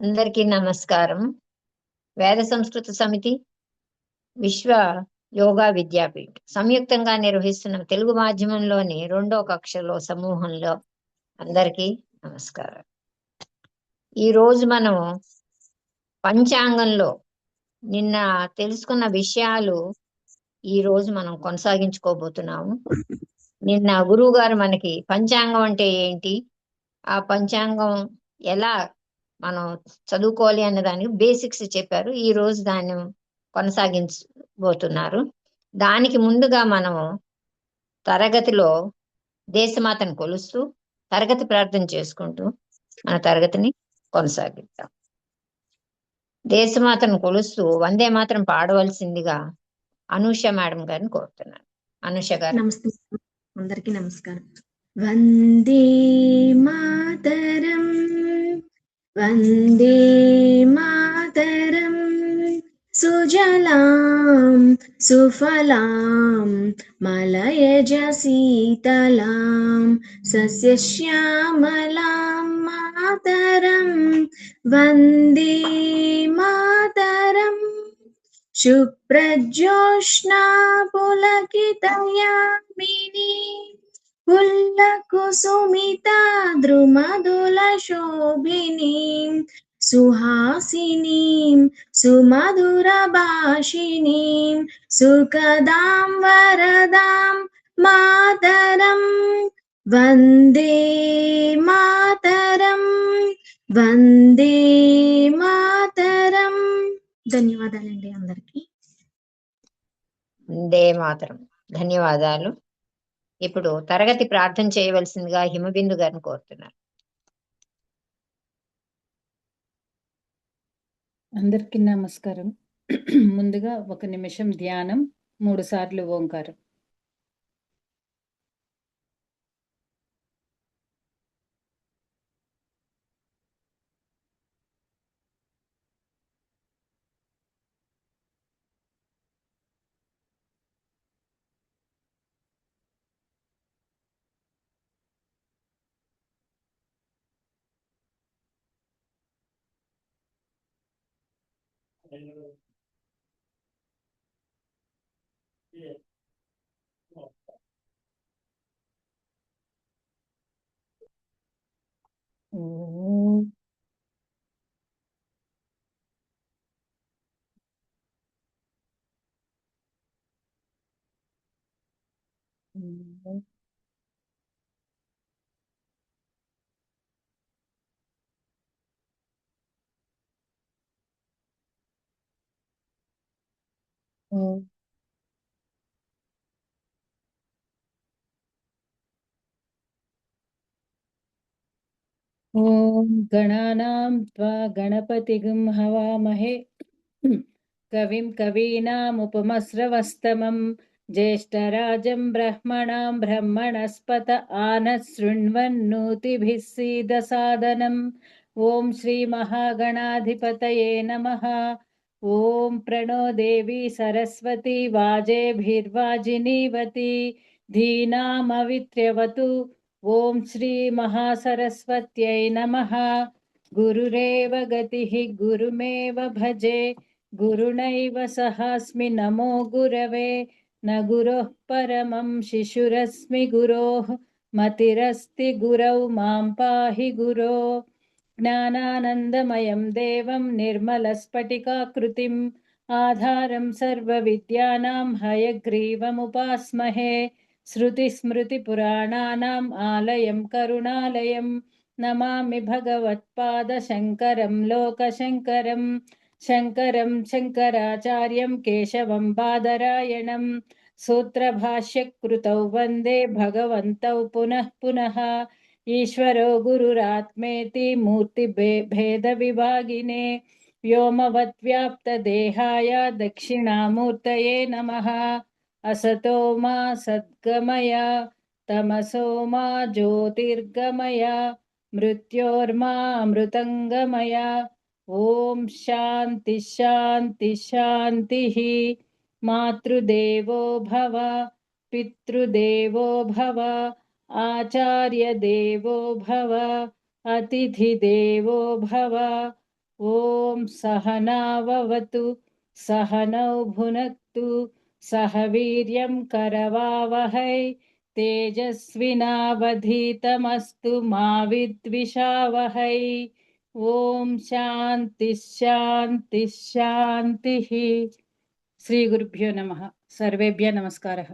అందరికీ నమస్కారం. వేద సంస్కృత సమితి, విశ్వ యోగా విద్యాపీఠ్ సంయుక్తంగా నిర్వహిస్తున్న తెలుగు మాధ్యమంలోని రెండో కక్షలో సమూహంలో అందరికీ నమస్కారం. ఈ రోజు మనం పంచాంగంలో నిన్న తెలుసుకున్న విషయాలు ఈ రోజు మనం కొనసాగించుకోబోతున్నాము. నిన్న గురువు గారు మనకి పంచాంగం అంటే ఏంటి, ఆ పంచాంగం ఎలా మనం చదువుకోవాలి అన్న దానికి బేసిక్స్ చెప్పారు. ఈ రోజు దాన్ని కొనసాగించబోతున్నారు. దానికి ముందుగా మనము తరగతిలో దేశమాతను కొలుస్తూ తరగతి ప్రార్థన చేసుకుంటూ మన తరగతిని కొనసాగిద్దాం. దేశమాతను కొలుస్తూ వందే మాత్రం పాడవలసిందిగా అనూష మేడం గారిని కోరుతున్నాను. అనూష గారు. నమస్తే, అందరికీ నమస్కారం. వందే మాతరం, వందే మాతరం, సుజలాం సుఫలాం మలయజ శీతలాం సస్యశ్యామలాం మాతరం వందే మాతరం. शुभ्रज्योत्स्ना पुलकितयामिनी पुल्लकुसुमिता द्रुमधुलशोभिनीं सुहासिनीं सुमधुरभाषिणीं सुखदां वरदां मातरं वन्दे मातरं वन्दे मातरं. ధన్యవాదాలండి అందరికీ. వందే మాతరం. ధన్యవాదాలు. ఇప్పుడు తరగతి ప్రార్థన చేయవలసిందిగా హిమబిందు గారిని కోరుతున్నారు. అందరికీ నమస్కారం. ముందుగా 1 నిమిషం ధ్యానం, 3 సార్లు ఓంకారం. ఓం గణానాం త్వా గణపతిగం హవామహే కవిం కవీనాముపమస్రవస్తమం జ్యేష్ఠరాజం బ్రహ్మణాం బ్రహ్మణస్పత ఆనశ్ శృణ్వన్నోతిభిः సీదసాదనం. ఓం శ్రీ మహాగణాధిపతయే నమః. ఓం ప్రణో దేవి సరస్వతి వాజేభిర్వాజినీవతి ధీనామవిత్ర్యవతు. ఓం శ్రీ మహాసరస్వత్యై నమః. గురురేవ గతిః గురుమేవ భజే గురుణైవ సహాస్మి నమో గురవే. న గురోః పరమం శిశురస్మి గురోః మతిరస్తి గురౌ మాం పాహి గురో. జ్ఞానానందమయం దేవం నిర్మలస్ఫటికాకృతిం ఆధారం సర్వవిద్యానాం హయగ్రీవముపాస్మహే. శృతిస్మృతిపురాణానాం ఆలయం కరుణాలయం నమామి భగవత్పాదశంకరం లోకశంకరం. శంకరం శంకరాచార్యం కేశవం బాదరాయణం సూత్రభాష్యకృతౌ వందే భగవంతౌ పునః పునః. ఈశ్వరో గురురాత్మేతి మూర్తిభేద విభాగినే వ్యోమవద్వ్యాప్తదేహాయ దక్షిణామూర్తయే నమః. असतो मा सद्गमय तमसो मा ज्योतिर्गमय मृत्योर्मा अमृतंगमय. ओम शांति शांति शांतिः. मातृदेवो भव पितृदेवो भव आचार्य देवो भव अतिथि देवो भव ఓం సహనావవతు సహనౌ భునక్తు సహ వీర్యం కరవావహై తేజస్వినావధీతమస్తు మా విద్విషావహై. ఓం శాంతి శాంతి శాంతి. శ్రీ గురుభ్యో నమః. సర్వేభ్యः నమస్కారः.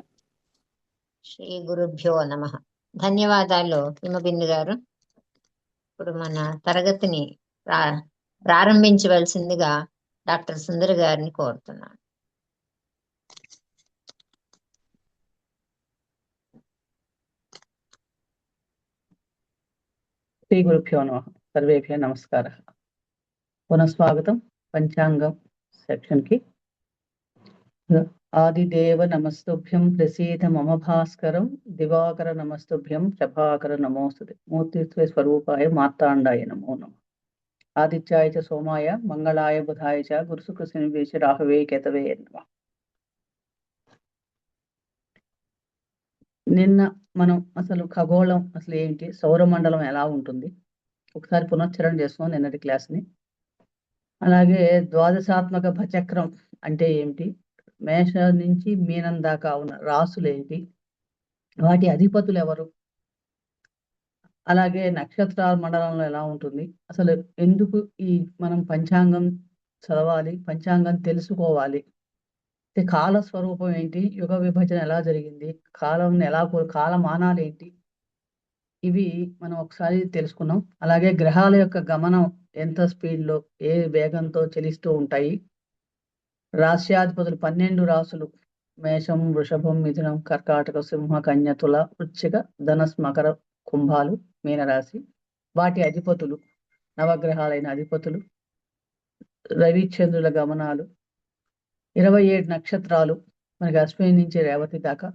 శ్రీ గురుభ్యో నమః. ధన్యవాదాలు హిమబిందు గారు. ఇప్పుడు మన తరగతిని ప్రారంభించవలసిందిగా డాక్టర్ సుందర్ గారిని కోరుతున్నాను. శ్రీ గురుభ్యో నమః. సర్వేభ్యः నమస్కారः. పునఃస్వాగతం పంచాంగం సెక్షన్ కి. ఆదిదేవ నమస్తుభ్యం ప్రసీద మమ భాస్కరం దివాకర నమస్తుభ్యం ప్రభాకర నమోస్తుతే మూర్తిత్వే స్వరూపాయ మార్తాండాయ నమో నమః. ఆదిత్యాయ చ సోమాయ మంగళాయ బుధాయ చ గురుశుక్ర శనివేశ రాహవే కేతవే నమః. నిన్న మనం అసలు ఖగోళం అసలు ఏంటి, సౌరమండలం ఎలా ఉంటుంది ఒకసారి పునశ్చరణ చేస్తున్నాం నిన్నటి క్లాస్ని. అలాగే ద్వాదశాత్మక భచక్రం అంటే ఏమిటి, మేష నుంచి మీనం దాకా ఉన్న రాసులు ఏంటి, వాటి అధిపతులు ఎవరు, అలాగే నక్షత్రాల మండలంలో ఎలా ఉంటుంది, అసలు ఎందుకు ఈ మనం పంచాంగం చదవాలి, పంచాంగం తెలుసుకోవాలి, కాల స్వరూపం ఏంటి, యుగ విభజన ఎలా జరిగింది, కాలం ఎలా కాలమానాలు ఏంటి, ఇవి మనం ఒకసారి తెలుసుకున్నాం. అలాగే గ్రహాల యొక్క గమనం ఎంత స్పీడ్లో ఏ వేగంతో చలిస్తూ ఉంటాయి, రాశ్యాధిపతులు 12 రాసులు మేషం వృషభం మిథునం కర్కాటక సింహ కన్య తుల వృశ్చిక ధనస్ మకర కుంభాలు మీనరాశి, వాటి అధిపతులు నవగ్రహాలైన అధిపతులు, రవిచంద్రుల గమనాలు, 27 నక్షత్రాలు మనకి అశ్విని నుంచి రేవతి దాకా,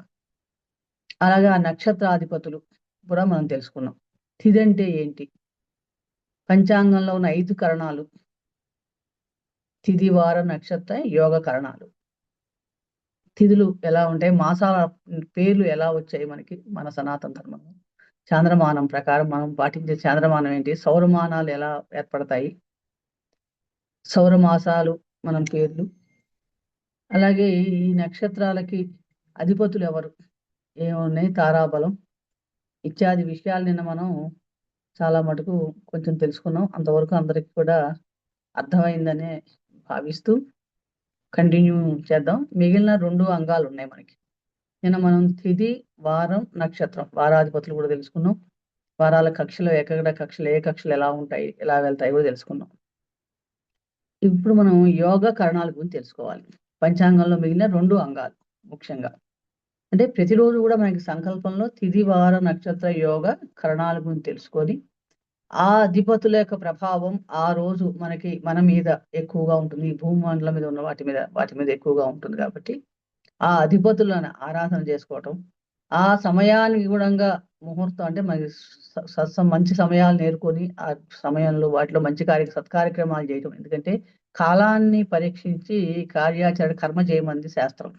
అలాగే ఆ నక్షత్రాధిపతులు కూడా మనం తెలుసుకున్నాం. తిథి అంటే ఏంటి, పంచాంగంలో ఉన్న 5 కరణాలు, తిథి వార నక్షత్ర యోగ కరణాలు, తిథులు ఎలా ఉంటాయి, మాసాల పేర్లు ఎలా వచ్చాయి మనకి మన సనాతన ధర్మంలో, చాంద్రమానం ప్రకారం మనం పాటించే చాంద్రమానం ఏంటి, సౌరమానాలు ఎలా ఏర్పడతాయి, సౌరమాసాలు మనం పేర్లు, అలాగే ఈ నక్షత్రాలకి అధిపతులు ఎవరు, ఏమున్నాయి, తారాబలం ఇత్యాది విషయాలు నిన్న మనం చాలా మటుకు కొంచెం తెలుసుకున్నాం. అంతవరకు అందరికి కూడా అర్థమైందనే భావిస్తూ కంటిన్యూ చేద్దాం. మిగిలిన 2 అంగాలు ఉన్నాయి మనకి. నిన్న మనం తిథి వారం నక్షత్రం వారాధిపతులు కూడా తెలుసుకున్నాం. వారాల కక్షలు ఎక్కడ కక్షలు ఏ కక్షలు ఎలా ఉంటాయి ఎలా వెళ్తాయి కూడా తెలుసుకున్నాం. ఇప్పుడు మనం యోగ కరణాల గురించి తెలుసుకోవాలి. పంచాంగంలో మిగిలిన 2 అంగాలు ముఖ్యంగా, అంటే ప్రతిరోజు కూడా మనకి సంకల్పంలో తిథి వార నక్షత్ర యోగ కరణాల గురించి తెలుసుకొని ఆ అధిపతుల యొక్క ప్రభావం ఆ రోజు మనకి మన మీద ఎక్కువగా ఉంటుంది, ఈ భూమండలం మీద ఉన్న వాటి మీద ఎక్కువగా ఉంటుంది. కాబట్టి ఆ అధిపతులను ఆరాధన చేసుకోవటం, ఆ సమయానికి కూడా ముహూర్తం అంటే మనకి మంచి సమయాలు నేర్కొని ఆ సమయంలో వాటిలో మంచి సత్కార్యక్రమాలు చేయటం. ఎందుకంటే కాలాన్ని పరీక్షించి కార్యాచరణ కర్మ చేయమంది శాస్త్రం,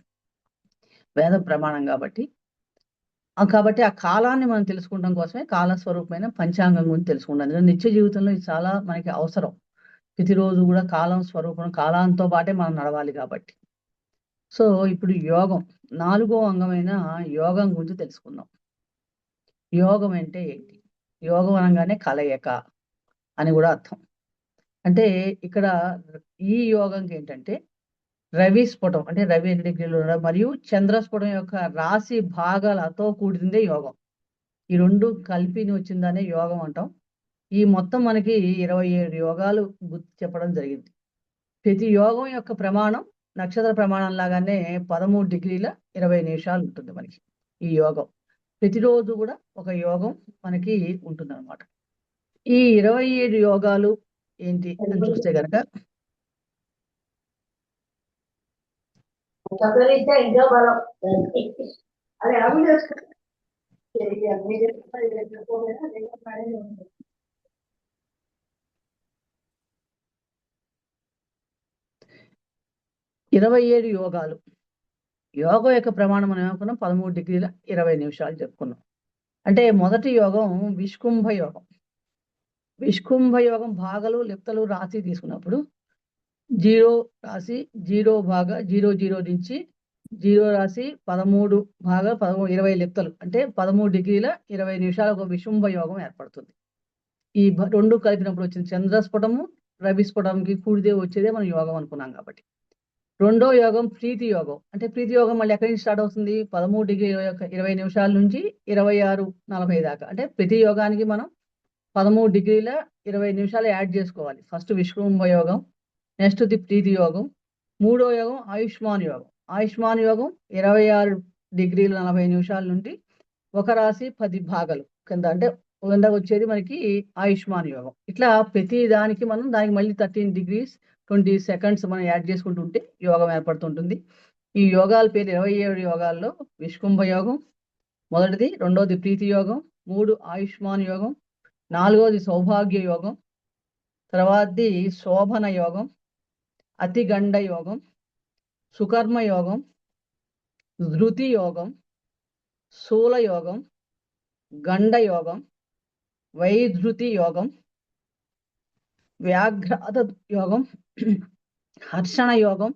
వేద ప్రమాణం. కాబట్టి ఆ కాలాన్ని మనం తెలుసుకోవడం కోసమే కాలస్వరూపమైన పంచాంగం గురించి తెలుసుకుంటాం. నిత్య జీవితంలో ఇది చాలా మనకి అవసరం. ప్రతిరోజు కూడా కాలం స్వరూపం, కాలంతో పాటే మనం నడవాలి కాబట్టి. సో ఇప్పుడు యోగం 4వ అంగమైన యోగం గురించి తెలుసుకుందాం. యోగం అంటే ఏంటి, యోగం అనగానే కలయిక అని కూడా అర్థం. అంటే ఇక్కడ ఈ యోగంకి ఏంటంటే రవి స్ఫుటం, అంటే రవి 8 డిగ్రీలు మరియు చంద్రస్ఫుటం యొక్క రాశి భాగాలతో కూడిందే యోగం. ఈ 2 కలిపిని వచ్చిందనే యోగం అంటాం. ఈ మొత్తం మనకి 27 యోగాలు గుర్తు చెప్పడం జరిగింది. ప్రతి యోగం యొక్క ప్రమాణం నక్షత్ర ప్రమాణం లాగానే 13 డిగ్రీల 20 నిమిషాలు ఉంటుంది మనకి ఈ యోగం. ప్రతిరోజు కూడా ఒక యోగం మనకి ఉంటుంది అనమాట. ఈ 27 యోగాలు ఏంటి అని చూస్తే కనుక ఇరవై 27 యోగాలు. యోగం యొక్క ప్రమాణం మనం ఏమనుకున్నాం, 13 డిగ్రీల 20 నిమిషాలు చెప్పుకున్నాం. అంటే మొదటి యోగం విష్కుంభ యోగం. విష్కుంభ యోగం భాగలు లిప్తలు రాశి తీసుకున్నప్పుడు 0 రాశి 0 భాగ 00 నుంచి 0 రాశి 13 భాగ 20 లిప్తలు అంటే 13 డిగ్రీల 20 నిమిషాల ఒక విశుంభ యోగం ఏర్పడుతుంది. ఈ రెండు కలిపినప్పుడు వచ్చింది చంద్రస్ఫుటము రవి స్ఫుటంకి కూడితే వచ్చేదే మనం యోగం అనుకున్నాం కాబట్టి. రెండో యోగం ప్రీతి యోగం. అంటే ప్రీతి యోగం మళ్ళీ ఎక్కడి నుంచి స్టార్ట్ అవుతుంది? 13 డిగ్రీ 20 నిమిషాల నుంచి 26:40 దాకా. అంటే ప్రతి యోగానికి మనం 13 డిగ్రీల 20 నిమిషాలు యాడ్ చేసుకోవాలి. ఫస్ట్ విశ్వంభ యోగం, నెక్స్ట్ ది ప్రీతి యోగం, మూడో యోగం ఆయుష్మాన్ యోగం. ఆయుష్మాన్ యోగం 26 డిగ్రీల 40 నిమిషాల నుండి 1 రాశి 10 భాగాలు కింద అంటే కింద వచ్చేది మనకి ఆయుష్మాన్ యోగం. ఇట్లా ప్రతి దానికి మనం దానికి మళ్ళీ 13 డిగ్రీస్ 20 సెకండ్స్ మనం యాడ్ చేసుకుంటూ ఉంటే యోగం ఏర్పడుతుంటుంది. ఈ యోగాల పేరు 27 యోగాల్లో విష్కుంభ యోగం మొదటిది, రెండోది ప్రీతి యోగం, 3 ఆయుష్మాన్ యోగం, 4వది సౌభాగ్య యోగం, తర్వాతది శోభన యోగం, అతిగండ యోగం, సుకర్మ యోగం, ధృతి యోగం, శూల యోగం, గండ యోగం, వైధృతి యోగం, వ్యాఘ్రాత యోగం, హర్షణ యోగం,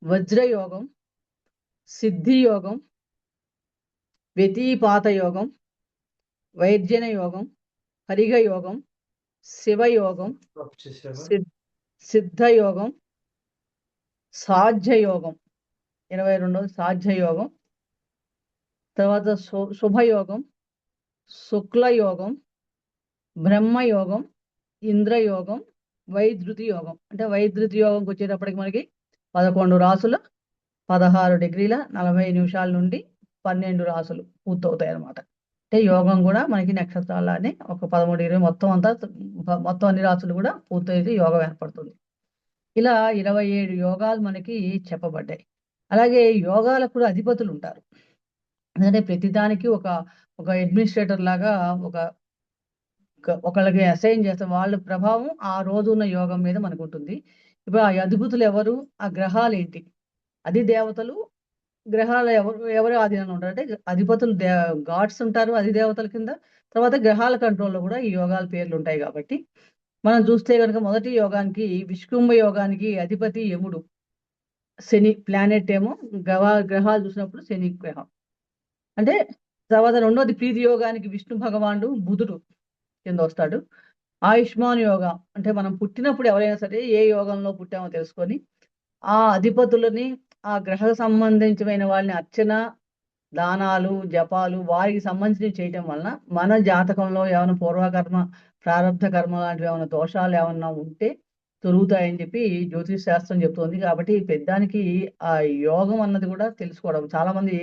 వజ్రయోగం, సిద్ధి యోగం, వ్యతిపాత యోగం, వైద్యన యోగం, హరిగ యోగం, శివయోగం, సిద్ధయోగం, సాధ్యయోగం 22వ సాధ్యయోగం, తర్వాత శుభయోగం, శుక్లయోగం, బ్రహ్మయోగం, ఇంద్రయోగం, వైధృతి యోగం. అంటే వైధృతి యోగంకి వచ్చేటప్పటికి మనకి 11 రాసుల 16 డిగ్రీల 40 నిమిషాల నుండి 12 రాసులు పూర్తవుతాయి అన్నమాట. అంటే యోగం కూడా మనకి నక్షత్రాలనే ఒక 13 20 మొత్తం అన్ని రాసులు కూడా పూర్తయితే యోగం ఏర్పడుతుంది. ఇలా 27 యోగాలు మనకి చెప్పబడ్డాయి. అలాగే యోగాలకు కూడా అధిపతులు ఉంటారు. అంటే ప్రతిదానికి ఒక అడ్మినిస్ట్రేటర్ లాగా ఒకళ్ళకి అసైన్ చేస్తాం. వాళ్ళ ప్రభావం ఆ రోజు ఉన్న యోగం మీద మనకు ఉంటుంది. ఇప్పుడు ఆ అధిపతులు ఎవరు? ఆ గ్రహాలు ఏంటి? అది దేవతలు, గ్రహాలు ఎవరు ఆధీనంలో ఉంటారు? అంటే అధిపతులు గాడ్స్ ఉంటారు అది దేవతల కింద. తర్వాత గ్రహాల కంట్రోల్లో కూడా ఈ యోగాల పేర్లు ఉంటాయి కాబట్టి మనం చూస్తే కనుక మొదటి యోగానికి విష్కుంభ యోగానికి అధిపతి యముడు, శని ప్లానెట్ ఏమో గ్రహాలు చూసినప్పుడు శని గ్రహం. అంటే తర్వాత రెండోది ప్రీతి యోగానికి విష్ణు భగవానుడు బుధుడు కింద వస్తాడు. ఆయుష్మాన్ యోగా అంటే మనం పుట్టినప్పుడు ఎవరైనా సరే ఏ యోగంలో పుట్టామో తెలుసుకొని ఆ అధిపతులని ఆ గ్రహ సంబంధించిన వాళ్ళని అర్చన, దానాలు, జపాలు వారికి సంబంధించి చేయటం వలన మన జాతకంలో ఏమైనా పూర్వకర్మ, ప్రారంభ కర్మ లాంటివి ఏమైనా దోషాలు ఏమన్నా ఉంటే తొలుగుతాయని చెప్పి జ్యోతిష్ శాస్త్రం చెప్తోంది. కాబట్టి పెద్దానికి ఆ యోగం అన్నది కూడా తెలుసుకోవడం. చాలా మంది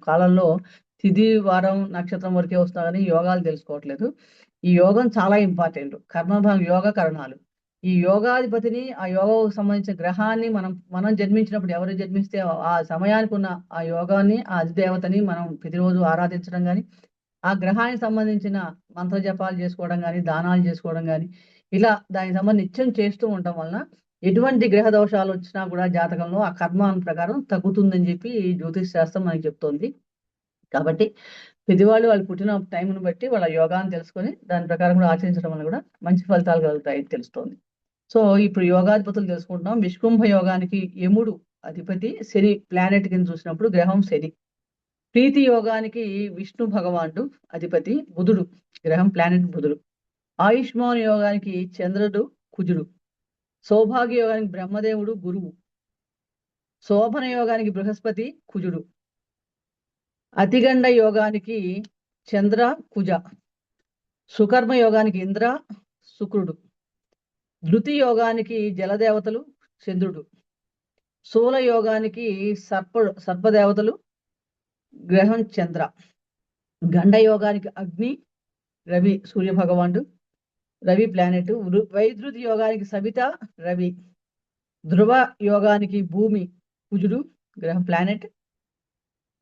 కాలంలో తిథి, వారం, నక్షత్రం వరకే వస్తున్నా కానీ యోగాలు తెలుసుకోవట్లేదు. ఈ యోగం చాలా ఇంపార్టెంట్. కర్మభాగం యోగ కరణాలు. ఈ యోగాధిపతిని ఆ యోగాకు సంబంధించిన గ్రహాన్ని మనం జన్మించినప్పుడు ఎవరు జన్మిస్తే ఆ సమయానికి ఉన్న ఆ యోగాన్ని ఆ అధిదేవతని మనం ప్రతిరోజు ఆరాధించడం కానీ, ఆ గ్రహానికి సంబంధించిన మంత్ర జపాలు చేసుకోవడం కానీ, దానాలు చేసుకోవడం కానీ, ఇలా దానికి సంబంధించి నిత్యం చేస్తూ ఉండటం వలన ఎటువంటి గ్రహ దోషాలు వచ్చినా కూడా జాతకంలో ఆ కర్మ ప్రకారం తగ్గుతుందని చెప్పి జ్యోతిష్ శాస్త్రం మనకి చెప్తోంది. కాబట్టి ప్రతివాళ్ళు వాళ్ళు పుట్టిన టైంను బట్టి వాళ్ళ యోగాన్ని తెలుసుకొని దాని ప్రకారం కూడా ఆచరించడం వల్ల కూడా మంచి ఫలితాలు కలుగుతాయని తెలుస్తోంది. సో ఇప్పుడు యోగాధిపతులు తెలుసుకుంటున్నాం. విష్కుంభ యోగానికి యముడు అధిపతి, శని ప్లానెట్ కింద చూసినప్పుడు గ్రహం శని. ప్రీతి యోగానికి విష్ణు భగవానుడు అధిపతి, బుధుడు గ్రహం ప్లానెట్ బుధుడు. ఆయుష్మాన్ యోగానికి చంద్రుడు కుజుడు. సౌభాగ్య యోగానికి బ్రహ్మదేవుడు గురువు. శోభన యోగానికి బృహస్పతి కుజుడు. అతిగండ యోగానికి చంద్ర కుజ. సుకర్మ యోగానికి ఇంద్ర శుక్రుడు. ధృతి యోగానికి జలదేవతలు చంద్రుడు. శూల యోగానికి సర్పదేవతలు గ్రహం చంద్ర. గండ యోగానికి అగ్ని రవి సూర్య భగవానుడు, రవి ప్లానెట్. వైధృతి యోగానికి సవిత రవి. ధ్రువ యోగానికి భూమి కుజుడు గ్రహం ప్లానెట్.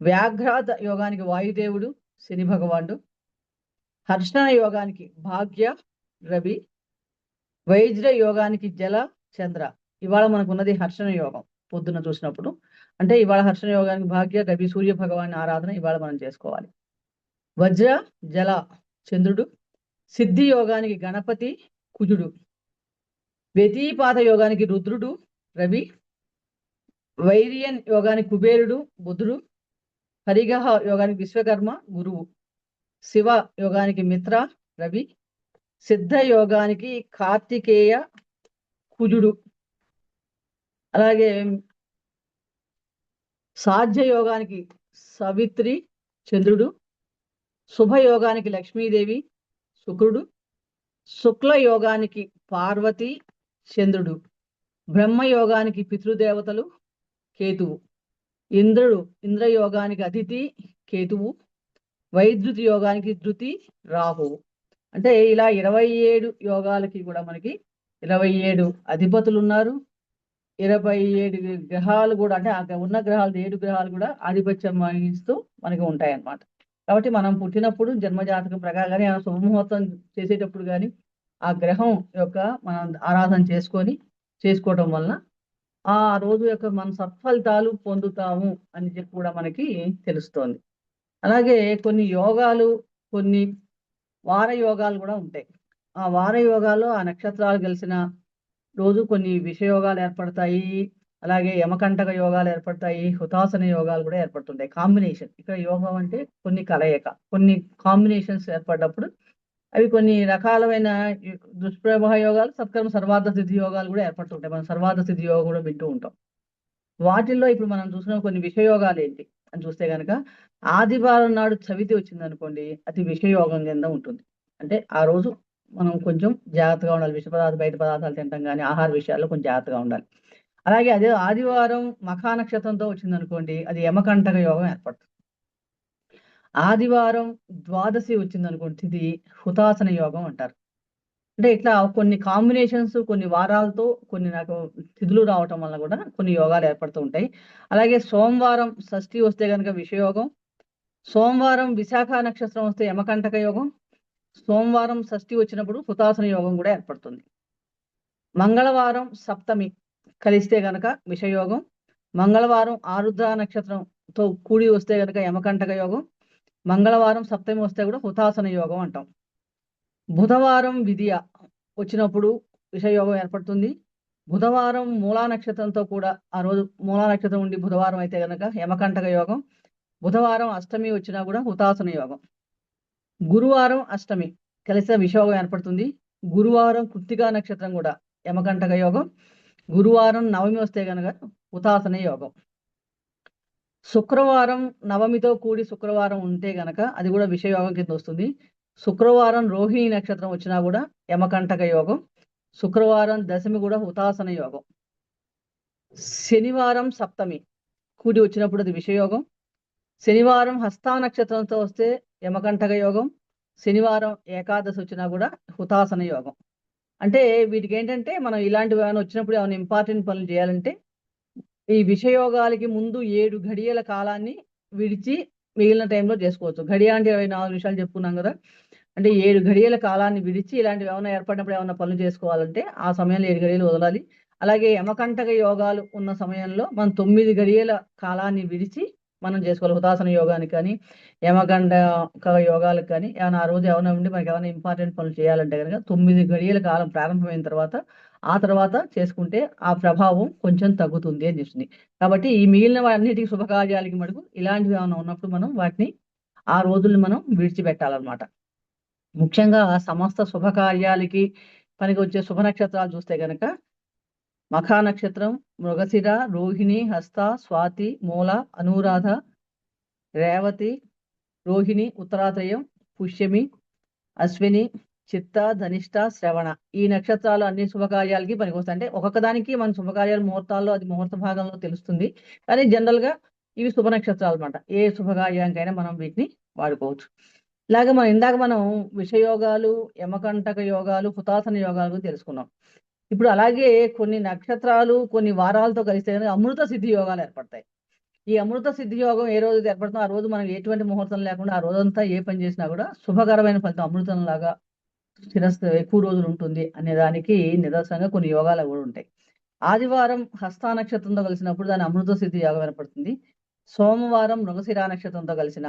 వ్యాఘ్రాత యోగానికి వాయుదేవుడు శని భగవానుడు. హర్షణ యోగానికి భాగ్య రవి. వైజ్ర యోగానికి జల చంద్ర. ఇవాళ మనకున్నది హర్షణ యోగం పొద్దున్న చూసినప్పుడు. అంటే ఇవాళ హర్షణ యోగానికి భాగ్య రవి సూర్య భగవాన్ ఆరాధన ఇవాళ మనం చేసుకోవాలి. వజ్ర జల చంద్రుడు. సిద్ధి యోగానికి గణపతి కుజుడు, వ్యతిపాత యోగానికి రుద్రుడు రవి, వైరియన్ యోగానికి కుబేరుడు బుధుడు, హరిగహ యోగానికి విశ్వకర్మ గురువు, శివ యోగానికి మిత్ర రవి, సిద్ధ యోగానికి కార్తికేయ కుజుడు, అలాగే సాధ్య యోగానికి సవిత్రి చంద్రుడు, శుభయోగానికి లక్ష్మీదేవి శుక్రుడు, శుక్ల యోగానికి పార్వతి చంద్రుడు, బ్రహ్మయోగానికి పితృదేవతలు కేతువు, ఇంద్రయోగానికి అతిథి కేతువు, వైద్యుతి యోగానికి ధృతి రాహువు. అంటే ఇలా 27 యోగాలకి కూడా మనకి 27 అధిపతులు ఉన్నారు. 27 గ్రహాలు కూడా, అంటే ఆ ఉన్న గ్రహాలు 7 గ్రహాలు కూడా ఆధిపత్యం వహిస్తూ మనకి ఉంటాయి అన్నమాట. కాబట్టి మనం పుట్టినప్పుడు జన్మజాతకం ప్రకారంగానే శుభముహూర్తం చేసేటప్పుడు కానీ ఆ గ్రహం యొక్క మనం ఆరాధన చేసుకోవటం వలన ఆ రోజు యొక్క మన సత్ఫలితాలు పొందుతాము అని చెప్పి కూడా మనకి తెలుస్తోంది. అలాగే కొన్ని యోగాలు, కొన్ని వార యోగాలు కూడా ఉంటాయి. ఆ వార యోగాల్లో ఆ నక్షత్రాలు కలిసిన రోజు కొన్ని విషయోగాలు ఏర్పడతాయి. అలాగే యమకంటక యోగాలు ఏర్పడతాయి, హుతాసన యోగాలు కూడా ఏర్పడుతుంటాయి. కాంబినేషన్, ఇక్కడ యోగం అంటే కొన్ని కలయిక, కొన్ని కాంబినేషన్స్ ఏర్పడ్డప్పుడు అవి కొన్ని రకాలమైన దుష్ప్రభావ యోగాలు, సత్కర్మ సర్వార్థ సిద్ధి యోగాలు కూడా ఏర్పడుతుంటాయి. మనం సర్వార్థ సిద్ధి యోగం కూడా వింటూ ఉంటాం. వాటిల్లో ఇప్పుడు మనం చూసిన కొన్ని విషయోగాలు ఏంటి అని చూస్తే కనుక, ఆదివారం నాడు చవితి వచ్చింది అనుకోండి, అది విషయోగం కింద ఉంటుంది. అంటే ఆ రోజు మనం కొంచెం జాగ్రత్తగా ఉండాలి. విష పదార్థాలు, బయట పదార్థాలు తింటాం కానీ ఆహార విషయాల్లో కొంచెం జాగ్రత్తగా ఉండాలి. అలాగే అదే ఆదివారం మఖా నక్షత్రంతో వచ్చింది అనుకోండి, అది యమకంటక యోగం ఏర్పడుతుంది. ఆదివారం ద్వాదశి వచ్చింది అనుకోండి, ఇది హుతాసన యోగం అంటారు. అంటే ఇట్లా కొన్ని కాంబినేషన్స్, కొన్ని వారాలతో కొన్ని నాకు తిథులు రావటం వల్ల కూడా కొన్ని యోగాలు ఏర్పడుతూ ఉంటాయి. అలాగే సోమవారం షష్ఠి వస్తే కనుక విషయోగం, సోమవారం విశాఖ నక్షత్రం వస్తే యమకంటక యోగం, సోమవారం షష్ఠి వచ్చినప్పుడు హుతాసన యోగం కూడా ఏర్పడుతుంది. మంగళవారం సప్తమి కలిస్తే గనక విషయోగం, మంగళవారం ఆరుద్ర నక్షత్రంతో కూడి వస్తే గనక యమకంటక యోగం, మంగళవారం సప్తమి వస్తే కూడా హుతాసన యోగం అంటాం. బుధవారం విద్య వచ్చినప్పుడు విషయోగం ఏర్పడుతుంది. బుధవారం మూలా నక్షత్రంతో కూడా, ఆ రోజు మూలా నక్షత్రం ఉండి బుధవారం అయితే గనక యమకంటక యోగం, బుధవారం అష్టమి వచ్చినా కూడా హుతాసన యోగం. గురువారం అష్టమి కలిస్తే విషయోగం ఏర్పడుతుంది. గురువారం కృత్తికా నక్షత్రం కూడా యమకంటక యోగం, గురువారం నవమి వస్తే గనక హుతాసన యోగం. శుక్రవారం నవమితో కూడి శుక్రవారం ఉంటే గనక అది కూడా విషయోగం కింద వస్తుంది. శుక్రవారం రోహిణి నక్షత్రం వచ్చినా కూడా యమకంటక యోగం, శుక్రవారం దశమి కూడా హుతాసన యోగం. శనివారం సప్తమి కూడి వచ్చినప్పుడు అది విషయోగం, శనివారం హస్తా నక్షత్రంతో వస్తే యమకంటక యోగం, శనివారం ఏకాదశి వచ్చినా కూడా హుతాసన యోగం. అంటే వీటికి ఏంటంటే, మనం ఇలాంటివి ఏమైనా వచ్చినప్పుడు ఏమైనా ఇంపార్టెంట్ పనులు చేయాలంటే ఈ విషయోగాలకి ముందు 7 ఘడియల కాలాన్ని విడిచి మిగిలిన టైంలో చేసుకోవచ్చు. గడియ అంటే 24 నిమిషాలు చెప్పుకున్నాం కదా. అంటే 7 ఘడియల కాలాన్ని విడిచి ఇలాంటివి ఏమైనా ఏర్పడినప్పుడు ఏమైనా పనులు చేసుకోవాలంటే ఆ సమయంలో 7 ఘడియలు వదలాలి. అలాగే యమకంటక యోగాలు ఉన్న సమయంలో మనం 9 ఘడియల కాలాన్ని విడిచి మనం చేసుకోవాలి. హుతాసన యోగానికి కానీ, యమకంటక యోగాలకు కానీ ఏమైనా ఆ రోజు ఏమైనా ఉండి మనకి ఏమైనా ఇంపార్టెంట్ పనులు చేయాలంటే కనుక 9 ఘడియల కాలం ప్రారంభమైన తర్వాత ఆ తర్వాత చేసుకుంటే ఆ ప్రభావం కొంచెం తగ్గుతుంది అని చెప్తుంది. కాబట్టి ఈ మిగిలిన అన్నిటికీ శుభకార్యాలకి మటుకు ఇలాంటివి ఏమైనా ఉన్నప్పుడు మనం వాటిని ఆ రోజుల్ని మనం విడిచిపెట్టాలన్నమాట. ముఖ్యంగా సమస్త శుభకార్యాలకి పనికి వచ్చే శుభ నక్షత్రాలు చూస్తే కనుక మఖా నక్షత్రం, మృగశిర, రోహిణి, హస్త, స్వాతి, మూల, అనురాధ, రేవతి, రోహిణి, ఉత్తరాత్రయం, పుష్యమి, అశ్విని, చిత్త, ధనిష్ట, శ్రవణ, ఈ నక్షత్రాలు అన్ని శుభకార్యాలకి పనికొస్తాయి. అంటే ఒక్కొక్క దానికి మన శుభకార్యాలు ముహూర్తాల్లో అది ముహూర్త భాగంలో తెలుస్తుంది. కానీ జనరల్ గా ఇవి శుభ నక్షత్రాలు అన్నమాట. ఏ శుభకార్యానికైనా మనం వీటిని వాడుకోవచ్చు. ఇలాగ ఇందాక మనం విషయోగాలు, యమకంటక యోగాలు, హుతాసన యోగాలు తెలుసుకున్నాం. ఇప్పుడు అలాగే కొన్ని నక్షత్రాలు కొన్ని వారాలతో కలిస్తే అమృత సిద్ధి యోగాలు ఏర్పడతాయి. ఈ అమృత సిద్ధి యోగం ఏ రోజు ఏర్పడుతుందో ఆ రోజు మనం ఎటువంటి ముహూర్తం లేకుండా ఆ రోజంతా ఏ పని చేసినా కూడా శుభకరమైన ఫలితం, అమృతం లాగా స్థిరస్థ ఎక్కువ రోజులు ఉంటుంది అనే దానికి నిదర్శనంగా కొన్ని యోగాలు కూడా ఉంటాయి. ఆదివారం హస్త నక్షత్రంతో కలిసినప్పుడు దాని అమృత సిద్ధి యోగం ఏర్పడుతుంది. సోమవారం మృగశిర నక్షత్రంతో కలిసిన,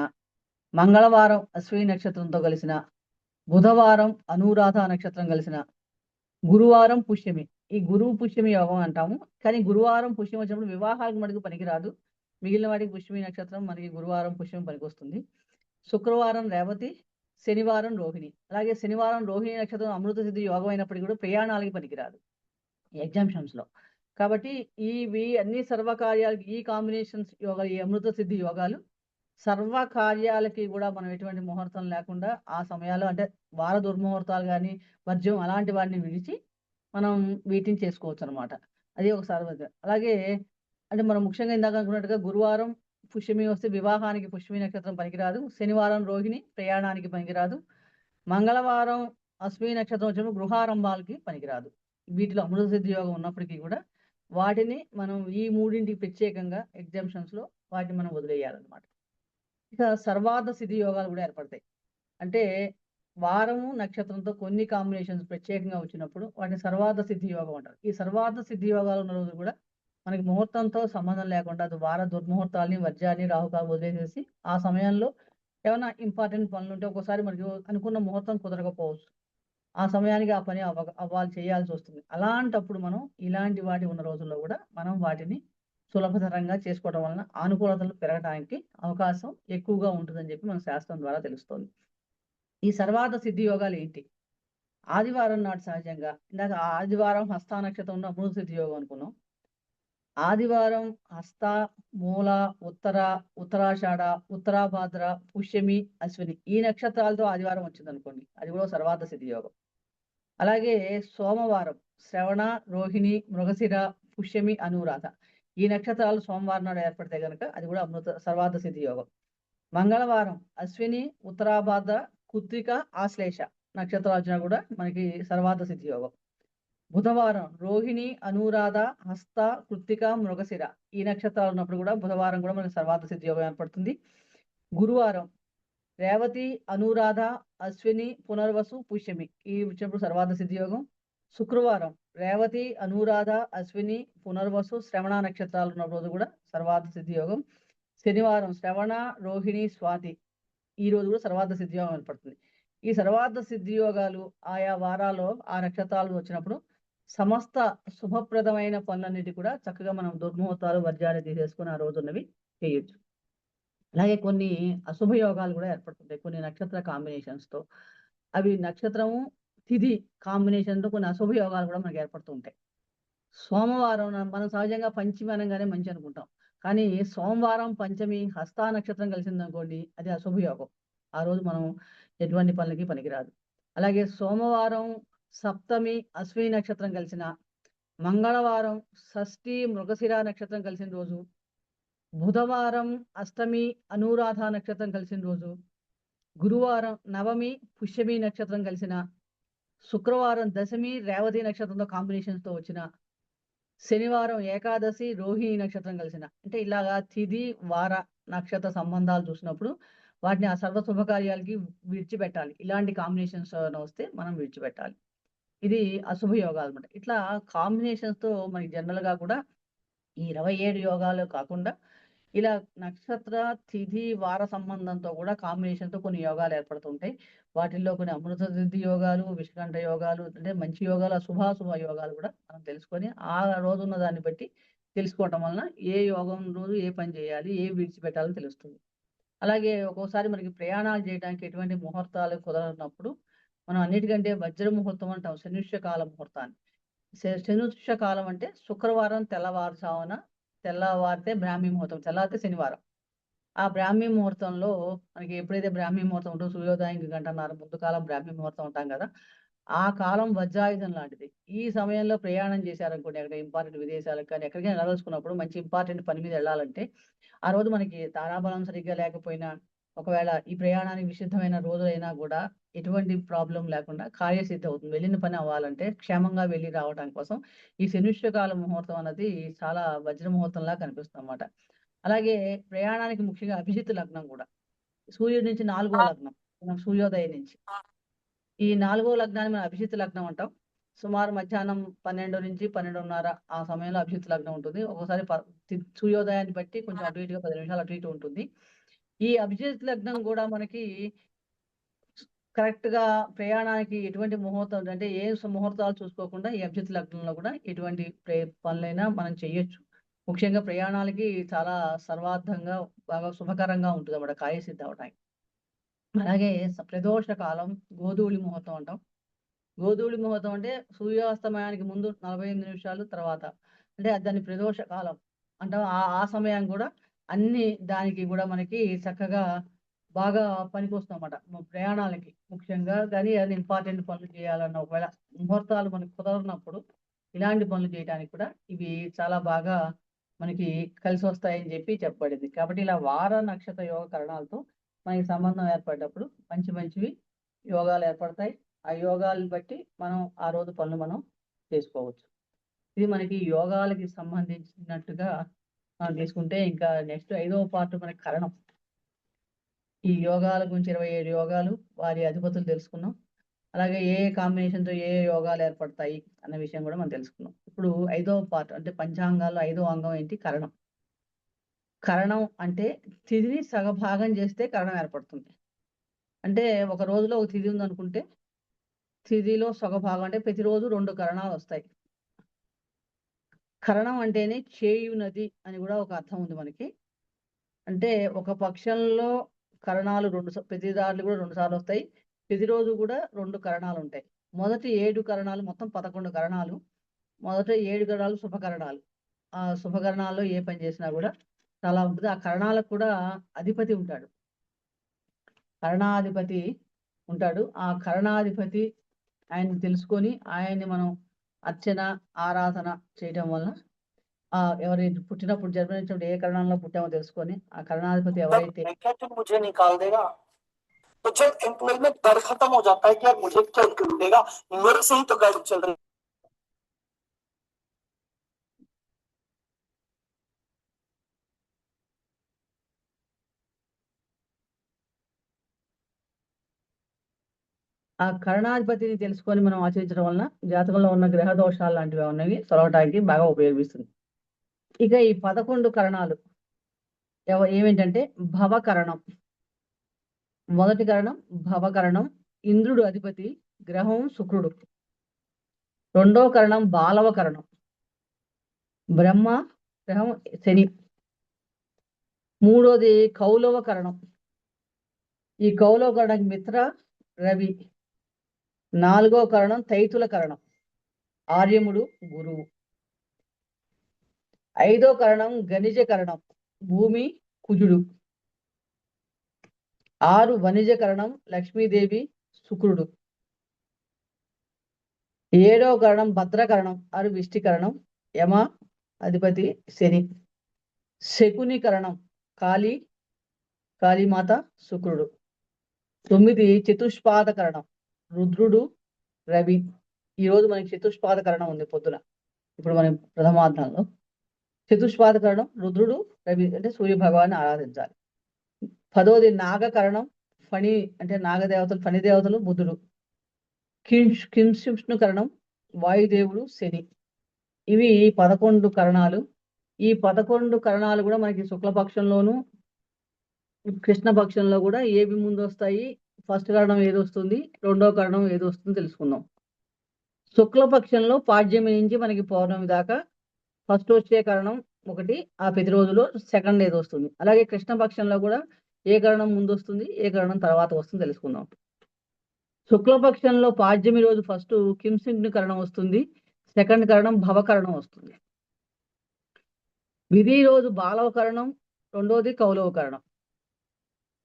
మంగళవారం అశ్విని నక్షత్రంతో కలిసిన, బుధవారం అనురాధ నక్షత్రం కలిసిన, గురువారం పుష్యమి. ఈ గురువు పుష్యమి యోగం అంటాము. కానీ గురువారం పుష్యమి వచ్చినప్పుడు వివాహాలకు మనకు పనికిరాదు. మిగిలిన వాటికి పుష్యమి నక్షత్రం మనకి గురువారం పుష్యమి పనికొస్తుంది. శుక్రవారం రేవతి, శనివారం రోహిణి. అలాగే శనివారం రోహిణి నక్షత్రం అమృత సిద్ధి యోగం అయినప్పటికీ కూడా ప్రయాణాలకి పనికిరాదు ఎగ్జామ్షన్స్ లో. కాబట్టి ఇవి అన్ని సర్వకార్యాలకి ఈ కాంబినేషన్స్ యోగాలు, ఈ అమృత సిద్ధి యోగాలు సర్వకార్యాలకి కూడా మనం ఎటువంటి ముహూర్తం లేకుండా ఆ సమయాల్లో, అంటే వార దుర్ముహూర్తాలు కానీ వర్జ్యం అలాంటి వాటిని విడిచి మనం వీటిని చేసుకోవచ్చు అనమాట. అది ఒక అలాగే అంటే మనం ముఖ్యంగా ఇందాక అనుకున్నట్టుగా గురువారం పుష్యమి వస్తే వివాహానికి పుష్యమి నక్షత్రం పనికిరాదు. శనివారం రోహిణి ప్రయాణానికి పనికిరాదు. మంగళవారం అశ్విని నక్షత్రం వచ్చినప్పుడు గృహారంభాలకి పనికిరాదు. వీటిలో అమృత సిద్ధి యోగం ఉన్నప్పటికీ కూడా వాటిని మనం ఈ మూడింటికి ప్రత్యేకంగా ఎగ్జామ్షన్స్ లో వాటిని మనం వదిలేయాలన్నమాట. ఇక సర్వార్థ సిద్ధి యోగాలు కూడా ఏర్పడతాయి. అంటే వారము నక్షత్రంతో కొన్ని కాంబినేషన్స్ ప్రత్యేకంగా వచ్చినప్పుడు వాటిని సర్వార్థ సిద్ధి యోగం అంటారు. ఈ సర్వార్థ సిద్ధి యోగాలు ఉన్న రోజు కూడా మనకి ముహూర్తంతో సంబంధం లేకుండా అది వార దుర్ముహూర్తాలని వర్జాన్ని రాహుకాలు వదిలేసేసి ఆ సమయంలో ఏమైనా ఇంపార్టెంట్ పనులు ఉంటే ఒక్కోసారి మనకి అనుకున్న ముహూర్తం కుదరకపోవచ్చు. ఆ సమయానికి ఆ పని అవ్వాలి చేయాల్సి వస్తుంది. అలాంటప్పుడు మనం ఇలాంటి వాటి ఉన్న రోజుల్లో కూడా మనం వాటిని సులభతరంగా చేసుకోవడం వలన అనుకూలతలు పెరగడానికి అవకాశం ఎక్కువగా ఉంటుందని చెప్పి మన శాస్త్రం ద్వారా తెలుస్తోంది. ఈ సర్వార్థ సిద్ధి యోగాలు ఏంటి? ఆదివారం నాడు సహజంగా ఇందాక ఆదివారం హస్త నక్షత్రంలో అమృత సిద్ధి యోగం అనుకున్నాం. ఆదివారం హస్త, మూల, ఉత్తరాషాఢ, ఉత్తరాభాద్ర, పుష్యమి, అశ్విని ఈ నక్షత్రాలతో ఆదివారం వచ్చింది అనుకోండి, అది కూడా సర్వార్థ సిద్ధి యోగం. అలాగే సోమవారం శ్రవణ, రోహిణి, మృగశిర, పుష్యమి, అనురాధ ఈ నక్షత్రాలు సోమవారం నాడు ఏర్పడితే కనుక అది కూడా సర్వార్థ సిద్ధి యోగం. మంగళవారం అశ్విని, ఉత్తరాభాద్ర, కృత్తిక, ఆశ్లేష నక్షత్రాలు వచ్చినా కూడా మనకి సర్వార్థ సిద్ధి యోగం. బుధవారం రోహిణి, అనురాధ, హస్త, కృత్తిక, మృగశిర ఈ నక్షత్రాలు ఉన్నప్పుడు కూడా బుధవారం కూడా మనకి సర్వార్థ సిద్ధి యోగం ఏర్పడుతుంది. గురువారం రేవతి, అనురాధ, అశ్విని, పునర్వసు, పుష్యమి ఈ వచ్చినప్పుడు సర్వార్థ సిద్ధి యోగం. శుక్రవారం రేవతి, అనురాధ, అశ్విని, పునర్వసు, శ్రవణ నక్షత్రాలు ఉన్న రోజు కూడా సర్వార్థ సిద్ధి యోగం. శనివారం శ్రవణ, రోహిణి, స్వాతి ఈ రోజు కూడా సర్వార్థ సిద్ధి యోగం ఏర్పడుతుంది. ఈ సర్వార్థ సిద్ధి యోగాలు ఆయా వారాల్లో ఆ నక్షత్రాలు వచ్చినప్పుడు సమస్త శుభప్రదమైన పనులన్నిటి కూడా చక్కగా మనం దుర్ముహూర్తాలు వర్జాలు తీసేసుకుని ఆ రోజు ఉన్నవి చేయొచ్చు. అలాగే కొన్ని అశుభ యోగాలు కూడా ఏర్పడుతుంటాయి కొన్ని నక్షత్ర కాంబినేషన్స్ తో. అవి నక్షత్రము తిథి కాంబినేషన్ తో కొన్ని అశుభ యోగాలు కూడా మనకి ఏర్పడుతూ ఉంటాయి. సోమవారం మనం సహజంగా పంచమి అనగానే మంచి అనుకుంటాం, కానీ సోమవారం పంచమి హస్త నక్షత్రం కలిసింది అనుకోండి అది అశుభ యోగం. ఆ రోజు మనం ఎటువంటి పనులకి పనికిరాదు. అలాగే సోమవారం సప్తమి అశ్విని నక్షత్రం కలిసిన, మంగళవారం షష్ఠి మృగశిర నక్షత్రం కలిసిన రోజు, బుధవారం అష్టమి అనురాధ నక్షత్రం కలిసిన రోజు, గురువారం నవమి పుష్యమి నక్షత్రం కలిసిన, శుక్రవారం దశమి రేవతి నక్షత్రంతో కాంబినేషన్స్ తో వచ్చిన, శనివారం ఏకాదశి రోహిణి నక్షత్రం కలిసిన. అంటే ఇలాగా తిథి వార నక్షత్ర సంబంధాలు చూసినప్పుడు వాటిని ఆ సర్వ శుభకార్యాలకి విడిచిపెట్టాలి. ఇలాంటి కాంబినేషన్స్ వస్తే మనం విడిచిపెట్టాలి. ఇది అశుభ యోగాలు అనమాట. ఇట్లా కాంబినేషన్స్ తో మనకి జనరల్ గా కూడా ఈ 27 యోగాలు కాకుండా ఇలా నక్షత్ర తిథి వార సంబంధంతో కూడా కాంబినేషన్ తో కొన్ని యోగాలు ఏర్పడుతుంటాయి. వాటిల్లో కొన్ని అమృత సిద్ధి యోగాలు, విషకంఠ యోగాలు, అంటే మంచి యోగాలు, అశుభాశుభ యోగాలు కూడా మనం తెలుసుకొని ఆ రోజున్న దాన్ని బట్టి తెలుసుకోవటం వలన ఏ యోగం రోజు ఏ పని చేయాలి, ఏ విడిచిపెట్టాలో తెలుస్తుంది. అలాగే ఒక్కోసారి మనకి ప్రయాణాలు చేయడానికి ఎటువంటి ముహూర్తాలు కుదరనప్పుడు మనం అన్నిటికంటే వజ్ర ముహూర్తం అంటాం శనిష్య కాల ముహూర్తాన్ని. శనిష్య కాలం అంటే శుక్రవారం తెల్లవారితే బ్రాహ్మీ ముహూర్తం, తెల్లారితే శనివారం. ఆ బ్రాహ్మీ ముహూర్తంలో మనకి ఎప్పుడైతే బ్రాహ్మీ ముహూర్తం ఉంటుందో సూర్యోదయానికి గంటన్నర ముందు కాలం బ్రాహ్మీ ముహూర్తం ఉంటాం కదా, ఆ కాలం వజ్రాయుధం లాంటిది. ఈ సమయంలో ప్రయాణం చేశారనుకోండి, అక్కడ ఇంపార్టెంట్ విదేశాలకు కానీ ఎక్కడికైనా వెళ్ళదలుచుకున్నప్పుడు మంచి ఇంపార్టెంట్ పని మీద వెళ్ళాలంటే ఆ రోజు మనకి తారాబలం సరిగ్గా లేకపోయినా, ఒకవేళ ఈ ప్రయాణానికి విశుద్ధమైన రోజులైనా కూడా ఎటువంటి ప్రాబ్లం లేకుండా కార్యసిద్ధి అవుతుంది. వెళ్ళిన పని అవ్వాలంటే క్షేమంగా వెళ్ళి రావడం కోసం ఈ శనిష్యకాల ముహూర్తం అన్నది చాలా వజ్ర ముహూర్తంలా కనిపిస్తుంది అన్నమాట. అలాగే ప్రయాణానికి ముఖ్యంగా అభిజిత్ లగ్నం కూడా, సూర్యుడి నుంచి 4వ లగ్నం, మనం సూర్యోదయం నుంచి ఈ 4వ లగ్నాన్ని మనం అభిజిత్ లగ్నం అంటాం. సుమారు మధ్యాహ్నం 12 నుంచి 12:30 ఆ సమయంలో అభిజిత్ లగ్నం ఉంటుంది. ఒక్కోసారి సూర్యోదయాన్ని బట్టి కొంచెం అటు ఇటుగా 10 నిమిషాలు అటు ఇటు ఉంటుంది. ఈ అభిజిత్ లగ్నం కూడా మనకి కరెక్ట్ గా ప్రయాణానికి ఎటువంటి ముహూర్తం అంటే ఏ ముహూర్తాలు చూసుకోకుండా ఈ అభిజిత్ లగ్నంలో కూడా ఎటువంటి పనులైనా మనం చేయొచ్చు. ముఖ్యంగా ప్రయాణాలకి చాలా సర్వార్థంగా బాగా శుభకరంగా ఉంటుంది అన్నమాట కార్యసిద్ధి అవడానికి. అలాగే ప్రదోష కాలం గోధూళి ముహూర్తం అంటాం. గోధూళి ముహూర్తం అంటే సూర్యాస్తమయానికి ముందు 48 నిమిషాలు తర్వాత అంటే దాన్ని ప్రదోష కాలం అంటాం. ఆ సమయం కూడా అన్ని దానికి కూడా మనకి చక్కగా బాగా పనికొస్తుందన్నమాట ప్రయాణాలకి ముఖ్యంగా. కానీ అది ఇంపార్టెంట్ పనులు చేయాలన్న ఒకవేళ ముహూర్తాలు మనకు కుదరనప్పుడు ఇలాంటి పనులు చేయడానికి కూడా ఇవి చాలా బాగా మనకి కలిసి వస్తాయని చెప్పి చెప్పబడింది. కాబట్టి ఇలా వార నక్షత్ర యోగ కరణాలతో మనకి సంబంధం ఏర్పడ్డప్పుడు మంచి మంచివి యోగాలు ఏర్పడతాయి. ఆ యోగాలను బట్టి మనం ఆ రోజు పనులు మనం చేసుకోవచ్చు. ఇది మనకి యోగాలకి సంబంధించినట్టుగా మనం తీసుకుంటే ఇంకా నెక్స్ట్ 5వ పార్ట్ మనకి కరణం. ఈ యోగాల గురించి 27 యోగాలు వారి అధిపతులు తెలుసుకున్నాం. అలాగే ఏ కాంబినేషన్తో ఏ యోగాలు ఏర్పడతాయి అన్న విషయం కూడా మనం తెలుసుకున్నాం. ఇప్పుడు 5వ పార్ట్ అంటే పంచాంగాల్లో 5వ అంగం ఏంటి? కరణం. కరణం అంటే తిథిని సగభాగం చేస్తే కరణం ఏర్పడుతుంది. అంటే ఒక రోజులో ఒక తిథి ఉందనుకుంటే తిథిలో సగభాగం అంటే ప్రతిరోజు 2 కరణాలు వస్తాయి. కరణం అంటేనే చేయునది అని కూడా ఒక అర్థం ఉంది మనకి. అంటే ఒక పక్షంలో కరణాలు ప్రతి దాంట్లో కూడా 2 సార్లు వస్తాయి. ప్రతిరోజు కూడా 2 కరణాలు ఉంటాయి. మొదటి 7 కరణాలు మొత్తం 11 కరణాలు. మొదటి 7 కరణాలు శుభకరణాలు. ఆ శుభకరణాల్లో ఏ పని చేసినా కూడా చాలా ఉంటుంది. ఆ కరణాలకు కూడా అధిపతి ఉంటాడు. కరణాధిపతి ఉంటాడు. ఆ కరణాధిపతి ఆయన్ని తెలుసుకొని ఆయన్ని మనం అర్చన ఆరాధన చేయడం వల్ల ఎవరి పుట్టినప్పుడు జన్మనించినప్పుడు ఏ కరణంలో పుట్టామో తెలుసుకొని ఆ కరణాధిపతి ఎవరైతే मुझे निकाल देगा तो जब एम्प्लॉय में डर खत्म हो जाता है कि यार मुझे क्या निकल देगा, मेरे से ही तो गाड़ी चल रही है. ఆ కరణాధిపతిని తెలుసుకొని మనం ఆచరించడం వలన జాతకంలో ఉన్న గ్రహ దోషాలు లాంటివి ఉన్నవి తొలగటానికి బాగా ఉపయోగిస్తుంది. ఇక ఈ 11 కరణాలు ఏమేంటంటే భవకరణం. మొదటి కరణం భవకరణం, ఇంద్రుడు అధిపతి, గ్రహం శుక్రుడు. రెండవ కరణం బాలవ కరణం, బ్రహ్మ, గ్రహం శని. మూడోది కౌలవ కరణం, ఈ కౌలవ కరణం మిత్ర రవి. నాలుగో కరణం తైతుల కరణం, ఆర్యముడు గురువు. ఐదో కరణం గణిజ కరణం, భూమి కుజుడు. 6 వణిజ కరణం, లక్ష్మీదేవి శుక్రుడు. 7వ కరణం భద్రకరణం, 6 విష్టికరణం, యమ అధిపతి శని. శకుని కరణం కాళీమాత శుక్రుడు. 9 చతుష్పాద కరణం, రుద్రుడు రవి. ఈరోజు మనకి చతుష్పాద కరణం ఉంది పొద్దున. ఇప్పుడు మనం ప్రథమార్థంలో చతుష్పాద కరణం రుద్రుడు రవి అంటే సూర్య భగవాన్ని ఆరాధించాలి. 10వ నాగకరణం, ఫణి అంటే నాగదేవతలు, ఫణి దేవతలు బుధుడు. కింశిష్ణు కరణం, వాయుదేవుడు శని. ఇవి 11 కరణాలు. ఈ 11 కరణాలు కూడా మనకి శుక్లపక్షంలోను కృష్ణపక్షంలో కూడా ఏవి ముందు వస్తాయి, ఫస్ట్ కరణం ఏది వస్తుంది, రెండో కరణం ఏది వస్తుంది తెలుసుకుందాం. శుక్లపక్షంలో పాడ్యమి నుంచి మనకి పౌర్ణమి దాకా ఫస్ట్ వచ్చే కరణం ఒకటి, ఆ ప్రతి రోజులో సెకండ్ ఏది వస్తుంది. అలాగే కృష్ణపక్షంలో కూడా ఏ కరణం ముందు వస్తుంది, ఏ కరణం తర్వాత వస్తుంది తెలుసుకుందాం. శుక్లపక్షంలో పాడ్యమి రోజు ఫస్ట్ కింశిష్ణు కరణం వస్తుంది, సెకండ్ కరణం భవకరణం వస్తుంది. విధి రోజు బాలవ కరణం, రెండోది కౌలవ కరణం.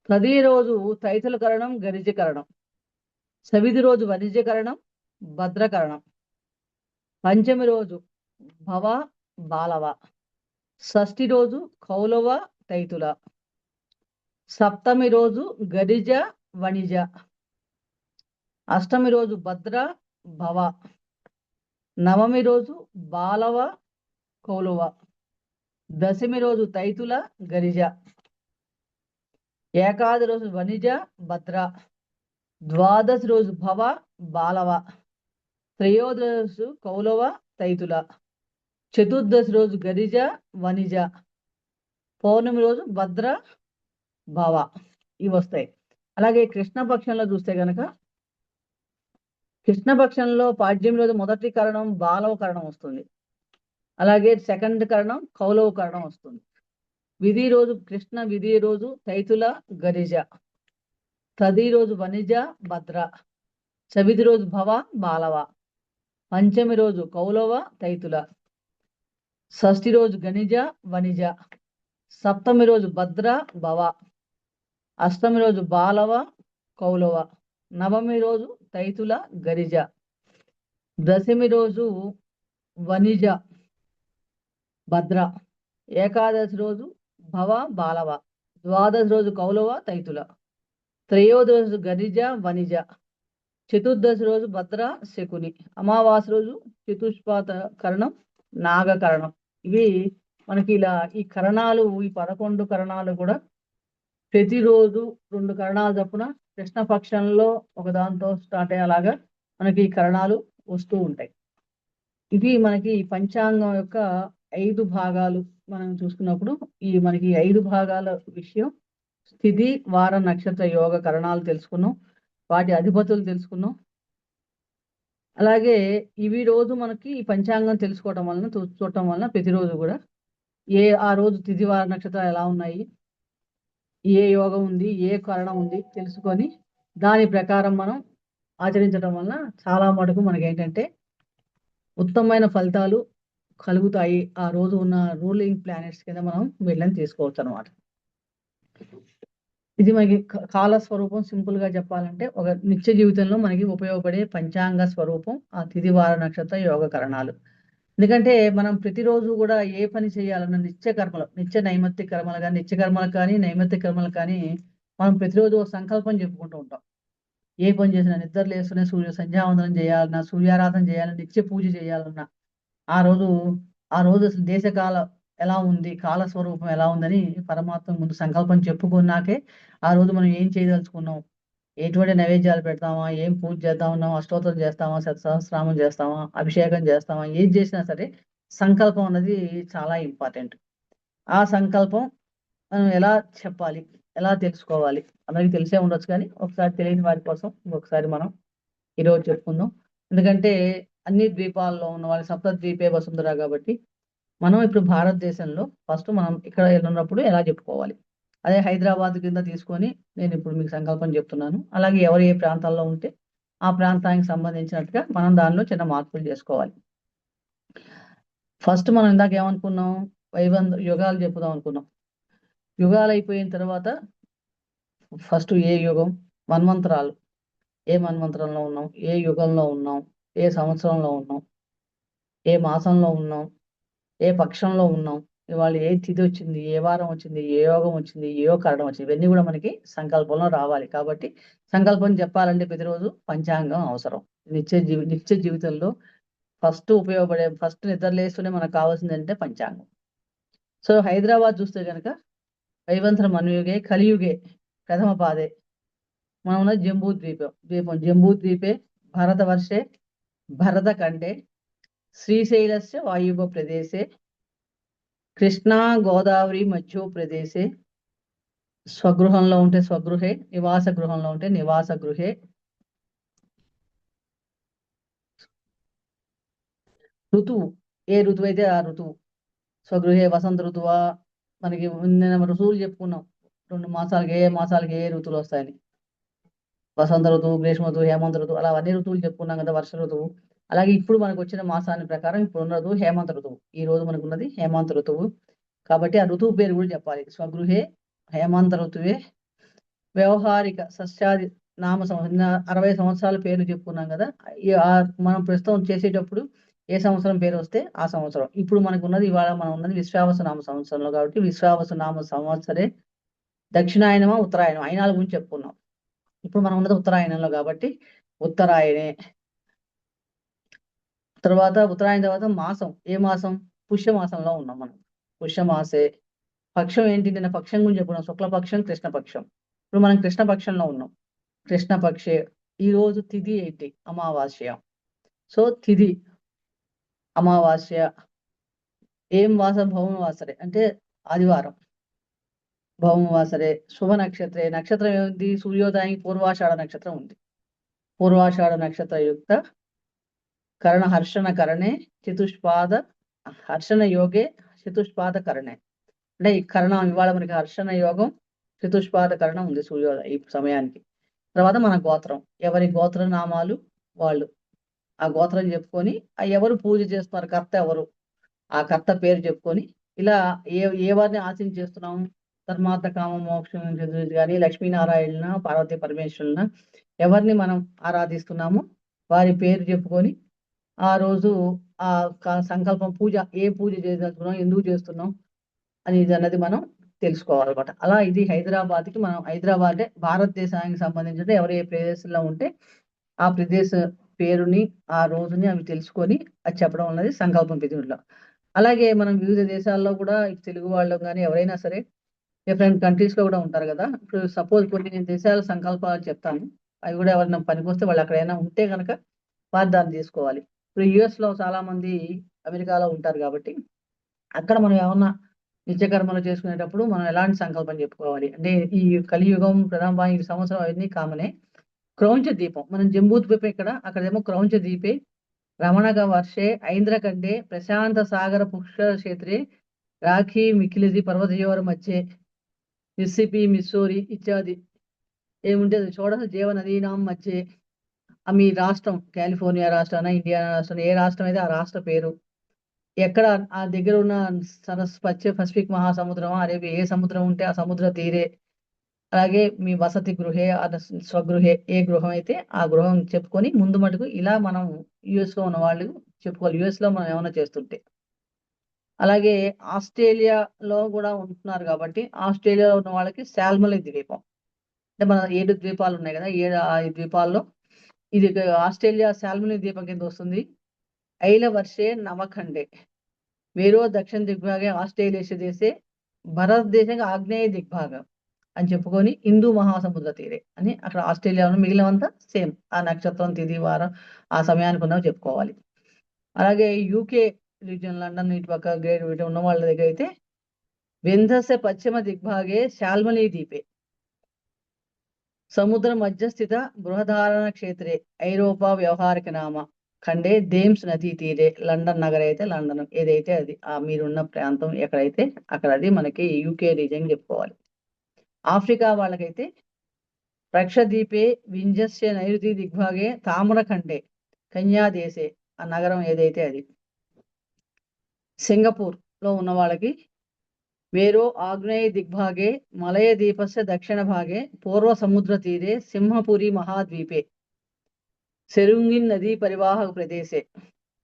తది రోజు తైతుల కరణం, గణిజ కరణం. సవిధి రోజు వణిజ కరణం, భద్రకరణం. పంచమి రోజు భవ బాలవ. షష్ఠి రోజు కౌలవ తైతుల. సప్తమి రోజు గణిజ వణిజ. అష్టమి రోజు భద్ర భవ. నవమి రోజు బాలవ కౌలవ. దశమి రోజు తైతుల గరిజ. ఏకాదశి రోజు వణిజ భద్ర. ద్వాదశి రోజు భవ బాలవ. త్రయోదశి కౌలవ తైతుల. చతుర్దశి రోజు గరిజ వణిజ. పౌర్ణమి రోజు భద్ర భవ. ఇవి వస్తాయి. అలాగే కృష్ణపక్షంలో చూస్తే గనక కృష్ణపక్షంలో పాడ్యం రోజు మొదటి కరణం బాలవ కరణం వస్తుంది. అలాగే సెకండ్ కరణం కౌలవ కరణం వస్తుంది. విధి రోజు కృష్ణ విధి రోజు తైతుల గరిజ, తది రోజు వనిజ భద్ర, చవితి రోజు భవ బాలవ, పంచమి రోజు కౌలవ తైతుల, షష్ఠి రోజు గణిజ వనిజ, సప్తమి రోజు భద్ర భవ, అష్టమి రోజు బాలవ కౌలవ, నవమి రోజు తైతుల గరిజ, దశమి రోజు వనిజ భద్ర, ఏకాదశి రోజు భవ బాలవ, ద్వాదశి రోజు కౌలవ తైతుల, త్రయోదశి రోజు గరిజ వనిజ, చతుర్దశి రోజు భద్ర శకుని, అమావాస్య రోజు చతుష్పాత కరణం నాగకరణం. ఇవి మనకి ఇలా ఈ కరణాలు, ఈ 11 కరణాలు కూడా ప్రతిరోజు 2 కరణాలు చొప్పున కృష్ణపక్షంలో ఒక దాంతో స్టార్ట్ అయ్యేలాగా మనకి ఈ కరణాలు వస్తూ ఉంటాయి. ఇది మనకి పంచాంగం యొక్క 5 భాగాలు మనం చూసుకున్నప్పుడు ఈ మనకి 5 భాగాల విషయం స్థితి వార నక్షత్ర యోగ కరణాలు తెలుసుకున్నాం, వాటి అధిపతులు తెలుసుకున్నాం. అలాగే ఇవి రోజు మనకి ఈ పంచాంగం తెలుసుకోవటం వలన చూడటం వలన ప్రతిరోజు కూడా ఆ రోజు తిథి వార నక్షత్రాలు ఎలా ఉన్నాయి, ఏ యోగం ఉంది, ఏ కరణం ఉంది తెలుసుకొని దాని ప్రకారం మనం ఆచరించడం వలన చాలా మటుకు మనకి ఏంటంటే ఉత్తమమైన ఫలితాలు కలుగుతాయి. ఆ రోజు ఉన్న రూలింగ్ ప్లానెట్స్ కింద మనం వీళ్ళని తీసుకోవచ్చు అనమాట. ఇది మనకి కాల స్వరూపం. సింపుల్ గా చెప్పాలంటే ఒక నిత్య జీవితంలో మనకి ఉపయోగపడే పంచాంగ స్వరూపం ఆ తిథి వార నక్షత్ర యోగ కరణాలు. ఎందుకంటే మనం ప్రతిరోజు కూడా ఏ పని చేయాలన్న నిత్య కర్మలు, నిత్య నైమిత్తిక కర్మలు కానీ, నిత్య కర్మలు కానీ, నైమిత్తిక కర్మలు కానీ మనం ప్రతిరోజు ఒక సంకల్పం చెప్పుకుంటూ ఉంటాం. ఏ పని చేసినా నిద్ర లేస్తూనే సంధ్యావందనం చేయాలన్నా, సూర్యారాధన చేయాలన్నా, నిత్య పూజ చేయాలన్నా ఆ రోజు అసలు దేశకాల ఎలా ఉంది, కాల స్వరూపం ఎలా ఉందని పరమాత్మ ముందు సంకల్పం చెప్పుకున్నాకే ఆ రోజు మనం ఏం చేయదలుచుకున్నాం, ఎటువంటి నైవేద్యాలు పెడతామా, ఏం పూజ చేద్దామన్నాం, అష్టోత్తరం చేస్తామా, సహస్రనామం చేస్తామా, అభిషేకం చేస్తామా, ఏది చేసినా సరే సంకల్పం అన్నది చాలా ఇంపార్టెంట్. ఆ సంకల్పం మనం ఎలా చెప్పాలి, ఎలా తెలుసుకోవాలి, అందరికీ తెలిసే ఉండొచ్చు కానీ ఒకసారి తెలియని వారి కోసం ఇంకొకసారి మనం ఈరోజు చెప్పుకుందాం. ఎందుకంటే అన్ని ద్వీపాల్లో ఉన్న వాళ్ళు సప్త ద్వీపే వసుంధర కాబట్టి మనం ఇప్పుడు భారతదేశంలో ఫస్ట్ మనం ఇక్కడ ఉన్నప్పుడు ఎలా చెప్పుకోవాలి, అదే హైదరాబాద్ కింద తీసుకొని నేను ఇప్పుడు మీకు సంకల్పం చెప్తున్నాను. అలాగే ఎవరు ఏ ప్రాంతాల్లో ఉంటే ఆ ప్రాంతానికి సంబంధించినట్టుగా మనం దానిలో చిన్న మార్పులు చేసుకోవాలి. ఫస్ట్ మనం ఇందాక ఏమనుకున్నాం, యుగాలు చెప్పుదాం అనుకున్నాం. యుగాలు అయిపోయిన తర్వాత ఫస్ట్ ఏ యుగం, మన్వంతరాలు, ఏ మన్వంతరంలో ఉన్నాం, ఏ యుగంలో ఉన్నాం, ఏ సంవత్సరంలో ఉన్నాం, ఏ మాసంలో ఉన్నాం, ఏ పక్షంలో ఉన్నాం, ఇవాళ ఏ తిథి వచ్చింది, ఏ వారం వచ్చింది, ఏ యోగం వచ్చింది, ఏ కరణం వచ్చింది, ఇవన్నీ కూడా మనకి సంకల్పంలో రావాలి. కాబట్టి సంకల్పం చెప్పాలంటే ప్రతిరోజు పంచాంగం అవసరం. నిత్య జీవితంలో ఫస్ట్ నిద్ర లేస్తూనే మనకు కావాల్సింది అంటే పంచాంగం. సో హైదరాబాద్ చూస్తే కనుక వైవంతర మనుయుగే కలియుగే ప్రథమ పాదే మనం ఉన్న జంబూద్వీపే భారతవర్షే భరతఖండే శ్రీశైలస్య వాయువ్య ప్రదేశే కృష్ణా గోదావరి మధ్య ప్రదేశే స్వగృహంలో ఉంటే స్వగృహే, నివాస గృహంలో ఉంటే నివాస గృహే, ఋతువు ఏ ఋతువు అయితే ఆ ఋతువు, స్వగృహే వసంత ఋతువా, మనకి ఋతువులు చెప్పుకున్నాం 2 మాసాలకి ఏ మాసాలకి ఏ ఋతువులు వస్తాయని, వసంత ఋతువు, గ్రీష్మ ఋతువు, హేమంత ఋతువు, అలా అన్ని ఋతువులు చెప్పుకున్నాం కదా, వర్ష ఋతువు. అలాగే ఇప్పుడు మనకు వచ్చిన మాసాన్ని ప్రకారం ఇప్పుడు ఉన్న ఋతువు హేమంత ఋతువు. ఈ రోజు మనకు ఉన్నది హేమంత ఋతువు కాబట్టి ఆ ఋతువు పేరు కూడా చెప్పాలి. స్వగృహే హేమంత ఋతువే వ్యవహారిక సస్యాది నామ 60 సంవత్సరాల పేర్లు చెప్పుకున్నాం కదా. మనం ప్రస్తుతం చేసేటప్పుడు ఏ సంవత్సరం పేరు వస్తే ఆ సంవత్సరం. ఇప్పుడు మనకు ఉన్నది ఇవాళ మనం ఉన్నది విశ్వావసు నామ సంవత్సరంలో కాబట్టి విశ్వావసు నామ సంవత్సరే దక్షిణాయనమా ఉత్తరాయణం అయినాల గురించి చెప్పుకున్నాం. ఇప్పుడు మనం ఉన్నది ఉత్తరాయణంలో కాబట్టి ఉత్తరాయణే. ఉత్తరాయణ తర్వాత మాసం, ఏ మాసం, పుష్యమాసంలో ఉన్నాం మనం. పుష్యమాసే. పక్షం ఏంటి, నిన్న పక్షం గురించి చెప్పుకున్నాం, శుక్లపక్షం కృష్ణపక్షం. ఇప్పుడు మనం కృష్ణపక్షంలో ఉన్నాం. కృష్ణపక్షే. ఈ రోజు తిథి ఏంటి, అమావాస్య. సో తిథి అమావాస్య. ఏం వాసం, భౌమవాసరే అంటే ఆదివారం, భౌమవాసరే. శుభ నక్షత్రే. నక్షత్రం ఏముంది, సూర్యోదయానికి పూర్వాషాఢ నక్షత్రం ఉంది. పూర్వాషాఢ నక్షత్రయుక్త కరణ హర్షణ కరణే చతుష్పాద హర్షణ యోగే చతుష్పాద కరణే. అంటే ఈ కరణం ఇవాళ మనకి హర్షణ యోగం చతుష్పాద కరణం ఉంది సూర్యోదయం ఈ సమయానికి. తర్వాత మన గోత్రం, ఎవరి గోత్ర నామాలు వాళ్ళు ఆ గోత్రం చెప్పుకొని ఎవరు పూజ చేస్తున్నారు, కర్త ఎవరు, ఆ కర్త పేరు చెప్పుకొని ఇలా ఏ వారిని ఆశించి చేస్తున్నాము, ధర్మార్థ కామ మోక్షం కానీ లక్ష్మీనారాయణ పార్వతీ పరమేశ్వరున ఎవరిని మనం ఆరాధిస్తున్నామో వారి పేరు చెప్పుకొని ఆ రోజు ఆ సంకల్పం పూజ ఏ పూజ చేస్తున్నాం, ఎందుకు చేస్తున్నాం అన్నది మనం తెలుసుకోవాలన్నమాట. అలా ఇది హైదరాబాద్కి మనం హైదరాబాద్ అంటే భారతదేశానికి సంబంధించిన ఎవరు ఏ ప్రదేశంలో ఉంటే ఆ ప్రదేశ పేరుని ఆ రోజుని అవి తెలుసుకొని అది చెప్పడం అన్నది సంకల్పం విధుల్లో. అలాగే మనం వివిధ దేశాల్లో కూడా తెలుగు వాళ్ళు కానీ ఎవరైనా సరే డిఫరెంట్ కంట్రీస్ లో కూడా ఉంటారు కదా. ఇప్పుడు సపోజ్ కొన్ని దేశాల సంకల్పాలు చెప్తాను, అవి కూడా ఎవరైనా పనికొస్తే వాళ్ళు ఎక్కడైనా ఉంటే కనుక వారు దాన్ని తీసుకోవాలి. ఇప్పుడు యుఎస్ లో చాలా మంది అమెరికాలో ఉంటారు కాబట్టి అక్కడ మనం ఏమన్నా నిత్యకర్మలు చేసుకునేటప్పుడు మనం ఎలాంటి సంకల్పం చెప్పుకోవాలి అంటే ఈ కలియుగం ప్రధాన ఈ సంవత్సరం అవన్నీ కామనే. క్రౌంచ దీపం మనం జంబూ ద్వీపం ఇక్కడ, అక్కడేమో క్రౌంచ దీపే రమణగ వర్షే ఐంద్రకండే ప్రశాంత సాగర పుష్కర క్షేత్రే రాఖీ మిఖిలిది పర్వతయోర మధ్యే మిస్సిపి మిస్సూరి ఇత్యాది ఏముంటేది చూడదు జీవనదీనాం మధ్యే. మీ రాష్ట్రం కాలిఫోర్నియా రాష్ట్రాన, ఇండియా రాష్ట్రం, ఏ రాష్ట్రం అయితే ఆ రాష్ట్ర పేరు, ఎక్కడ ఆ దగ్గర ఉన్న పసిఫిక్ మహాసముద్రం అరేబియా ఏ సముద్రం ఉంటే ఆ సముద్ర తీరే, అలాగే మీ వసతి గృహే స్వగృహే ఏ గృహం అయితే ఆ గృహం చెప్పుకొని ముందు మటుకు ఇలా మనం యుఎస్ లో ఉన్న వాళ్ళు చెప్పుకోవాలి, యుఎస్ లో మనం ఏమైనా చేస్తుంటే. అలాగే ఆస్ట్రేలియాలో కూడా ఉంటున్నారు కాబట్టి ఆస్ట్రేలియాలో ఉన్న వాళ్ళకి శాల్మలి ద్వీపం అంటే మన 7 ద్వీపాలు ఉన్నాయి కదా, ఈ ద్వీపాల్లో ఇది ఆస్ట్రేలియా శాల్మలి ద్వీపం కింద వస్తుంది. ఐల వర్షే నవఖండే వేరో దక్షిణ దిగ్భాగే ఆస్ట్రేలియా దేశే భారతదేశంగా ఆగ్నేయ దిగ్భాగం అని చెప్పుకొని హిందూ మహాసముద్ర తీరే అని అక్కడ ఆస్ట్రేలియాలో మిగిలినంతా సేమ్ ఆ నక్షత్రం తిథి వారం ఆ సమయానికి ఉన్నవి చెప్పుకోవాలి. అలాగే యూకే రీజియన్ లండన్ ఇటు పక్క గ్రేట్ వీటి ఉన్న వాళ్ళ దగ్గర అయితే వింధ్యస్య పశ్చిమ దిగ్భాగే శాల్మలి ద్వీపే సముద్ర మధ్యస్థిత బృహదారణ క్షేత్రే ఐరోపా వ్యవహారిక నామ ఖండే థేమ్స్ నదీ తీరే లండన్ నగర అయితే లండన్ ఏదైతే అది ఆ మీరున్న ప్రాంతం ఎక్కడైతే అక్కడ అది మనకి యూకే రీజియన్ చెప్పుకోవాలి. ఆఫ్రికా వాళ్ళకైతే ప్రక్షద్వీపే వింధ్యస్య నైరుతి దిగ్భాగే తామ్రఖండే కన్యాదేశే ఆ నగరం ఏదైతే అది. సింగపూర్ లో ఉన్న వాళ్ళకి వేరో ఆగ్నేయ దిగ్భాగే మలయ ద్వీపస్య దక్షిణ భాగే పూర్వ సముద్ర తీరే సింహపురి మహాద్వీపే సెరుంగిన్ నదీ పరివాహక ప్రదేశే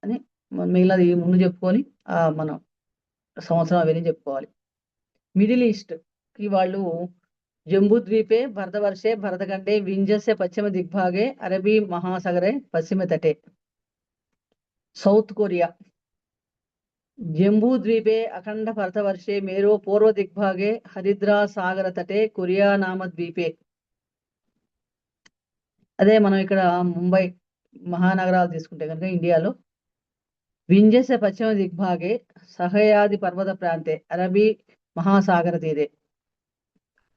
అని మిగిలినది ముందు చెప్పుకొని మనం సంవత్సరం అవన్నీ చెప్పుకోవాలి. మిడిల్ ఈస్ట్ కి వాళ్ళు జంబూద్వీపే భరతవర్షే భరతఖండే వింధ్యస్య పశ్చిమ దిగ్భాగే అరబీ మహాసాగరే పశ్చిమ తటే. సౌత్ కొరియా జంబూద్వీపే అఖండ భరతవర్షే మేరో పూర్వ దిగ్భాగే హరిద్రా సాగర తటే కొరియా నామ ద్వీపే. అదే మనం ఇక్కడ ముంబై మహానగరాలు తీసుకుంటే కనుక ఇండియాలో వింధ్యస్య పశ్చిమ దిగ్భాగే సహయాది పర్వత ప్రాంతే అరబీ మహాసాగర తీరే.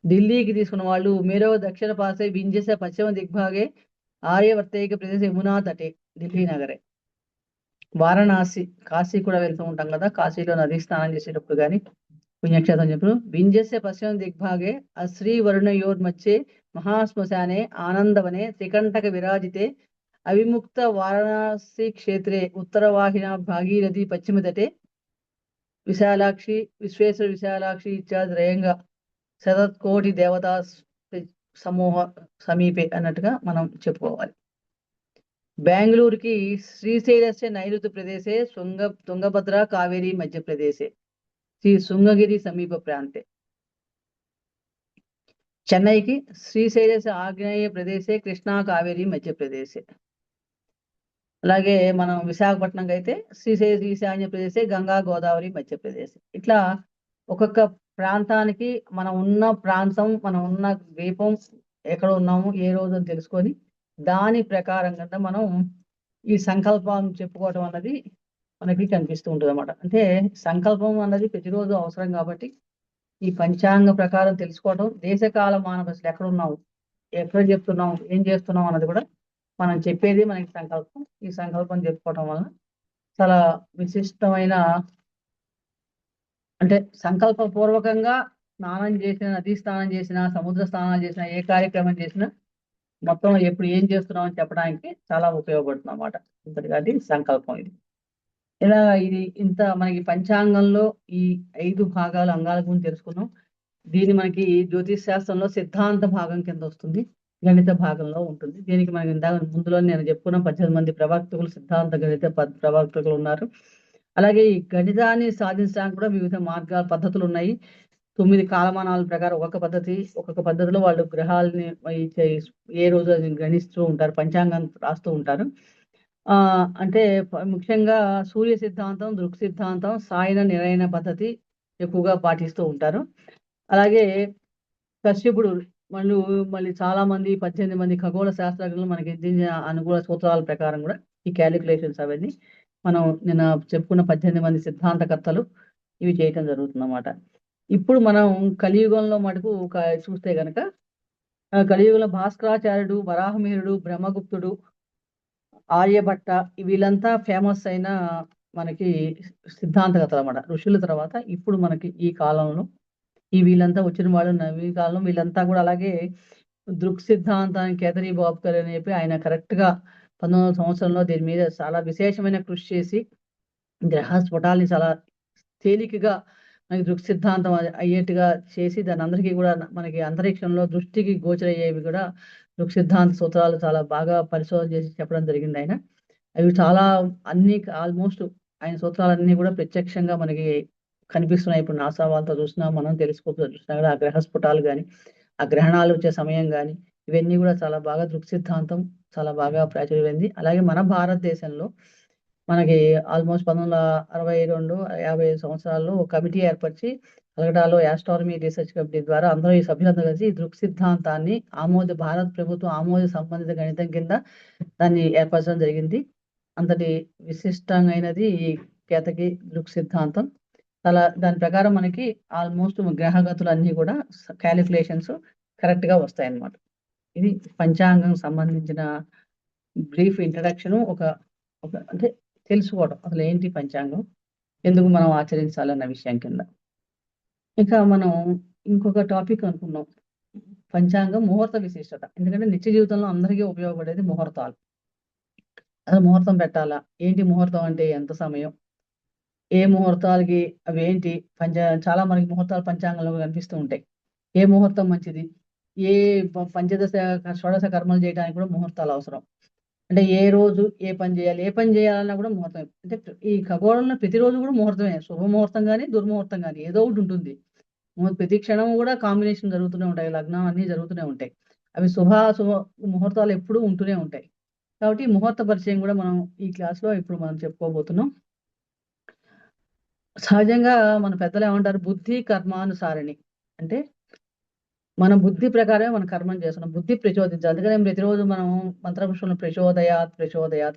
ఢిల్లీకి తీసుకున్న వాళ్ళు మేరో దక్షిణ పాసే వింధ్యస్య పశ్చిమ దిగ్భాగే ఆర్యవర్తైక ప్రదేశ యమునా తటే ఢిల్లీ నగరే. వారణాసి కాశీ కూడా వెళ్తూ ఉంటాం కదా, కాశీలో నదీ స్నానం చేసేటప్పుడు కానీ పుణ్యక్షేత్రం చెప్పు వింధ్యస్య పశ్చిమ దిగ్భాగే అశ్రీ వరుణయోర్మచ్చే మహాశ్మశానే ఆనందవనే త్రికంటక విరాజితే అవిముక్త వారణాసి క్షేత్రే ఉత్తరవాహిన భాగీరథి పశ్చిమ తటే విశాలాక్షి విశ్వేశ్వర విశాలాక్షి ఇత్యాది రయంగా శతకోటి దేవతా సమూహ సమీపే అన్నట్టుగా మనం చెప్పుకోవాలి. బెంగళూరుకి శ్రీశైలస్య నైరుతి ప్రదేశే తుంగభద్ర కావేరీ మధ్యప్రదేశే శ్రీ శృంగగిరి సమీప ప్రాంతే. చెన్నైకి శ్రీశైలస్య ఆగ్నేయ ప్రదేశే కృష్ణా కావేరీ మధ్యప్రదేశే. అలాగే మనం విశాఖపట్నంకి అయితే శ్రీశైల ఈశాన్య ప్రదేశే గంగా గోదావరి మధ్యప్రదేశ్. ఇట్లా ఒక్కొక్క ప్రాంతానికి మనం ఉన్న ప్రాంతం మనం ఉన్న ద్వీపం ఎక్కడ ఉన్నాము ఏ రోజు అని తెలుసుకొని దాని ప్రకారంగా మనం ఈ సంకల్పం చెప్పుకోవటం అన్నది మనకి కనిపిస్తూ ఉంటుంది అన్నమాట. అంటే సంకల్పం అన్నది ప్రతిరోజు అవసరం కాబట్టి ఈ పంచాంగ ప్రకారం తెలుసుకోవటం, దేశకాల మానవ ఎక్కడ ఉన్నాము, ఎక్కడ చెప్తున్నాం, ఏం చేస్తున్నాం అన్నది కూడా మనం చెప్పేది మనకి సంకల్పం. ఈ సంకల్పం చెప్పుకోవటం వల్ల చాలా విశిష్టమైన, అంటే సంకల్పపూర్వకంగా స్నానం చేసిన, నదీ స్నానం చేసినా, సముద్ర స్నానాలు చేసినా, ఏ కార్యక్రమం చేసినా మొత్తం ఎప్పుడు ఏం చేస్తున్నాం అని చెప్పడానికి చాలా ఉపయోగపడుతుంది అన్నమాట. ఇంతటి సంకల్పం ఇది. ఇలా ఇది ఇంత మనకి పంచాంగంలో ఈ 5 భాగాలు అంగాల గురించి తెలుసుకున్నాం. దీని మనకి జ్యోతిష్ శాస్త్రంలో సిద్ధాంత భాగం కింద వస్తుంది, గణిత భాగంలో ఉంటుంది. దీనికి మనకి ఇందాక ముందులో నేను చెప్పుకున్న 18 మంది ప్రవక్తకులు, సిద్ధాంత గణిత ప్రవక్తకులు ఉన్నారు. అలాగే ఈ గణితాన్ని సాధించడానికి కూడా వివిధ మార్గాలు, పద్ధతులు ఉన్నాయి. 9 కాలమానాల ప్రకారం ఒక్కొక్క పద్ధతిలో వాళ్ళు గ్రహాలని ఏ రోజు అది గణిస్తూ ఉంటారు, పంచాంగం రాస్తూ ఉంటారు. అంటే ముఖ్యంగా సూర్య సిద్ధాంతం, దృక్ సిద్ధాంతం, సాయన నిరయన పద్ధతి ఎక్కువగా పాటిస్తూ ఉంటారు. అలాగే కశ్యపుడు మళ్ళీ చాలా మంది 18 మంది ఖగోళ శాస్త్రజ్ఞులు మనకి దీని అనుకూల సూత్రాల ప్రకారం కూడా ఈ క్యాలిక్యులేషన్స్ అవన్నీ మనం నిన్న చెప్పుకున్న 18 మంది సిద్ధాంతకర్తలు ఇవి చేయటం జరుగుతుంది అన్నమాట. ఇప్పుడు మనం కలియుగంలో మటుకు చూస్తే గనక కలియుగంలో భాస్కరాచార్యుడు, వరాహమిహిరుడు, బ్రహ్మగుప్తుడు, ఆర్యభట్ట వీళ్ళంతా ఫేమస్ అయిన మనకి సిద్ధాంతకర్తలు అన్నమాట. ఋషుల తర్వాత ఇప్పుడు మనకి ఈ కాలంలో వీళ్ళంతా వచ్చిన వాళ్ళు నవీ కాలం వీళ్ళంతా కూడా. అలాగే దృక్ సిద్ధాంతానికి కేతరీ బాబ్కర్ అని చెప్పి ఆయన కరెక్ట్ గా 1900 సంవత్సరంలో దీని మీద చాలా విశేషమైన కృషి చేసి గ్రహ స్ఫుటాల్ని చాలా తేలికగా మనకి దృక్ సిద్ధాంతం అయ్యేట్టుగా చేసి దాని అందరికీ కూడా మనకి అంతరిక్షంలో దృష్టికి గోచరయ్యేవి కూడా దృక్ సిద్ధాంత సూత్రాలు చాలా బాగా పరిశోధన చేసి చెప్పడం జరిగింది ఆయన. అవి చాలా ఆల్మోస్ట్ ఆయన సూత్రాలన్నీ కూడా ప్రత్యక్షంగా మనకి కనిపిస్తున్నాయి. ఇప్పుడు నాసా వాళ్ళతో చూసినా, మనం టెలిస్కోప్ చూసినా కూడా ఆ గ్రహ స్ఫుటాలు కానీ, ఆ గ్రహణాలు వచ్చే సమయం కానీ ఇవన్నీ కూడా చాలా బాగా దృక్ సిద్ధాంతం చాలా బాగా ప్రాచుర్యమైంది. అలాగే మన భారతదేశంలో మనకి ఆల్మోస్ట్ 1962-55 సంవత్సరాల్లో ఒక కమిటీ ఏర్పరిచి కలకటాలో యాస్ట్రానమీ రీసెర్చ్ కమిటీ ద్వారా అందరూ ఈ సభ్యులందరూ కలిసి ఈ దృక్ సిద్ధాంతాన్ని భారత ప్రభుత్వం ఆమోద సంబంధిత గణితం కింద దాన్ని ఏర్పరచడం జరిగింది. అంతటి విశిష్టమైనది ఈ కేతకి దృక్ సిద్ధాంతం. దాని ప్రకారం మనకి ఆల్మోస్ట్ గ్రహగతులు అన్ని కూడా క్యాలిక్యులేషన్స్ కరెక్ట్ గా వస్తాయి అన్నమాట. ఇది పంచాంగం సంబంధించిన బ్రీఫ్ ఇంట్రడక్షన్. ఒక అంటే తెలుసుకోవడం అసలు ఏంటి పంచాంగం, ఎందుకు మనం ఆచరించాలన్న విషయం కింద. ఇంకా మనం ఇంకొక టాపిక్ అనుకున్నాం, పంచాంగం ముహూర్త విశిష్టత. ఎందుకంటే నిత్య జీవితంలో అందరికీ ఉపయోగపడేది ముహూర్తాలు. అసలు ముహూర్తం పెట్టాలా, ఏంటి ముహూర్తం అంటే ఎంత సమయం, ఏ ముహూర్తాలకి అవి ఏంటి, చాలా మనకి ముహూర్తాలు పంచాంగంలో కనిపిస్తూ ఉంటాయి. ఏ ముహూర్తం మంచిది, ఏ పంచదశ షోడశ కర్మలు చేయడానికి కూడా ముహూర్తాలు అవసరం. అంటే ఏ రోజు ఏ పని చేయాలన్నా కూడా ముహూర్తం. అంటే ఈ ఖగోళంలో ప్రతిరోజు కూడా ముహూర్తమే, శుభముహూర్తం కానీ దుర్ముహూర్తం కానీ ఏదో ఒకటి ఉంటుంది. ప్రతి క్షణం కూడా కాంబినేషన్ జరుగుతూనే ఉంటాయి, లగ్నం అన్ని జరుగుతూనే ఉంటాయి. అవి శుభ ముహూర్తాలు ఎప్పుడూ ఉంటూనే ఉంటాయి. కాబట్టి ఈ ముహూర్త పరిచయం కూడా మనం ఈ క్లాస్లో ఇప్పుడు మనం చెప్పుకోబోతున్నాం. సహజంగా మన పెద్దలు ఏమంటారు, బుద్ధి కర్మానుసారిణి. అంటే మన బుద్ధి ప్రకారమే మనం కర్మం చేస్తున్నాం, బుద్ధి ప్రచోదించాలి. అందుకని ప్రతిరోజు మనం మంత్రపుష్పంలో ప్రచోదయాత్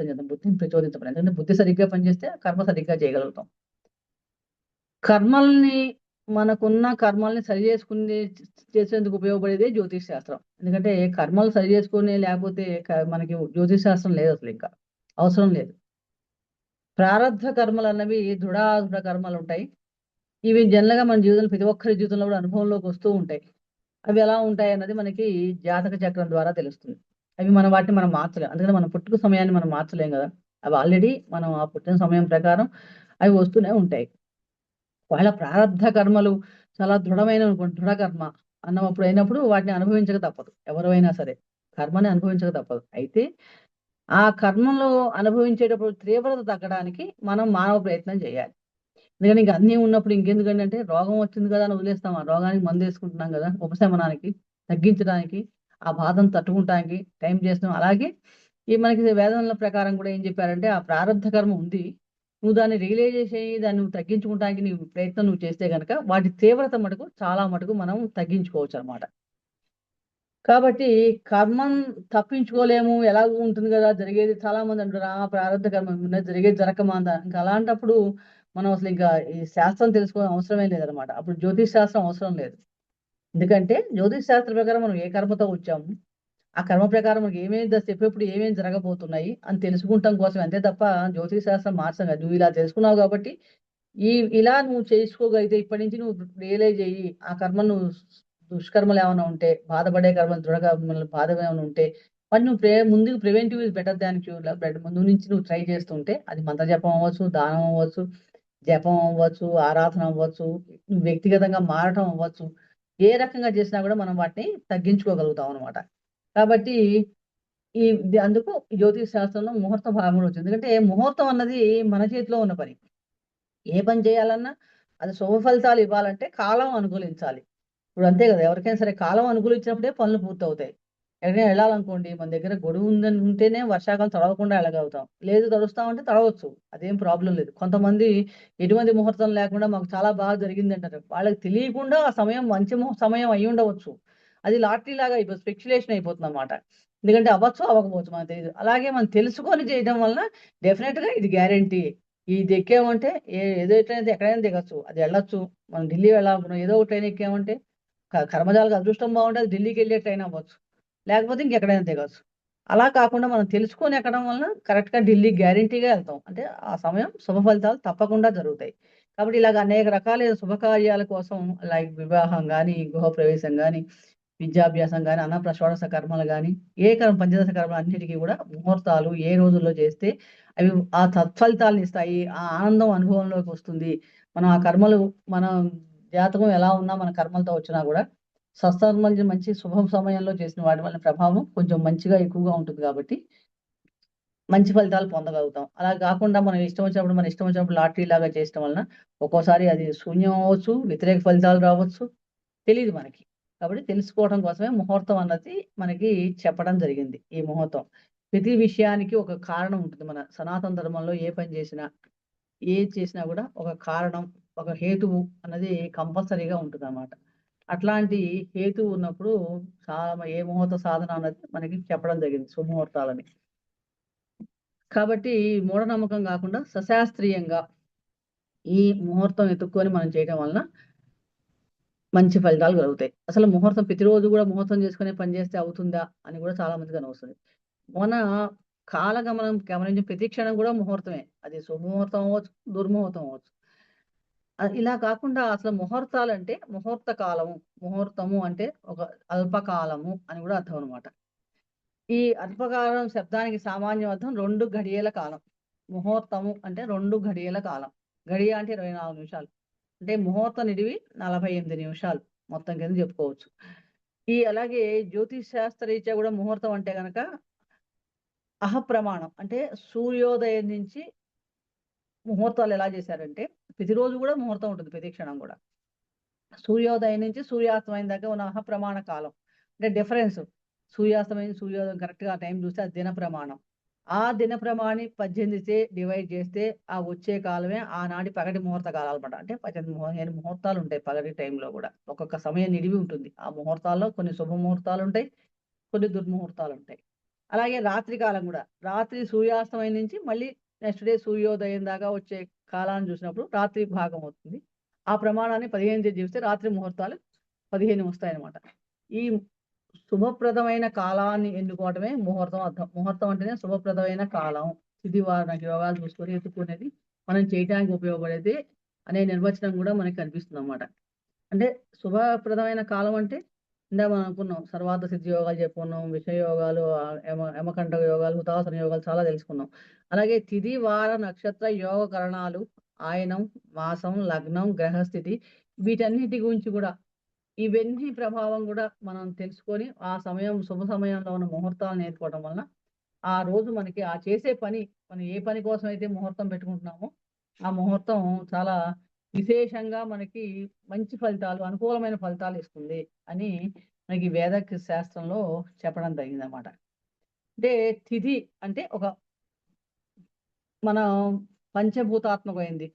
అని చెప్తాం. బుద్ధిని ప్రచోదించబడి, ఎందుకంటే బుద్ధి సరిగ్గా పనిచేస్తే కర్మ సరిగ్గా చేయగలుగుతాం. మనకున్న కర్మల్ని సరి చేసేందుకు ఉపయోగపడేదే జ్యోతిష్ శాస్త్రం. ఎందుకంటే కర్మలు సరి చేసుకునే లేకపోతే మనకి జ్యోతిష్ శాస్త్రం లేదు, అసలు ఇంకా అవసరం లేదు. ప్రారబ్ధ కర్మలు అన్నవి దృఢాదృఢ కర్మలు ఉంటాయి. ఇవి జనరల్గా మన జీవితంలో ప్రతి ఒక్కరి జీవితంలో కూడా అనుభవంలోకి వస్తూ ఉంటాయి. అవి ఎలా ఉంటాయి అన్నది మనకి జాతక చక్రం ద్వారా తెలుస్తుంది. అవి వాటిని మనం మార్చలేం, అందుకని మన పుట్టుక సమయాన్ని మనం మార్చలేం కదా. అవి ఆల్రెడీ మనం ఆ పుట్టిన సమయం ప్రకారం అవి వస్తూనే ఉంటాయి. వాళ్ళ ప్రారబ్ధ కర్మలు చాలా దృఢమైన దృఢ కర్మ అన్నప్పుడు అయినప్పుడు వాటిని అనుభవించక తప్పదు. ఎవరైనా సరే కర్మని అనుభవించక తప్పదు. అయితే ఆ కర్మలో అనుభవించేటప్పుడు తీవ్రత తగ్గడానికి మనం మానవ ప్రయత్నం చేయాలి. ఎందుకంటే ఇంకా అన్నీ ఉన్నప్పుడు ఇంకెందుకంటే, అంటే రోగం వచ్చింది కదా అని వదిలేస్తాం. ఆ రోగానికి మందు వేసుకుంటున్నాం కదా, ఉపశమనానికి, తగ్గించడానికి, ఆ బాధను తట్టుకుంటానికి టైం చేస్తున్నాం. అలాగే ఈ మనకి వేదనల ప్రకారం కూడా ఏం చెప్పారంటే, ఆ ప్రారబ్ధ కర్మ ఉంది, నువ్వు దాన్ని రియలైజ్ చేసి దాన్ని నువ్వు తగ్గించుకోవడానికి నీ ప్రయత్నం నువ్వు చేస్తే కనుక వాటి తీవ్రత మటుకు చాలా మటుకు మనం తగ్గించుకోవచ్చు అనమాట. కాబట్టి కర్మం తప్పించుకోలేము, ఎలాగూ ఉంటుంది కదా, జరిగేది. చాలా మంది అంటారు ఆ ప్రారబ్ధ కర్మ జరిగేది జరగమాందా. ఇంకా అలాంటప్పుడు మనం అసలు ఇంకా ఈ శాస్త్రం తెలుసుకోవాల్సిన అవసరమే లేదనమాట. అప్పుడు జ్యోతిష్ శాస్త్రం అవసరం లేదు. ఎందుకంటే జ్యోతిష్ శాస్త్రం ప్రకారం మనం ఏ కర్మతో వచ్చాము, ఆ కర్మ ప్రకారం మనకి ఏమేమి ఎప్పుడెప్పుడు ఏమేమి జరగబోతున్నాయి అని తెలుసుకుంటాం కోసం, అంతే తప్ప జ్యోతిష్ శాస్త్రం మార్చం కాదు. నువ్వు ఇలా తెలుసుకున్నావు కాబట్టి ఇలా నువ్వు చేసుకోగలిగితే ఇప్పటి నుంచి నువ్వు రియలైజ్ అయ్యి ఆ కర్మ నువ్వు దుష్కర్మలు ఏమైనా ఉంటే, బాధపడే కర్మలు, దృఢ కర్మలు, బాధ ఏమైనా ఉంటే మరి నువ్వు ముందుకు preventive is better than cure. ముందు నుంచి నువ్వు ట్రై చేస్తుంటే అది మంత్ర జపం అవ్వచ్చు, దానం అవ్వచ్చు, జపం అవ్వచ్చు, ఆరాధన అవ్వచ్చు, నువ్వు వ్యక్తిగతంగా మారటం అవ్వచ్చు, ఏ రకంగా చేసినా కూడా మనం వాటిని తగ్గించుకోగలుగుతాం అనమాట. కాబట్టి అందుకు జ్యోతిష్ శాస్త్రంలో ముహూర్త భాగం కూడా వచ్చింది. ఎందుకంటే ముహూర్తం అన్నది మన చేతిలో ఉన్న పని. ఏ పని చేయాలన్నా అది శుభ ఫలితాలు ఇవ్వాలంటే కాలం అనుకూలించాలి. ఇప్పుడు అంతే కదా, ఎవరికైనా సరే కాలం అనుకూలించినప్పుడే పనులు పూర్తవుతాయి. ఎక్కడికైనా వెళ్ళాలనుకోండి, మన దగ్గర గొడుగు ఉందని ఉంటేనే వర్షాకాలం తడవకుండా వెళ్ళగలుగుతాం. లేదు తడుస్తామంటే తడవచ్చు, అదేం ప్రాబ్లం లేదు. కొంతమంది ఎటువంటి ముహూర్తం లేకుండా మాకు చాలా బాగా జరిగింది అంటారు. వాళ్ళకి తెలియకుండా ఆ సమయం మంచి సమయం అయి ఉండవచ్చు. అది లాటరీ లాగా స్పెక్యులేషన్ అయిపోతుంది అన్నమాట. ఎందుకంటే అవ్వచ్చు, అవ్వకపోవచ్చు, మనకు తెలియదు. అలాగే మనం తెలుసుకొని చేయడం వలన డెఫినెట్ గా ఇది గ్యారంటీ. ఇది ఎక్కామంటే ఏదో ట్రైన్ అయితే ఎక్కడైనా దిగచ్చు, అది వెళ్ళొచ్చు. మనం ఢిల్లీ వెళ్ళాలనుకున్నాం, ఏదో ఒక ట్రైన్ ఎక్కామంటే కర్మజాలకు అదృష్టం బాగుంటే అది ఢిల్లీకి వెళ్ళే ట్రైన్ అవ్వచ్చు, లేకపోతే ఇంకెక్కడైనా దిగచ్చు. అలా కాకుండా మనం తెలుసుకొని ఎక్కడం వలన కరెక్ట్‌గా ఢిల్లీ గ్యారంటీగా వెళ్తాం. అంటే ఆ సమయం శుభ ఫలితాలు తప్పకుండా జరుగుతాయి. కాబట్టి ఇలాగ అనేక రకాలైన శుభకార్యాల కోసం లైక్ వివాహం గాని, గృహప్రవేశం గాని, విద్యాభ్యాసం గాని, అన్నప్రషోడశ కర్మలు గాని, పంచదశ కర్మలు అన్నిటికి కూడా ముహూర్తాలు ఏ రోజుల్లో చేస్తే అవి ఆ సత్ఫలితాలను ఇస్తాయి. ఆ ఆనందం అనుభవంలోకి వస్తుంది. మనం ఆ కర్మలు, మన జాతకం ఎలా ఉన్నా మన కర్మలతో వచ్చినా కూడా సత్కర్మలు మంచి శుభ సమయంలో చేసిన వాటి వల్ల ప్రభావం కొంచెం మంచిగా ఎక్కువగా ఉంటుంది కాబట్టి మంచి ఫలితాలు పొందగలుగుతాం. అలా కాకుండా మనం ఇష్టం వచ్చినప్పుడు లాటరీ లాగా చేయడం వలన ఒక్కోసారి అది శూన్యం అవ్వచ్చు, వ్యతిరేక ఫలితాలు రావచ్చు, తెలీదు మనకి. కాబట్టి తెలుసుకోవడం కోసమే ముహూర్తం అన్నది మనకి చెప్పడం జరిగింది. ఈ ముహూర్తం ప్రతి విషయానికి ఒక కారణం ఉంటుంది. మన సనాతన ధర్మంలో ఏ పని చేసినా, ఏది చేసినా కూడా ఒక కారణం, ఒక హేతువు అన్నది కంపల్సరీగా ఉంటుందన్నమాట. అట్లాంటి హేతువు ఉన్నప్పుడు ఏ ముహూర్త సాధన అన్నది మనకి చెప్పడం జరిగింది, సుముహూర్తాలని. కాబట్టి మూఢనమ్మకం కాకుండా సశాస్త్రీయంగా ఈ ముహూర్తం ఎత్తుక్కొని మనం చేయడం వలన మంచి ఫలితాలు కలుగుతాయి. అసలు ముహూర్తం ప్రతిరోజు కూడా ముహూర్తం చేసుకునే పని చేస్తే అవుతుందా అని కూడా చాలా మందికి అనవస్తుంది. మన కాలగమనం గమనించిన ప్రతి క్షణం కూడా ముహూర్తమే. అది శుభముహూర్తం అవ్వచ్చు, దుర్ముహూర్తం అవ్వచ్చు. ఇలా కాకుండా అసలు ముహూర్తాలంటే ముహూర్త కాలము, ముహూర్తము అంటే ఒక అల్పకాలము అని కూడా అర్థం అనమాట. ఈ అల్పకాలం శబ్దానికి సామాన్య అర్థం 2 ఘడియల కాలం. ముహూర్తము అంటే 2 ఘడియల కాలం. ఘడియ అంటే 24 నిమిషాలు. అంటే ముహూర్త నిడివి 48 నిమిషాలు మొత్తం కింద చెప్పుకోవచ్చు. అలాగే జ్యోతిష్ శాస్త్రరీత్యా కూడా ముహూర్తం అంటే గనక అహప్రమాణం. అంటే సూర్యోదయం నుంచి ముహూర్తాలు ఎలా చేశారంటే ప్రతిరోజు కూడా ముహూర్తం ఉంటుంది, ప్రతి క్షణం కూడా. సూర్యోదయం నుంచి సూర్యాస్తమయం దాకా ఉన్న అహప్రమాణ కాలం అంటే డిఫరెన్స్. సూర్యోదయం కరెక్ట్‌గా ఆ టైం చూస్తే అది దిన ప్రమాణం. ఆ దిన ప్రమాణి 18 డివైడ్ చేస్తే ఆ వచ్చే కాలమే ఆనాటి పగటి ముహూర్త కాలాలన్నమాట. అంటే 15 ముహూర్తాలు ఉంటాయి పగటి టైంలో కూడా. ఒక్కొక్క సమయం నిడివి ఉంటుంది. ఆ ముహూర్తాల్లో కొన్ని శుభ ముహూర్తాలు ఉంటాయి, కొన్ని దుర్ముహూర్తాలు ఉంటాయి. అలాగే రాత్రి కాలం కూడా. రాత్రి సూర్యాస్తమయం నుంచి మళ్ళీ నెక్స్ట్ డే సూర్యోదయం దాకా వచ్చే కాలాన్ని చూసినప్పుడు రాత్రి భాగం అవుతుంది. ఆ ప్రమాణాన్ని 15 చూస్తే రాత్రి ముహూర్తాలు 15 వస్తాయన్నమాట. ఈ శుభప్రదమైన కాలాన్ని ఎన్నుకోవటమే ముహూర్తం అర్థం. ముహూర్తం అంటేనే శుభప్రదమైన కాలం. తిథివార యోగాలు చూసుకొని ఎత్తుకునేది మనం చేయటానికి ఉపయోగపడేది అనే నిర్వచనం కూడా మనకి కనిపిస్తుందన్నమాట. అంటే శుభప్రదమైన కాలం అంటే ఇందాక మనం అనుకున్నాం, సర్వార్థ సిద్ధి యోగాలు చెప్పుకున్నాం, విషయ యోగాలు, యమకంటక యోగాలు, హుతాసన యోగాలు చాలా తెలుసుకున్నాం. అలాగే తిథి, వార, నక్షత్ర యోగ కరణాలు, ఆయనం, మాసం, లగ్నం, గ్రహస్థితి వీటన్నిటి గురించి కూడా ఇవన్నీ ప్రభావం కూడా మనం తెలుసుకొని ఆ సమయం శుభ సమయంలో ఉన్న ముహూర్తాలు నేర్చుకోవడం వలన ఆ రోజు మనకి ఆ చేసే పని, మనం ఏ పని కోసం అయితే ముహూర్తం పెట్టుకుంటున్నామో ఆ ముహూర్తం చాలా విశేషంగా మనకి మంచి ఫలితాలు, అనుకూలమైన ఫలితాలు ఇస్తుంది అని మనకి వేద శాస్త్రంలో చెప్పడం జరిగిందన్నమాట. అంటే తిథి అంటే ఒక మనం పంచభూతాత్మకమైంది.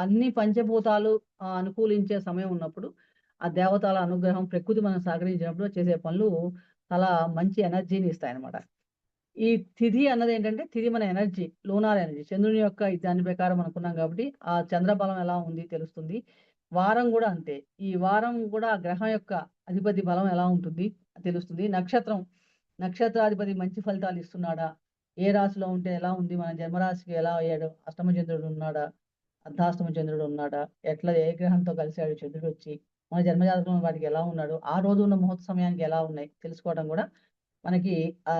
అన్ని పంచభూతాలు అనుకూలించే సమయం ఉన్నప్పుడు ఆ దేవతల అనుగ్రహం, ప్రకృతి మనం సహకరించినప్పుడు చేసే పనులు చాలా మంచి ఎనర్జీని ఇస్తాయన్నమాట. ఈ తిథి అన్నదేంటంటే, తిథి మన ఎనర్జీ, లూనార్ ఎనర్జీ. చంద్రుని యొక్క దాని ప్రకారం అనుకున్నాం కాబట్టి ఆ చంద్రబలం ఎలా ఉంది తెలుస్తుంది. వారం కూడా అంతే. ఈ వారం కూడా గ్రహం యొక్క అధిపతి బలం ఎలా ఉంటుంది తెలుస్తుంది. నక్షత్రం నక్షత్రాధిపతి మంచి ఫలితాలు ఇస్తున్నాడా, ఏ రాశిలో ఉంటే ఎలా ఉంది, మన జన్మరాశికి ఎలా అయ్యాడు, అష్టమ చంద్రుడు ఉన్నాడా, అర్ధాష్టమ చంద్రుడు ఉన్నాడా, ఎట్లా ఏ గ్రహంతో కలిశాడు చంద్రుడు వచ్చి, మన జన్మజాతకంలో వాటికి ఎలా ఉన్నాడు, ఆ రోజు ఉన్న ముహూర్త సమయానికి ఎలా ఉన్నాయి తెలుసుకోవడం కూడా మనకి ఆ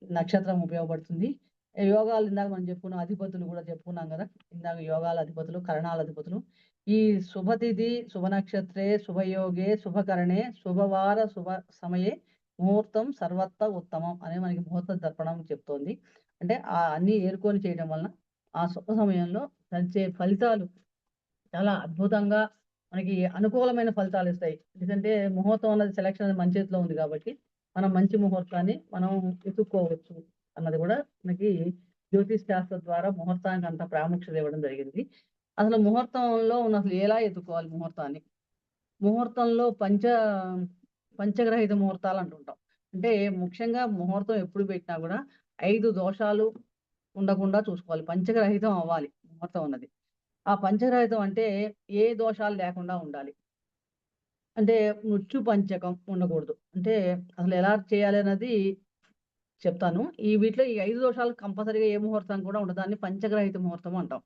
నక్షత్రం ఉపయోగపడుతుంది. యోగాలు ఇందాక మనం చెప్పుకున్నాం, అధిపతులు కూడా చెప్పుకున్నాం కదా, ఇందాక యోగాల అధిపతులు, కరణాల అధిపతులు. ఈ శుభతిథి, శుభ నక్షత్రే, శుభయోగే, శుభకరణే, శుభవార, శుభ సమయే, ముహూర్తం సర్వత్ర ఉత్తమం అనే మనకి ముహూర్త దర్పణం చెప్తోంది. అంటే అన్ని ఏరుకొని చేయడం వలన ఆ శుభ సమయంలో వచ్చే ఫలితాలు చాలా అద్భుతంగా మనకి అనుకూలమైన ఫలితాలు ఇస్తాయి. ఎందుకంటే ముహూర్తం అన్నది సెలక్షన్ అనేది మన చేతిలో ఉంది కాబట్టి మనం మంచి ముహూర్తాన్ని మనం ఎత్తుక్కోవచ్చు అన్నది కూడా మనకి జ్యోతిష్ శాస్త్రం ద్వారా ముహూర్తానికి అంత ప్రాముఖ్యత ఇవ్వడం జరిగింది. అసలు ముహూర్తంలో ఉన్న అసలు ఎలా ఎత్తుకోవాలి ముహూర్తాన్ని? ముహూర్తంలో పంచగ్రహిత ముహూర్తాలు అంటుంటాం. అంటే ముఖ్యంగా ముహూర్తం ఎప్పుడు పెట్టినా కూడా 5 దోషాలు ఉండకుండా చూసుకోవాలి. పంచగ్రహితం అవ్వాలి ముహూర్తం ఉన్నది. ఆ పంచగ్రహితం అంటే ఏ దోషాలు లేకుండా ఉండాలి. అంటే మృత్యు పంచకం ఉండకూడదు. అంటే అసలు ఎలా చేయాలి అన్నది చెప్తాను. వీటిలో ఈ 5 దోషాలు కంపల్సరీగా ఏ ముహూర్తం కూడా ఉండదు. దాన్ని పంచగ్రహిత ముహూర్తం అంటాం.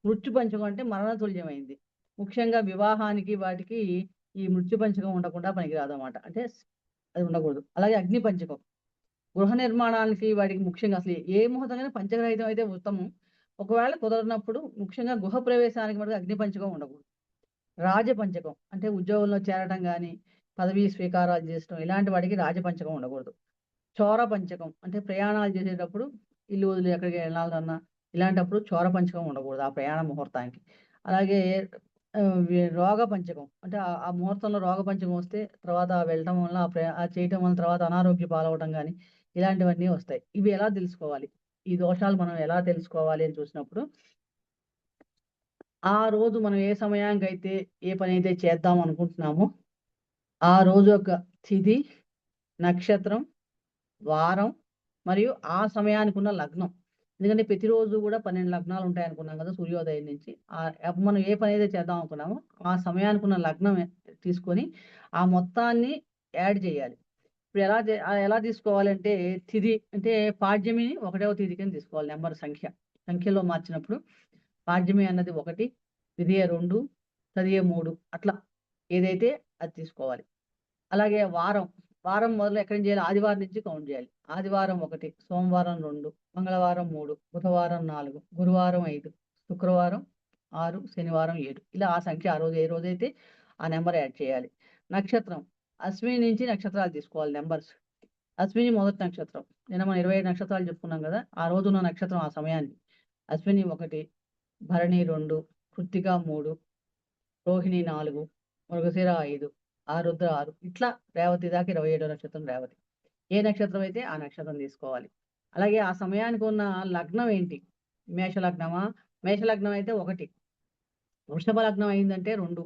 మృత్యు పంచకం అంటే మరణతుల్యమైంది. ముఖ్యంగా వివాహానికి వాటికి ఈ మృత్యు పంచకం ఉండకుండా పనికిరాదన్నమాట. అంటే అది ఉండకూడదు. అలాగే అగ్ని పంచకం. గృహ నిర్మాణానికి వాటికి ముఖ్యంగా అసలు ఏ ముహూర్తంగానే పంచగ్రహితం అయితే ఉత్తమం. ఒకవేళ కుదరనప్పుడు ముఖ్యంగా గృహ ప్రవేశానికి మటుకు అగ్ని పంచకం ఉండకూడదు. రాజపంచకం అంటే ఉద్యోగంలో చేరడం గాని, పదవీ స్వీకారాలు చేయడం ఇలాంటి వాటికి రాజపంచకం ఉండకూడదు. చోర పంచకం అంటే ప్రయాణాలు చేసేటప్పుడు ఇల్లు వదిలి ఎక్కడికి వెళ్ళాలన్నా ఇలాంటప్పుడు చోర పంచకం ఉండకూడదు ఆ ప్రయాణ ముహూర్తానికి. అలాగే రోగ పంచకం అంటే ఆ ముహూర్తంలో రోగ పంచకం వస్తే తర్వాత వెళ్ళటం వల్ల చేయటం వల్ల తర్వాత అనారోగ్య పాలవడం గాని ఇలాంటివన్నీ వస్తాయి. ఇవి ఎలా తెలుసుకోవాలి? ఈ దోషాలు మనం ఎలా తెలుసుకోవాలి అని చూసినప్పుడు ఆ రోజు మనం ఏ సమయానికైతే ఏ పనైతే చేద్దాం అనుకుంటున్నామో ఆ రోజు యొక్క తిథి, నక్షత్రం, వారం మరియు ఆ సమయానికి ఉన్న లగ్నం. ఎందుకంటే ప్రతిరోజు కూడా 12 లగ్నాలు ఉంటాయనుకున్నాం కదా సూర్యోదయం నుంచి. మనం ఏ పని అయితే చేద్దాం అనుకున్నామో ఆ సమయానికి ఉన్న లగ్నం తీసుకొని ఆ మొత్తాన్ని యాడ్ చేయాలి. ఇప్పుడు ఎలా తీసుకోవాలంటే తిథి అంటే పాడ్యమిని 1వ తిథి కింద తీసుకోవాలి. నెంబర్ సంఖ్యలో మార్చినప్పుడు పాడ్యమి అన్నది 1, ద్వితీయ 2, తదియ 3 అట్లా ఏదైతే అది తీసుకోవాలి. అలాగే వారం మొదలు ఎక్కడి నుంచి చేయాలి? ఆదివారం నుంచి కౌంట్ చేయాలి. ఆదివారం 1, సోమవారం 2, మంగళవారం 3, బుధవారం 4, గురువారం 5, శుక్రవారం 6, శనివారం 7 ఇలా ఆ సంఖ్య ఆ రోజు ఏ రోజైతే ఆ నెంబర్ యాడ్ చేయాలి. నక్షత్రం అశ్విని నుంచి నక్షత్రాలు తీసుకోవాలి నెంబర్స్. అశ్విని మొదటి నక్షత్రం. నిన్న మనం 25 నక్షత్రాలు చెప్పుకున్నాం కదా, ఆ రోజు ఉన్న నక్షత్రం ఆ సమయానికి అశ్విని 1, భరణి 2, కృత్తిక 3, రోహిణి 4, మృగశిర 5, ఆరుద్ర 6 ఇట్లా రేవతి దాకా 27వ నక్షత్రం రేవతి. ఏ నక్షత్రం అయితే ఆ నక్షత్రం తీసుకోవాలి. అలాగే ఆ సమయానికి ఉన్న లగ్నం ఏంటి? మేషలగ్నమా? మేషలగ్నం అయితే 1, వృషభ లగ్నం అయిందంటే 2,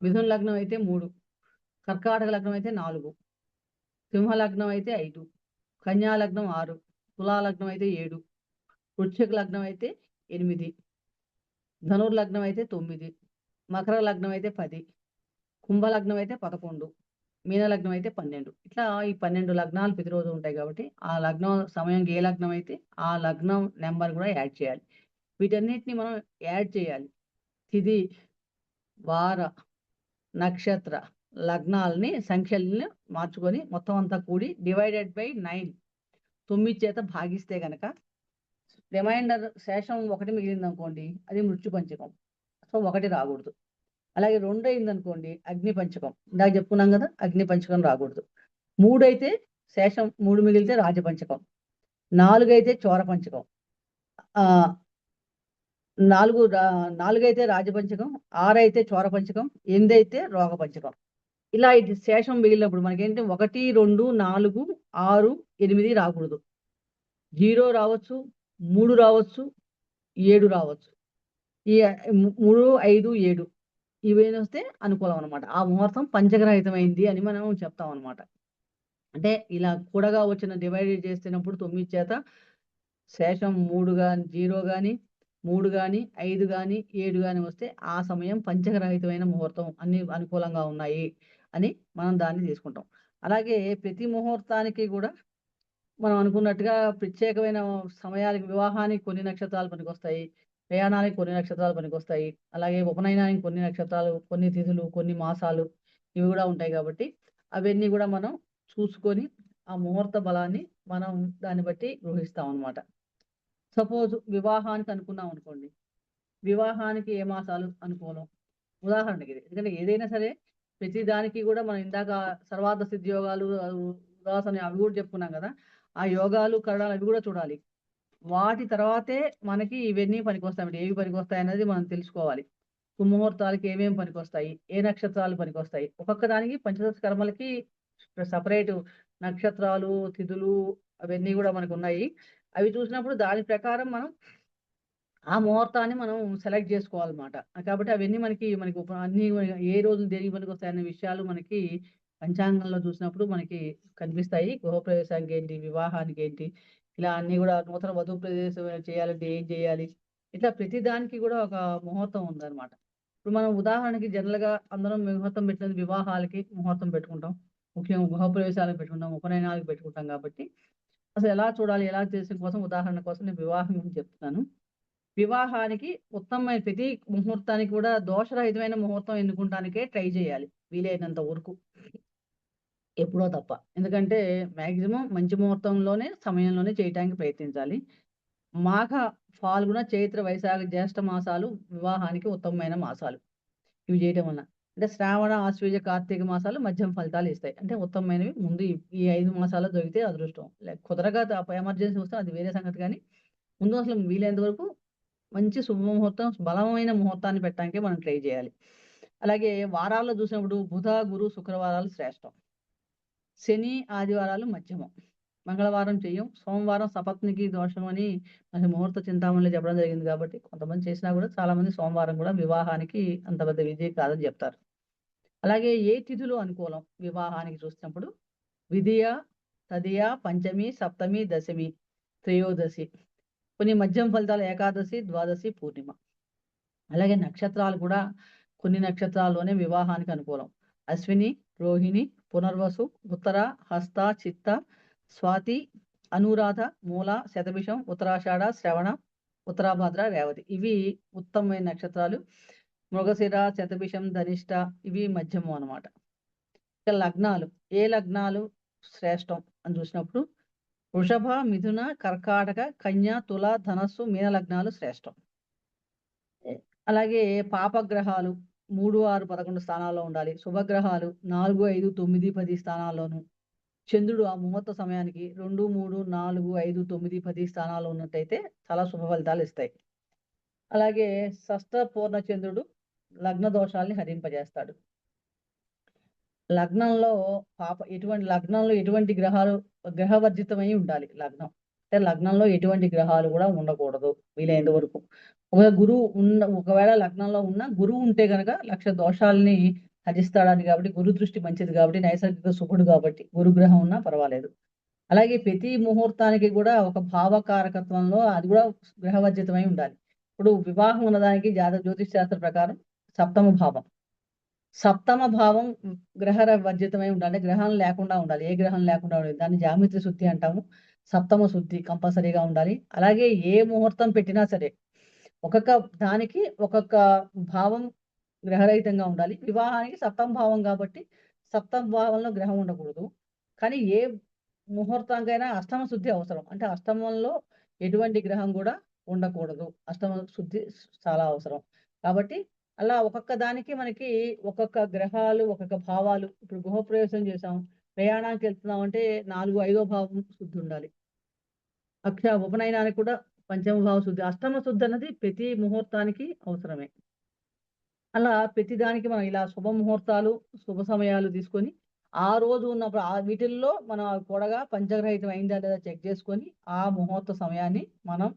మిథున లగ్నం అయితే 3, కర్కాటక లగ్నం అయితే 4, సింహ లగ్నం అయితే 5, కన్యా లగ్నం 6, తులా లగ్నం అయితే 7, వృశ్చిక లగ్నం అయితే 8, ధనుర్ లగ్నం అయితే 9, మకర లగ్నం అయితే 10, కుంభ లగ్నం అయితే 11, మీన లగ్నం అయితే 12. ఇట్లా ఈ 12 లగ్నాలు ప్రతిరోజు ఉంటాయి కాబట్టి ఆ లగ్నం సమయానికి ఏ లగ్నం అయితే ఆ లగ్నం నెంబర్ కూడా యాడ్ చేయాలి. వీటన్నిటిని మనం యాడ్ చేయాలి. తిథి, వార, నక్షత్ర లగ్నాలని సంఖ్యల్ని మార్చుకొని మొత్తం అంతా కూడి డివైడెడ్ బై 9 చేత భాగిస్తే గనక రిమైండర్ శేషం 1 మిగిలింది అనుకోండి, అది మృత్యు పంచకం. సో 1 రాకూడదు. అలాగే 2 అయిందనుకోండి అగ్ని పంచకం. ఇందాక చెప్పుకున్నాం కదా, అగ్ని పంచకం రాకూడదు. 3 అయితే శేషం 3 మిగిలితే రాజపంచకం. 4 అయితే చోర పంచకం. 4 అయితే రాజపంచకం, 6 అయితే చోర పంచకం, 8 అయితే రోగ పంచకం. ఇలా ఇది శేషం మిగిలినప్పుడు మనకేంటి 1, 2, 4, 6, 8 రాకూడదు. 0 రావచ్చు, 3 రావచ్చు, 7 రావచ్చు. ఈ 3, 5, 7 ఇవేనొస్తే అనుకూలం అనమాట. ఆ ముహూర్తం పంచగ్రహితమైంది అని మనం చెప్తాం అనమాట. అంటే ఇలా కూడగా వచ్చిన డివైడెడ్ చేస్తున్నప్పుడు 9 చేత శేషం 3 గాని 0 గాని 3 గాని 5 గాని 7 గాని వస్తే ఆ సమయం పంచగ్రహితమైన ముహూర్తం అన్ని అనుకూలంగా ఉన్నాయి అని మనం దాన్ని తీసుకుంటాం. అలాగే ప్రతి ముహూర్తానికి కూడా మనం అనుకున్నట్టుగా ప్రత్యేకమైన సమయాలకి వివాహానికి కొన్ని నక్షత్రాలు పనికొస్తాయి. ప్రయాణానికి కొన్ని నక్షత్రాలు పనికొస్తాయి. అలాగే ఉపనయనానికి కొన్ని నక్షత్రాలు, కొన్ని తిథులు, కొన్ని మాసాలు ఇవి గూడా ఉంటాయి గాబట్టి, అవన్నీ గూడా మనం చూసుకొని, ఆ ముహూర్త బలాన్ని మనం దాన్ని బట్టి గ్రహిస్తామనమాట. సపోజ్ వివాహానికి అనుకున్నామనుకోండి. వివాహానికి ఏ మాసాలు అనుకూలం? ఉదాహరణకి ఇది. ఎందుకంటే ఏదైనా సరే ప్రతి దానికి గూడా మనం ఇందాక సర్వార్థ సిద్ధి యోగాలు, ఉదాసన అవి గూడా చెప్పుకున్నాం గదా! ఆ యోగాలు, కరణాలు అవి గూడా చూడాలి. వాటి తర్వాతే మనకి ఇవన్నీ పనికొస్తాయన్నమాట. ఏవి పనికొస్తాయనేది మనం తెలుసుకోవాలి. సుముహూర్తాలకి ఏమేమి పనికొస్తాయి? ఏ నక్షత్రాలు పనికొస్తాయి? ఒక్కొక్క దానికి పంచదశ కర్మలకి సెపరేటు నక్షత్రాలు, తిథులు అవన్నీ గూడా మనకున్నాయి. అవి చూసినప్పుడు దాని ప్రకారం మనం ఆ ముహూర్తాన్ని మనం సెలెక్ట్ జేసుకోవాలన్నమాట. కాబట్టి అవన్నీ మనకి అన్నీ ఏ రోజులు దేనికి పనికొస్తాయనే విషయాలు మనకి పంచాంగంలో చూసినప్పుడు మనకి కనిపిస్తాయి. గృహప్రవేశానికేంటి, వివాహానికేంటి, ఇలా అన్నీ గూడా నూతన వధు ప్రవేశం చేయాలంటే ఏం చేయాలి? ఇట్లా ప్రతి దానికి గూడా ఒక ముహూర్తం ఉందన్నమాట. ఇప్పుడు మనం ఉదాహరణకి జనరల్‌గా అందరం ముహూర్తం పెట్టినది వివాహాలకి ముహూర్తం పెట్టుకుంటాం. ముఖ్యంగా గృహప్రవేశాలకు పెట్టుకుంటాం, ఉపనయనాలకు పెట్టుకుంటాం కాబట్టి అసలు ఎలా చూడాలి? ఎలా చేసిన కోసం ఉదాహరణ కోసం నేను వివాహం గురించి చెప్తున్నాను. వివాహానికి ఉత్తమమైన ప్రతి ముహూర్తానికి కూడా దోషరహితమైన ముహూర్తం ఎన్నుకుంటానికే ట్రై చేయాలి. వీలైనంత వరకు. ఎప్పుడో తప్ప. ఎందుకంటే మాక్సిమం మంచి ముహూర్తంలోనే, సమయంలోనే చేయటానికి ప్రయత్నించాలి. మాఘ, ఫాల్గుణ, చైత్ర, వైశాఖ, జ్యేష్ఠ మాసాలు వివాహానికి ఉత్తమమైన మాసాలు. ఇవి చేయటం వలన. అంటే శ్రావణ, ఆశ్వీజ, కార్తీక మాసాలు మధ్యమ ఫలితాలు ఇస్తాయి. అంటే ఉత్తమమైనవి ముందు ఈ 5 మాసాల్లో దొరికితే అదృష్టం. కుదరక ఎమర్జెన్సీ వస్తే అది వేరే సంగతి గానీ, ముందు అసలు వీలైనంత వరకు మంచి శుభముహూర్తం, బలమైన ముహూర్తాన్ని పెట్టడానికే మనం ట్రై చేయాలి. అలాగే వారాల్లో చూసినప్పుడు బుధ, గురు, శుక్రవారాలు శ్రేష్టం. శని, ఆదివారాలు మధ్యమం. మంగళవారం చెయ్యం. సోమవారం సపత్నికి దోషం అని మన ముహూర్త చింతామణిలో చెప్పడం జరిగింది కాబట్టి, కొంతమంది చేసినా కూడా చాలామంది సోమవారం కూడా వివాహానికి అంత పెద్ద విజయం కాదని చెప్తారు. అలాగే ఏ తిథులు అనుకూలం వివాహానికి చూసినప్పుడు విధియ, తదియ, పంచమి, సప్తమి, దశమి, త్రయోదశి. కొన్ని మధ్యమ ఫలితాలు ఏకాదశి, ద్వాదశి, పూర్ణిమ. అలాగే నక్షత్రాలు కూడా కొన్ని నక్షత్రాల్లోనే వివాహానికి అనుకూలం. అశ్విని, రోహిణి, పునర్వసు, ఉత్తర, హస్త, చిత్త, స్వాతి, అనురాధ, మూల, శతభిషం, ఉత్తరాషాఢ, శ్రవణ, ఉత్తరాభాద్ర, రేవతి. ఇవి ఉత్తమమైన నక్షత్రాలు. మృగశిర, శతభిషం, ధనిష్ట ఇవి మధ్యమం అన్నమాట. ఇక లగ్నాలు. ఏ లగ్నాలు శ్రేష్టం అని చూసినప్పుడు వృషభ, మిథున, కర్కాటక, కన్య, తుల, ధనస్సు, మీన లగ్నాలు శ్రేష్టం. అలాగే పాపగ్రహాలు 3, 6, 11 స్థానాల్లో ఉండాలి. శుభగ్రహాలు 4, 5, 9, 10 స్థానాల్లోను. చంద్రుడు ఆ ముహూర్త సమయానికి 2, 3, 4, 5, 9, 10 స్థానాల్లో ఉన్నట్టయితే చాలా శుభ ఫలితాలు ఇస్తాయి. అలాగే షష్ఠ పూర్ణ చంద్రుడు లగ్న దోషాల్ని హరింపజేస్తాడు. లగ్నంలో ఎటువంటి గ్రహాలు గ్రహవర్జితమై ఉండాలి లగ్నం. అంటే లగ్నంలో ఎటువంటి గ్రహాలు కూడా ఉండకూడదు వీలైనంత వరకు. ఒకవేళ లగ్నంలో ఉన్న గురువు ఉంటే గనక లక్ష దోషాల్ని హరిస్తాడని కాబట్టి, గురు దృష్టి మంచిది కాబట్టి, నైసర్గిక శుభుడు కాబట్టి గురుగ్రహం ఉన్నా పర్వాలేదు. అలాగే ప్రతి ముహూర్తానికి కూడా ఒక భావకారకత్వంలో అది కూడా గ్రహవర్జితమై ఉండాలి. ఇప్పుడు వివాహం ఉన్నదానికి జ్యోతిష్ శాస్త్ర ప్రకారం సప్తమ భావం గ్రహవర్జితమై ఉండాలి. అంటే గ్రహం లేకుండా ఉండాలి. ఏ గ్రహం లేకుండా ఉండాలి. దాన్ని జామిత్రి శుద్ధి అంటాము. సప్తమ శుద్ధి కంపల్సరీగా ఉండాలి. అలాగే ఏ ముహూర్తం పెట్టినా సరే ఒక్కొక్క దానికి ఒక్కొక్క భావం గ్రహరహితంగా ఉండాలి. వివాహానికి సప్తమ భావం కాబట్టి సప్తమ భావంలో గ్రహం ఉండకూడదు. కానీ ఏ ముహూర్తానికైనా అష్టమ శుద్ధి అవసరం. అంటే అష్టమంలో ఎటువంటి గ్రహం కూడా ఉండకూడదు. అష్టమ శుద్ధి చాలా అవసరం. కాబట్టి అలా ఒక్కొక్క దానికి మనకి ఒక్కొక్క గ్రహాలు, ఒక్కొక్క భావాలు. ఇప్పుడు గృహప్రవేశం చేసాం, ప్రయాణానికి వెళ్తున్నాం అంటే 4, 5వ భావం శుద్ధి ఉండాలి. ఉపనయనానికి కూడా పంచమ భావ శుద్ధి. అష్టమ శుద్ధి అన్నది ప్రతి ముహూర్తానికి అవసరమే. అలా ప్రతి దానికి మనం ఇలా శుభ ముహూర్తాలు, శుభ సమయాలు తీసుకొని ఆ రోజు ఉన్నప్పుడు వీటిల్లో మనం కూడగా పంచగ్రహితం అయిందా లేదా చెక్ చేసుకొని ఆ ముహూర్త సమయాన్ని మనం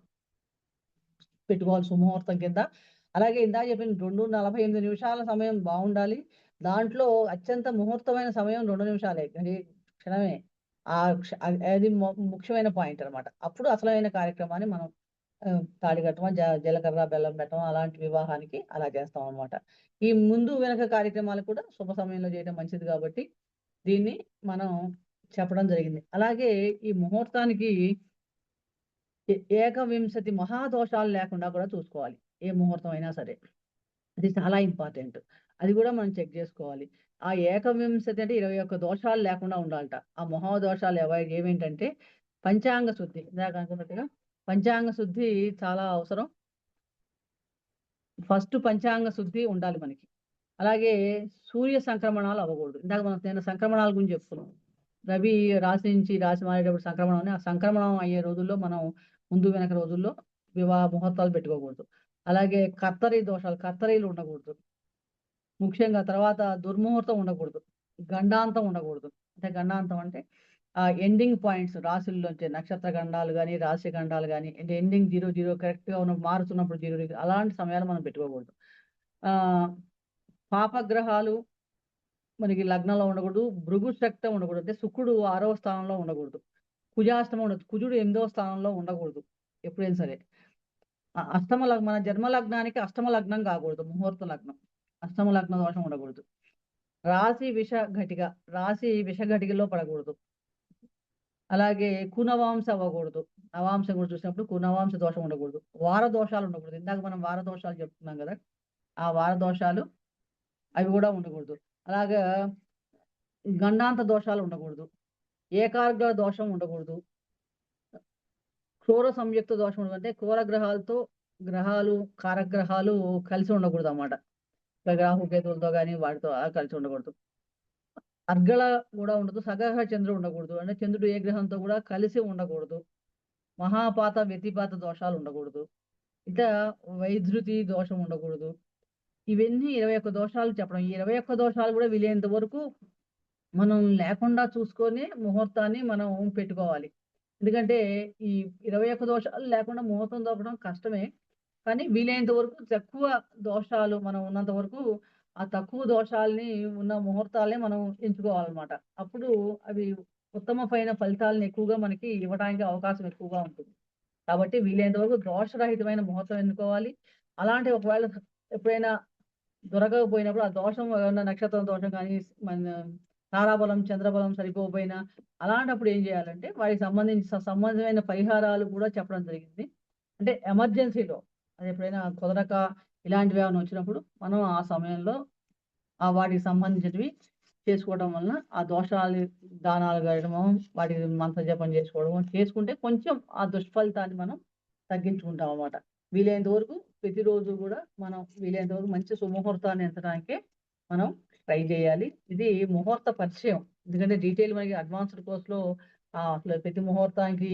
పెట్టుకోవాలి సుముహూర్తం కింద. అలాగే ఇందాక చెప్పిన 2:48 నిమిషాల సమయం బాగుండాలి. దాంట్లో అత్యంత ముహూర్తమైన సమయం 2 నిమిషాలే. క్షణమే. అది ముఖ్యమైన పాయింట్ అన్నమాట. అప్పుడు అసలైన కార్యక్రమాన్ని మనం తాళి కట్టడం, జీలకర్ర, బెల్లం పెట్టడం అలాంటి వివాహానికి అలా చేస్తాం అన్నమాట. ఈ ముందు వెనక కార్యక్రమాలు కూడా శుభ సమయంలో చేయడం మంచిది కాబట్టి దీన్ని మనం చెప్పడం జరిగింది. అలాగే ఈ ముహూర్తానికి ఏకవింశతి మహాదోషాలు లేకుండా కూడా చూసుకోవాలి. ఏ ముహూర్తం అయినా సరే. అది చాలా ఇంపార్టెంట్. అది కూడా మనం చెక్ చేసుకోవాలి. ఆ ఏకవింశతి అంటే 21 దోషాలు లేకుండా ఉండాలట. ఆ మహాదోషాలు ఏమేంటంటే పంచాంగ శుద్ధి. ఇందాక అనుకున్నట్టుగా పంచాంగ శుద్ధి చాలా అవసరం. ఫస్ట్ పంచాంగ శుద్ధి ఉండాలి మనకి. అలాగే సూర్య సంక్రమణాలు అవ్వకూడదు. ఇందాక నేను సంక్రమణాల గురించి చెప్పుకున్నాం. రవి రాశి నుంచి రాశి మారేటప్పుడు సంక్రమణం అని, ఆ సంక్రమణం అయ్యే రోజుల్లో మనం ముందు వెనక రోజుల్లో వివాహ ముహూర్తాలు పెట్టుకోకూడదు. అలాగే కత్తరి దోషాలు, కత్తరీలు ఉండకూడదు. ముఖ్యంగా తర్వాత దుర్ముహూర్తం ఉండకూడదు. గండాంతం ఉండకూడదు. అంటే గండాంతం అంటే ఎండింగ్ పాయింట్స్ రాశుల్లోంచి నక్షత్ర గండాలు గాని, రాశి గండాలు గాని, అంటే ఎండింగ్ 00 కరెక్ట్‌గా మారుతున్నప్పుడు 00 అలాంటి సమయాలు మనం పెట్టుకోకూడదు. ఆహ్, పాపగ్రహాలు మనకి లగ్నంలో ఉండకూడదు. భృగు శక్తం ఉండకూడదు. అంటే శుక్రుడు 6వ స్థానంలో ఉండకూడదు. కుజాష్టమం ఉండదు. కుజుడు 8వ స్థానంలో ఉండకూడదు ఎప్పుడైనా సరే. మన జన్మ లగ్నానికి అష్టమ లగ్నం కాకూడదు. ముహూర్త లగ్నం. అష్టమ లగ్న దోషం ఉండకూడదు. రాశి విషఘటికలో పడకూడదు. అలాగే కునవాంశ అవ్వకూడదు. నవాంశం కూడా చూసినప్పుడు కునవాంశ దోషం ఉండకూడదు. వార దోషాలు ఉండకూడదు. ఇందాక మనం వార దోషాలు చెప్పుకున్నాం కదా! ఆ వార దోషాలు అవి కూడా ఉండకూడదు. అలాగా గండాంత దోషాలు ఉండకూడదు. ఏకాగ్ర దోషం ఉండకూడదు. క్రూర సంయుక్త దోషం ఉండదు. అంటే క్రూర గ్రహాలు కారగ్రహాలు కలిసి ఉండకూడదు అన్నమాట. రాహు కేతువులతో గాని వాటితో కలిసి ఉండకూడదు. అర్గళ కూడా ఉండదు. సగహ చంద్రుడు ఉండకూడదు. అంటే చంద్రుడు ఏ గ్రహంతో కూడా కలిసి ఉండకూడదు. మహాపాత వ్యతిపాత దోషాలు ఉండకూడదు. ఇట్లా వైధృతి దోషం ఉండకూడదు. ఇవన్నీ 21 దోషాలు చెప్పడం. ఈ 21 దోషాలు కూడా వీలైనంత వరకు మనం లేకుండా చూసుకొని ముహూర్తాన్ని మనం పెట్టుకోవాలి. ఎందుకంటే ఈ 21 దోషాలు లేకుండా ముహూర్తం దొరకడం కష్టమే. కానీ వీలైనంత వరకు తక్కువ దోషాలు మనం ఉన్నంత వరకు ఆ తక్కువ దోషాల్ని ఉన్న ముహూర్తాలే మనం ఎంచుకోవాలన్నమాట. అప్పుడు అవి ఉత్తమమైన ఫలితాలను ఎక్కువగా మనకి ఇవ్వడానికి అవకాశం ఎక్కువగా ఉంటుంది. కాబట్టి వీలైనంత వరకు దోషరహితమైన ముహూర్తం ఎన్నుకోవాలి. అలాంటి ఒకవేళ ఎప్పుడైనా దొరకకపోయినప్పుడు ఆ దోషం ఏమన్నా నక్షత్రం దోషం కానీ, మన తారాబలం, చంద్రబలం సరిపోకపోయినా అలాంటప్పుడు ఏం చేయాలంటే వాటికి సంబంధమైన పరిహారాలు కూడా చెప్పడం జరిగింది. అంటే ఎమర్జెన్సీలో అది ఎప్పుడైనా కుదరక ఇలాంటివి ఏమైనా వచ్చినప్పుడు మనం ఆ సమయంలో వాటికి సంబంధించినవి చేసుకోవడం వలన ఆ దోషాలు దానాలు వేయడము, వాటికి మంత్ర జపం చేసుకోవడము చేసుకుంటే కొంచెం ఆ దుష్ఫలితాన్ని మనం తగ్గించుకుంటాం అన్నమాట. వీలైనంత వరకు ప్రతిరోజు కూడా మనం వీలైనంత వరకు మంచి సుముహూర్తాన్ని ఎంచడానికే మనం ట్రై చేయాలి. ఇది ముహూర్త పరిచయం. ఎందుకంటే డీటెయిల్ మనకి అడ్వాన్స్డ్ కోర్స్‌లో అసలు ప్రతి ముహూర్తానికి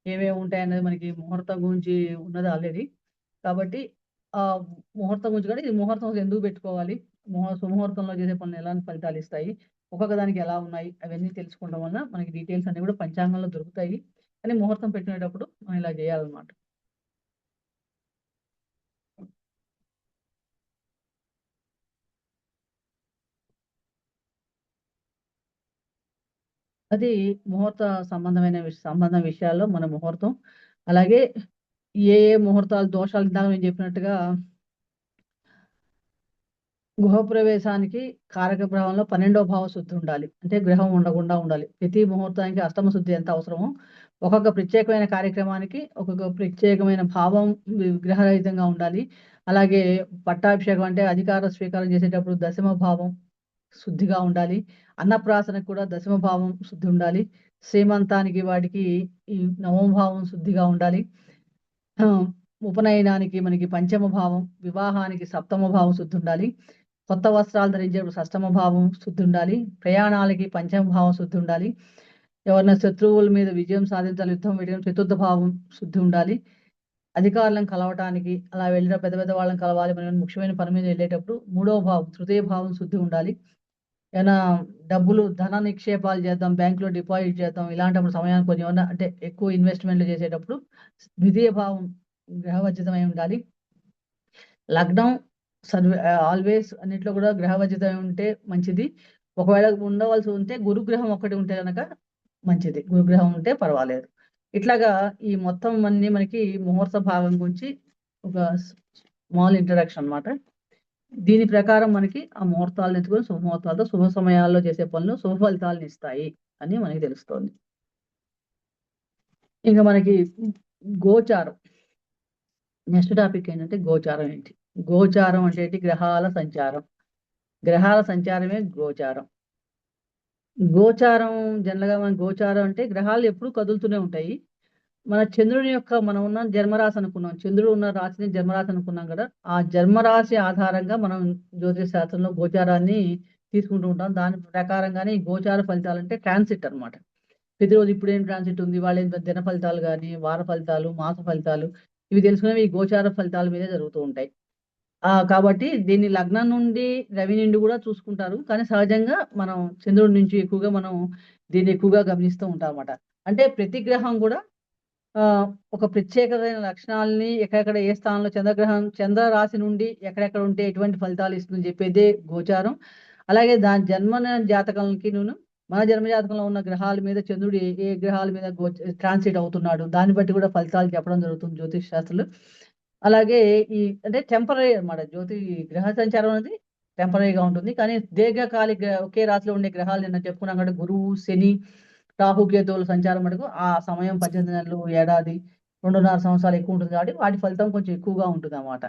ఏమేమి ఉంటాయనేది మనకి ముహూర్తం గురించి ఉన్నది ఆల్రెడీ. కాబట్టి ముహూర్తం గురించి కూడా ఈ ముహూర్తం అసలు ఎందుకు పెట్టుకోవాలి? సుముహూర్తంలో చేసే పనులు ఎలాంటి ఫలితాలు ఇస్తాయి? ఒక్కొక్క దానికి ఎలా ఉన్నాయి? అవన్నీ తెలుసుకోవడం వలన మనకి డీటెయిల్స్ అన్నీ కూడా పంచాంగంలో దొరుకుతాయి. కానీ ముహూర్తం పెట్టుకునేటప్పుడు మనం ఇలా చేయాలన్నమాట. అది ముహూర్త సంబంధ విషయాల్లో మన ముహూర్తం. అలాగే ఏ ముహూర్తాలు దోషాలు ఇందాక నేను చెప్పినట్టుగా గృహప్రవేశానికి కారక గ్రహంలో 12వ భావ శుద్ధి ఉండాలి. అంటే గ్రహం ఉండకుండా ఉండాలి. ప్రతి ముహూర్తానికి అష్టమ శుద్ధి ఎంత అవసరమో ఒక్కొక్క ప్రత్యేకమైన కార్యక్రమానికి ఒక్కొక్క ప్రత్యేకమైన భావం గ్రహరహితంగా ఉండాలి. అలాగే పట్టాభిషేకం అంటే అధికార స్వీకారం చేసేటప్పుడు దశమ భావం శుద్ధిగా ఉండాలి. అన్నప్రాసనకు కూడా దశమ భావం శుద్ధి ఉండాలి. శ్రీమంతానికి వాటికి ఈ నవమ భావం శుద్ధిగా ఉండాలి. ఉపనయనానికి మనకి పంచమ భావం, వివాహానికి సప్తమ భావం శుద్ధి ఉండాలి. కొత్త వస్త్రాలు ధరించేటప్పుడు షష్టమ భావం శుద్ధి ఉండాలి. ప్రయాణాలకి పంచమ భావం శుద్ధి ఉండాలి. ఎవరైనా శత్రువుల మీద విజయం సాధించాలి, యుద్ధం వేయడం చతుర్థ భావం శుద్ధి ఉండాలి. అధికారులను కలవటానికి అలా వెళ్ళిన పెద్ద పెద్ద వాళ్ళని కలవాలి. మనం ముఖ్యమైన పని మీద వెళ్ళేటప్పుడు మూడవ భావం తృతీయ భావం శుద్ధి ఉండాలి. ఏమైనా ధన నిక్షేపాలు చేద్దాం, బ్యాంక్‌లో డిపాజిట్ చేద్దాం. ఇలాంటప్పుడు సమయానికి కొంచెం ఏమన్నా అంటే ఎక్కువ ఇన్వెస్ట్‌మెంట్‌లు చేసేటప్పుడు ద్వితీయ భావం గ్రహవర్జితమై ఉండాలి. లగ్నం ఆల్వేస్ అన్నిట్లో కూడా గ్రహవర్జితమై ఉంటే మంచిది. ఒకవేళ ఉండవలసి ఉంటే గురుగ్రహం ఒక్కటి ఉంటే గనక మంచిది. గురుగ్రహం ఉంటే పర్వాలేదు. ఇట్లాగా ఈ మొత్తం అన్నీ మనకి ముహూర్త భాగం గురించి ఒక స్మాల్ ఇంట్రడక్షన్ అన్నమాట. దీని ప్రకారం మనకి ఆ ముహూర్తాలను ఎత్తుకొని శుభముహూర్తాలతో శుభ సమయాల్లో చేసే పనులు శుభ ఫలితాలను ఇస్తాయి అని మనకి తెలుస్తోంది. ఇంకా మనకి గోచారం, నెక్స్ట్ టాపిక్ ఏంటంటే గోచారం ఏంటి? గోచారం అంటే ఏంటి? గ్రహాల సంచారం. గ్రహాల సంచారమే గోచారం. గోచారం జనరల్గా మన గోచారం అంటే గ్రహాలు ఎప్పుడు కదులుతూనే ఉంటాయి. మన చంద్రుని యొక్క మనం ఉన్న జన్మరాశి అనుకున్నాం, చంద్రుడు ఉన్న రాశిని జన్మరాశి అనుకున్నాం కదా, ఆ జన్మరాశి ఆధారంగా మనం జ్యోతిష్ శాస్త్రంలో గోచారాన్ని తీసుకుంటూ ఉంటాం. దాని ప్రకారంగానే ఈ గోచార ఫలితాలు అంటే ట్రాన్సిట్ అన్నమాట. ప్రతిరోజు ఇప్పుడు ఏం ట్రాన్సిట్ ఉంది, వాళ్ళ దిన ఫలితాలు కానీ, వార ఫలితాలు, మాస ఫలితాలు, ఇవి తెలుసుకునేవి ఈ గోచార ఫలితాల మీదే జరుగుతూ ఉంటాయి. కాబట్టి దీన్ని లగ్నం నుండి రవి నుండి కూడా చూసుకుంటారు. కానీ సహజంగా మనం చంద్రుడి నుంచి ఎక్కువగా మనం దీన్ని ఎక్కువగా గమనిస్తూ ఉంటాం అన్నమాట. అంటే ప్రతి గ్రహం కూడా ఒక ప్రత్యేకమైన లక్షణాలని ఎక్కడెక్కడ ఏ స్థానంలో చంద్ర రాశి నుండి ఎక్కడెక్కడ ఉంటే ఎటువంటి ఫలితాలు ఇస్తుందని చెప్పేదే గోచారం. అలాగే దాని జన్మ జాతకాలకి మన జన్మ జాతకంలో ఉన్న గ్రహాల మీద చంద్రుడు ఏ గ్రహాల మీద ట్రాన్సిట్ అవుతున్నాడు, దాన్ని బట్టి కూడా ఫలితాలు చెప్పడం జరుగుతుంది జ్యోతిష్ శాస్త్రంలో. అలాగే ఈ అంటే టెంపరీ అన్నమాట. గ్రహ సంచారం అనేది టెంపరీగా ఉంటుంది. కానీ దీర్ఘకాలిక ఒకే రాశిలో ఉండే గ్రహాలు నిన్న చెప్పుకున్నాం కదా, గురువు, శని, రాహుకేతువుల సంచారం మటుకు ఆ సమయం 18 నెలలు, ఏడాది, 2.5 సంవత్సరాలు ఎక్కువ ఉంటుంది కాబట్టి వాటి ఫలితం కొంచెం ఎక్కువగా ఉంటుంది అన్నమాట.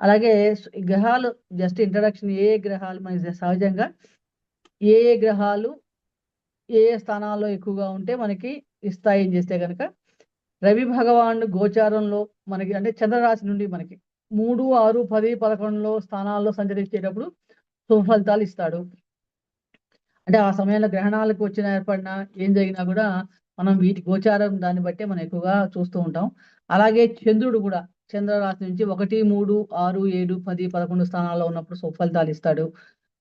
అలాగే ఈ గ్రహాలు జస్ట్ ఇంట్రడక్షన్, ఏ గ్రహాలు మనకి సహజంగా ఏ గ్రహాలు ఏ స్థానాల్లో ఎక్కువగా ఉంటే మనకి ఇస్తాయి అని చేస్తే కనుక, రవి భగవానుడు గోచారంలో మనకి అంటే చంద్రరాశి నుండి మనకి 3, 6, 10, 11 స్థానాల్లో సంచరించేటప్పుడు శుభ ఫలితాలు ఇస్తాడు. అంటే ఆ సమయంలో గ్రహణాలకు వచ్చిన ఏర్పడిన ఏం జరిగినా కూడా మనం వీటి గోచారం దాన్ని బట్టే మనం ఎక్కువగా చూస్తూ ఉంటాం. అలాగే చంద్రుడు కూడా చంద్రరాశి నుంచి 1, 3, 6, 7, 10, 11 స్థానాల్లో ఉన్నప్పుడు శుభ ఫలితాలు ఇస్తాడు.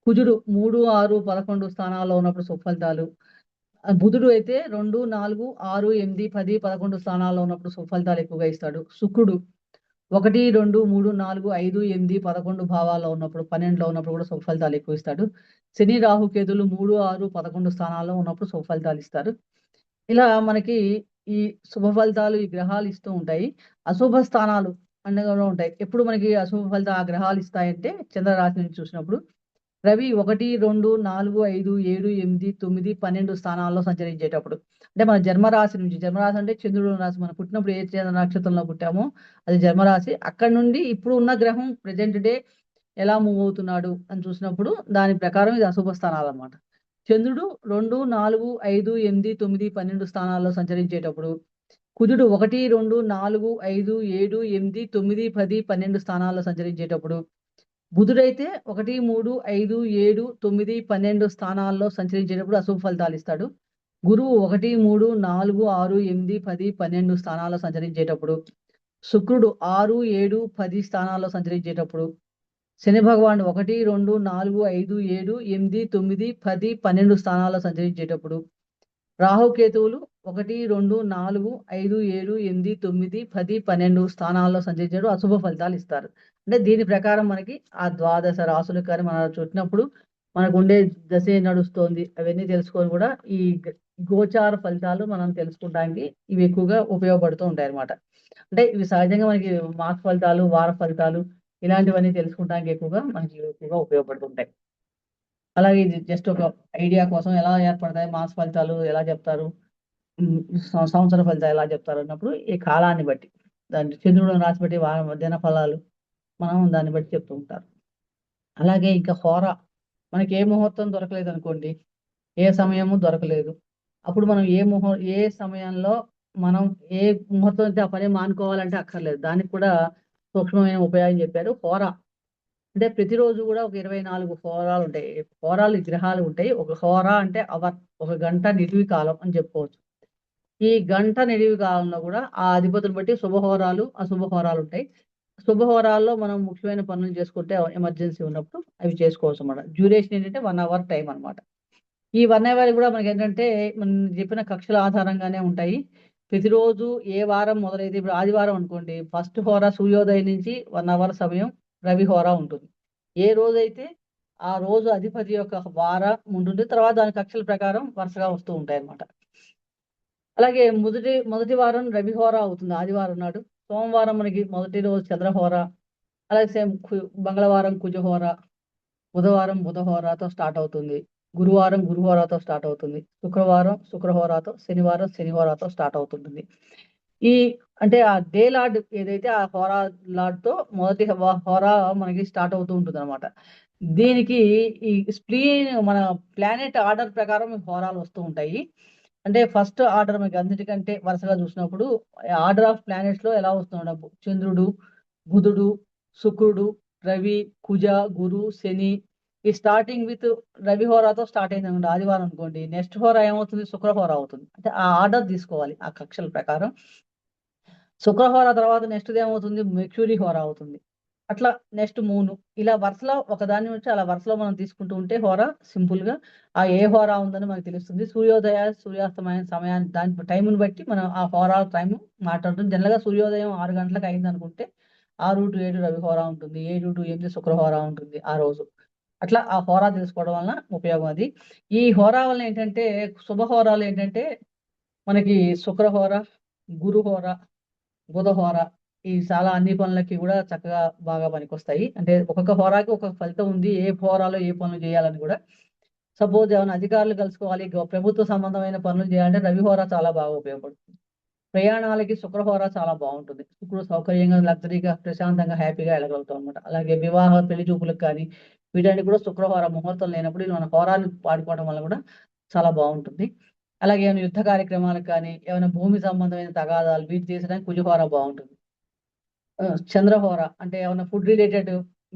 కుజుడు 3, 6, 11 స్థానాల్లో ఉన్నప్పుడు శుభ ఫలితాలు. బుధుడు అయితే 2, 4, 6, 8, 10, 11 స్థానాల్లో ఉన్నప్పుడు శుభ ఫలితాలు ఎక్కువగా ఇస్తాడు. శుక్రుడు 1, 2, 3, 4, 5, 8, 11 భావాల్లో ఉన్నప్పుడు 12లో ఉన్నప్పుడు కూడా శుభ ఫలితాలు ఎక్కువ ఇస్తాడు. శని, రాహు, కేతులు 3, 6, 11 స్థానాల్లో ఉన్నప్పుడు శుభ ఫలితాలు ఇస్తారు. ఇలా మనకి ఈ శుభ ఫలితాలు ఈ గ్రహాలు ఇస్తూ ఉంటాయి. అశుభ స్థానాలు అన్నీ కూడా ఉంటాయి. ఎప్పుడు మనకి అశుభ ఫలితాలు ఆ గ్రహాలు ఇస్తాయంటే చంద్రరాశి నుంచి చూసినప్పుడు రవి 1, 2, 4, 5, 7, 8, 9, 12 స్థానాల్లో సంచరించేటప్పుడు. అంటే మన జన్మరాశి నుంచి, జన్మరాశి అంటే చంద్రుడు రాశి, మనం పుట్టినప్పుడు ఏ నక్షత్రంలో పుట్టామో అది జన్మరాశి. అక్కడ నుండి ఇప్పుడు ఉన్న గ్రహం ప్రెజెంట్ డే ఎలా మూవ్ అవుతున్నాడు అని చూసినప్పుడు దాని ప్రకారం ఇది అశుభ స్థానాలు అన్నమాట. చంద్రుడు 2, 4, 5, 8, 9, 12 స్థానాల్లో సంచరించేటప్పుడు, కుజుడు 1, 2, 4, 5, 7, 8, 9, 10, 12 స్థానాల్లో సంచరించేటప్పుడు, బుధుడైతే 1, 3, 5, 7, 9, 12 స్థానాల్లో సంచరించేటప్పుడు అశుభ ఫలితాలు ఇస్తాడు. గురువు 1, 3, 4, 6, 8, 10, 12 స్థానాల్లో సంచరించేటప్పుడు, శుక్రుడు 6, 7, 10 స్థానాల్లో సంచరించేటప్పుడు, శని భగవానుడు 1, 2, 4, 5, 7, 8, 9, 10, 12 స్థానాల్లో సంచరించేటప్పుడు, రాహుకేతువులు 1, 2, 4, 5, 7, 8, 9, 10, 12 స్థానాల్లో సంచరించేటప్పుడు అశుభ ఫలితాలు ఇస్తారు. అంటే దీని ప్రకారం మనకి ఆ ద్వాదశ రాసులు కానీ మనం చూసినప్పుడు మనకు ఉండే దశ నడుస్తోంది అవన్నీ తెలుసుకొని కూడా ఈ గోచార ఫలితాలు మనం తెలుసుకోవడానికి ఇవి ఎక్కువగా ఉపయోగపడుతూ ఉంటాయి అన్నమాట. అంటే ఇవి సహజంగా మనకి మాస ఫలితాలు, వార ఫలితాలు ఇలాంటివన్నీ తెలుసుకోవడానికి మనకి ఎక్కువగా ఉపయోగపడుతుంటాయి. అలాగే ఇది జస్ట్ ఒక ఐడియా కోసం ఎలా ఏర్పడతాయి మాస ఫలితాలు ఎలా చెప్తారు, సంవత్సర ఫలితాలు ఎలా చెప్తారు అన్నప్పుడు ఈ కాలాన్ని బట్టి దాన్ని చంద్రుడు రాసి బట్టి దిన ఫలాలు మనం దాన్ని బట్టి చెప్తూ ఉంటారు. అలాగే ఇంకా హోరా, మనకి ఏ ముహూర్తం దొరకలేదు అనుకోండి, ఏ సమయము దొరకలేదు, అప్పుడు మనం ఏ సమయంలో మనం ఏ ముహూర్తం అయితే ఆ పని మానుకోవాలంటే అక్కర్లేదు. దానికి కూడా సూక్ష్మమైన ఉపయోగం చెప్పారు. హోరా అంటే ప్రతిరోజు కూడా ఒక 24 హోరాలు ఉంటాయి. హోరాలు గ్రహాలు ఉంటాయి. ఒక హోరా అంటే అవర్, ఒక గంట నిడివి కాలం అని చెప్పుకోవచ్చు. ఈ గంట నిడివి కాలంలో కూడా ఆ అధిపతులు బట్టి శుభహోరాలు, అశుభహోరాలు ఉంటాయి. శుభహోరాల్లో మనం ముఖ్యమైన పనులు చేసుకుంటే ఎమర్జెన్సీ ఉన్నప్పుడు అవి చేసుకోవచ్చు అన్నమాట. డ్యూరేషన్ ఏంటంటే 1 అవర్ టైం అన్నమాట. ఈ 1 అవర్ కూడా మనకి ఏంటంటే మనం చెప్పిన కక్షల ఆధారంగానే ఉంటాయి. ప్రతిరోజు ఏ వారం మొదలైతే ఇప్పుడు ఆదివారం అనుకోండి, ఫస్ట్ హోరా సూర్యోదయం నుంచి 1 అవర్ సమయం రవి హోరా ఉంటుంది. ఏ రోజైతే ఆ రోజు అధిపతి యొక్క వారం ఉంటుంది, తర్వాత దాని కక్షల ప్రకారం వరుసగా వస్తూ ఉంటాయి అన్నమాట. అలాగే మొదటి వారం రవి హోరా అవుతుంది ఆదివారం నాడు. సోమవారం మనకి మొదటి రోజు చంద్రహోర, అలాగే మంగళవారం కుజహోర, బుధవారం బుధహోరాతో స్టార్ట్ అవుతుంది. గురువారం గురుహోరాతో స్టార్ట్ అవుతుంది, శుక్రవారం శుక్రహోరాతో, శనివారం శనిహోరాతో స్టార్ట్ అవుతుంటుంది. ఈ అంటే ఆ డే లార్డ్ ఏదైతే ఆ హోరా లార్డ్తో మొదటి హోరా మనకి స్టార్ట్ అవుతూ ఉంటుంది అనమాట. దీనికి ఈ మన ప్లానెట్ ఆర్డర్ ప్రకారం ఈ హోరాలు వస్తూ ఉంటాయి. అంటే ఫస్ట్ ఆర్డర్ మనకి అన్నిటికంటే వరుసగా చూసినప్పుడు ఆర్డర్ ఆఫ్ ప్లానెట్స్ లో ఎలా వస్తున్నాడు, చంద్రుడు, బుధుడు, శుక్రుడు, రవి, కుజ, గురు, శని. ఈ స్టార్టింగ్ విత్ రవి హోరాతో స్టార్ట్ అయింది అనుకోండి, ఆదివారం అనుకోండి, నెక్స్ట్ హోరా ఏమవుతుంది, శుక్రహోర అవుతుంది. అంటే ఆ ఆర్డర్ తీసుకోవాలి ఆ కక్షల ప్రకారం. శుక్రహోర తర్వాత నెక్స్ట్ ఏమవుతుంది, మెర్క్యూరీ హోర అవుతుంది. అట్లా నెక్స్ట్ మూన్, ఇలా వరుసలో ఒకదాని నుంచి అలా వరుసలో మనం తీసుకుంటూ ఉంటే హోర సింపుల్ గా ఆ ఏ హోర ఉందని మనకు తెలుస్తుంది. సూర్యోదయ సూర్యాస్తమయ సమయాన్ని దాని టైంని బట్టి మనం ఆ హోరా టైం మాట్లాడుతుంది. జనరల్ గా సూర్యోదయం 6 గంటలకు అయింది అనుకుంటే 6 to 7 రవి హోరా ఉంటుంది, 7 to 8 శుక్రహోర ఉంటుంది ఆ రోజు. అట్లా ఆ హోరా తెలుసుకోవడం వలన ఉపయోగం అది. ఈ హోరా వల్ల ఏంటంటే శుభహోరాలు ఏంటంటే మనకి శుక్రహోర, గురుహోర, బుధహోర, ఈ చాలా అన్ని పనులకి కూడా చక్కగా బాగా పనికొస్తాయి. అంటే ఒక్కొక్క హోరాకి ఒక్కొక్క ఫలితం ఉంది, ఏ హోరాలో ఏ పనులు చేయాలని కూడా. సపోజ్ ఏమైనా అధికారులు కలుసుకోవాలి, ప్రభుత్వ సంబంధమైన పనులు చేయాలంటే రవి హోరా చాలా బాగా ఉపయోగపడుతుంది. ప్రయాణాలకి శుక్రహోర చాలా బాగుంటుంది. శుక్రుడు సౌకర్యంగా లగ్జరీగా ప్రశాంతంగా హ్యాపీగా వెళ్ళగలుగుతాం అనమాట. అలాగే వివాహ పెళ్లి చూపులకు కానీ వీటానికి కూడా శుక్రహోర ముహూర్తం లేనప్పుడు మన హోరాలు వాడుకోవడం వల్ల కూడా చాలా బాగుంటుంది. అలాగే ఏమైనా యుద్ధ కార్యక్రమాలకు కానీ ఏమైనా భూమి సంబంధమైన తగాదాలు వీటి చేసడానికి కుజహోర బాగుంటుంది. చంద్రహోర అంటే ఏమైనా ఫుడ్ రిలేటెడ్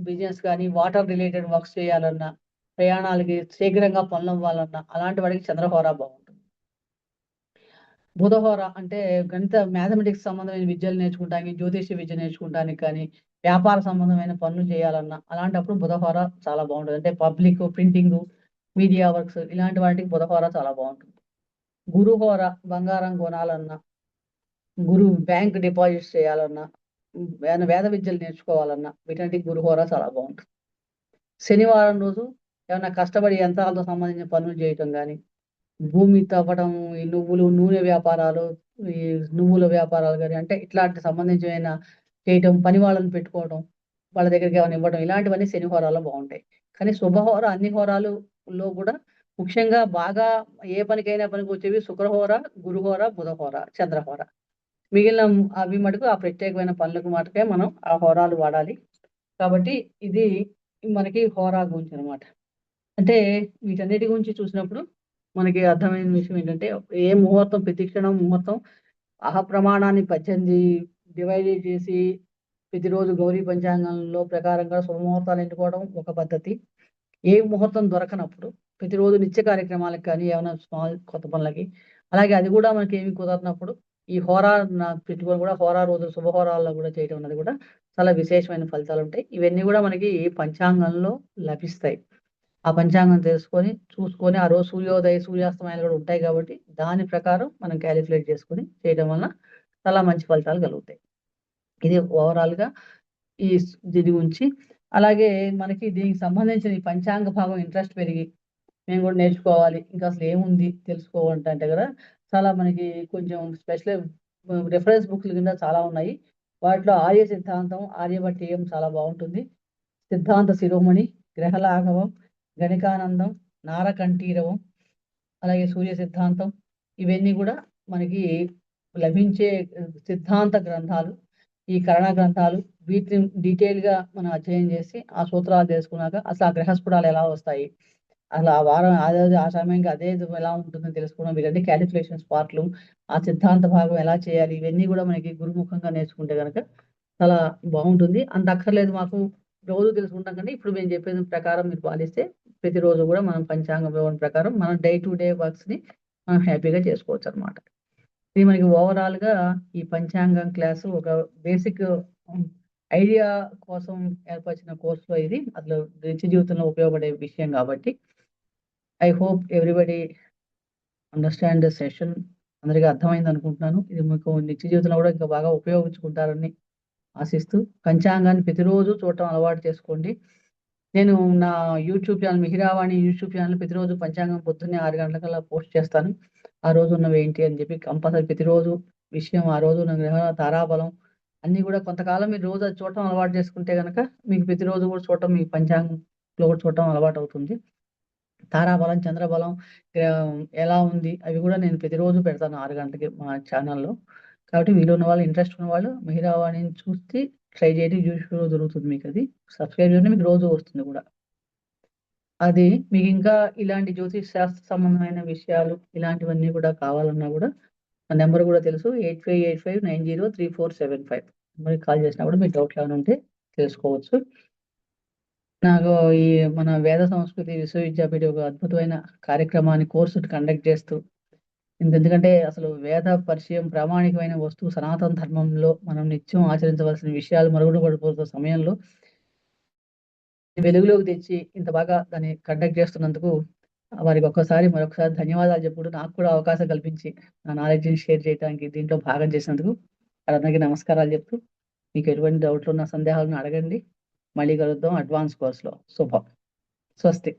బిజినెస్ కానీ వాటర్ రిలేటెడ్ వర్క్స్ చేయాలన్నా, ప్రయాణాలకి శీఘ్రంగా పనులు అవ్వాలన్నా అలాంటి వాడికి చంద్రహోర బాగుంటుంది. బుధహోర అంటే గణిత మ్యాథమెటిక్స్ సంబంధమైన విద్యలు నేర్చుకుంటానికి, జ్యోతిష్య విద్య నేర్చుకుంటానికి కానీ, వ్యాపార సంబంధమైన పనులు చేయాలన్నా అలాంటప్పుడు బుధహోర చాలా బాగుంటుంది. అంటే పబ్లిక్ ప్రింటింగ్, మీడియా వర్క్స్ ఇలాంటి వాటికి బుధహోర చాలా బాగుంటుంది. గురుహోర బంగారం కొనాలన్నా, బ్యాంక్ డిపాజిట్స్ చేయాలన్నా, ఏమైనా వేద విద్యలు నేర్చుకోవాలన్నా వీటన్నిటికి గురుహోర చాలా బాగుంటుంది. శనివారం రోజు ఏమైనా కష్టపడి యంత్రాలతో సంబంధించిన పనులు చేయటం కానీ, భూమి తవ్వడం, ఈ నూనె వ్యాపారాలు, ఈ నువ్వుల వ్యాపారాలు కానీ, అంటే ఇట్లాంటి సంబంధించిన చేయటం, పని వాళ్ళని పెట్టుకోవడం, వాళ్ళ దగ్గరికి ఏమైనా ఇవ్వడం, ఇలాంటివన్నీ శని హోరాలో బాగుంటాయి. కానీ శుభహోర అన్ని హోరాలలో కూడా ముఖ్యంగా బాగా ఏ పనికైనా పనికి వచ్చేవి శుక్రహోర, గురుహోర, బుధహోర, చంద్రహోర. మిగిలిన అవి మటుకు ఆ ప్రత్యేకమైన పనులకు మటుకే మనం ఆ హోరాలు వాడాలి. కాబట్టి ఇది మనకి హోరా గురించి అనమాట. అంటే వీటన్నిటి గురించి చూసినప్పుడు మనకి అర్థమైన విషయం ఏంటంటే ఏ ముహూర్తం ప్రతిక్షణం ముహూర్తం ప్రమాణాన్ని 18 డివైడ్ చేసి ప్రతిరోజు గౌరీ పంచాంగంలో ప్రకారంగా శుభముహూర్తాలు ఎన్నుకోవడం ఒక పద్ధతి. ఏ ముహూర్తం దొరకనప్పుడు ప్రతిరోజు నిత్య కార్యక్రమాలకు కానీ ఏమైనా కొత్త పనులకి, అలాగే అది కూడా మనకి ఏమి కుదరనప్పుడు ఈ హోరా పెట్టుకొని కూడా హోరా రోజులు శుభహోరాల్లో కూడా చేయడం అనేది కూడా చాలా విశేషమైన ఫలితాలు ఉంటాయి. ఇవన్నీ కూడా మనకి పంచాంగంలో లభిస్తాయి. ఆ పంచాంగం తెలుసుకొని చూసుకొని ఆ రోజు సూర్యోదయ సూర్యాస్తమయాలు కూడా ఉంటాయి కాబట్టి దాని ప్రకారం మనం క్యాలిక్యులేట్ చేసుకొని చేయడం వల్ల చాలా మంచి ఫలితాలు కలుగుతాయి. ఇది ఓవరాల్ గా దీని గురించి. అలాగే మనకి దీనికి సంబంధించిన ఈ పంచాంగ భాగం ఇంట్రెస్ట్ పెరిగి మేము కూడా నేర్చుకోవాలి, ఇంకా అసలు ఏముంది తెలుసుకోవాలంటే కదా చాలా మనకి కొంచెం స్పెషల్ రెఫరెన్స్ బుక్స్ కింద చాలా ఉన్నాయి. వాటిలో ఆర్య సిద్ధాంతం, ఆర్యభట్టీయం చాలా బాగుంటుంది. సిద్ధాంత శిరోమణి, గ్రహలాఘవం, గణికానందం, నారకంఠీరవం, అలాగే సూర్య సిద్ధాంతం, ఇవన్నీ కూడా మనకి లభించే సిద్ధాంత గ్రంథాలు. ఈ కరణ గ్రంథాలు వీటిని డీటెయిల్ గా మనం అధ్యయనం చేసి ఆ సూత్రాలు తెలుసుకున్నాక అసలు ఆ గ్రహస్ఫుటాలు ఎలా వస్తాయి, అసలు ఆ వారం అదే ఆ సమయంగా అదే ఎలా ఉంటుందని తెలుసుకోవడం, వీటన్ని క్యాలిక్యులేషన్స్ పార్ట్లు, ఆ సిద్ధాంత భాగం ఎలా చేయాలి, ఇవన్నీ కూడా మనకి గురుముఖంగా నేర్చుకుంటే కనుక చాలా బాగుంటుంది. అంత అక్కర్లేదు మాకు రోజు తెలుసుకుంటాం కంటే ఇప్పుడు మేము చెప్పేది ప్రకారం మీరు పాలిస్తే ప్రతిరోజు కూడా మనం పంచాంగ వివరణ ప్రకారం మనం డే టు డే వర్క్స్ ని మనం హ్యాపీగా చేసుకోవచ్చు అనమాట. ఇది మనకి ఓవరాల్ గా ఈ పంచాంగం క్లాసు ఒక బేసిక్ ఐడియా కోసం ఏర్పరిచిన కోర్సులో ఇది అసలు నిత్య జీవితంలో ఉపయోగపడే విషయం కాబట్టి I hope everybody understand the session. అందరికీ అర్థమైంది అనుకుంటున్నాను. ఇది మీకు నిత్య జీవితంలో కూడా ఇంకా బాగా ఉపయోగించుకుంటారని ఆశిస్తూ పంచాంగాన్ని ప్రతిరోజు చూడటం అలవాటు చేసుకోండి. నేను నా YouTube channel Mihiravani YouTube channel ప్రతిరోజు పంచాంగం పొద్దున్నే 6 గంటలకల్లా పోస్ట్ చేస్తాను. ఆ రోజు ఉన్నవి ఏంటి అని చెప్పి కంపల్సరీ ప్రతిరోజు విషయం, ఆ రోజు ఉన్న గ్రహ తారాబలం అన్ని కూడా కొంతకాలం మీరు రోజు అది చూడటం అలవాటు చేసుకుంటే గనక మీకు ప్రతిరోజు కూడా చూడటం, మీ పంచాంగంలో కూడా చూడటం అలవాటు అవుతుంది. తారాబలం, చంద్రబలం ఎలా ఉంది అవి కూడా నేను ప్రతిరోజు పెడతాను 6 గంటలకి మా ఛానల్‌లో. కాబట్టి వీలున్న వాళ్ళు, ఇంట్రెస్ట్ ఉన్న వాళ్ళు మిహిరావాణిని చూసి ట్రై చేయండి. యూట్యూబ్‌లో దొరుకుతుంది మీకది. సబ్స్క్రైబ్ చేయండి, మీకు రోజు వస్తుంది కూడా. అది మీకింకా ఇలాంటి జ్యోతిష్ శాస్త్ర సంబంధమైన విషయాలు ఇలాంటివన్నీ కూడా కావాలన్నా కూడా నా నెంబర్ కూడా తెలుసు. 8585903475 నెంబర్‌కి కాల్ చేసినా కూడా మీ డౌట్లు ఏమైనా ఉంటే తెలుసుకోవచ్చు. నాకు ఈ మన వేద సంస్కృతి విశ్వవిద్యాపీఠ ఒక అద్భుతమైన కార్యక్రమాన్ని కోర్సు కండక్ట్ చేస్తూ ఎందుకంటే అసలు వేద పరిచయం ప్రామాణికమైన వస్తువు సనాతన ధర్మంలో మనం నిత్యం ఆచరించవలసిన విషయాలు మరుగున పడిపోతున్న సమయంలో వెలుగులోకి తెచ్చి ఇంత బాగా దాన్ని కండక్ట్ చేస్తున్నందుకు వారికి మరొకసారి ధన్యవాదాలు చెప్పుకుంటూ నాకు కూడా అవకాశం కల్పించి నా నాలెడ్జ్‌ని షేర్ చేయడానికి దీంట్లో భాగం చేసినందుకు వారందరికీ నమస్కారాలు చెప్తూ మీకు ఎటువంటి డౌట్లు ఉన్న సందేహాలను అడగండి. మళ్ళీ కలుద్దాం అడ్వాన్స్ కోర్స్‌లో. శుభం. స్వస్తి.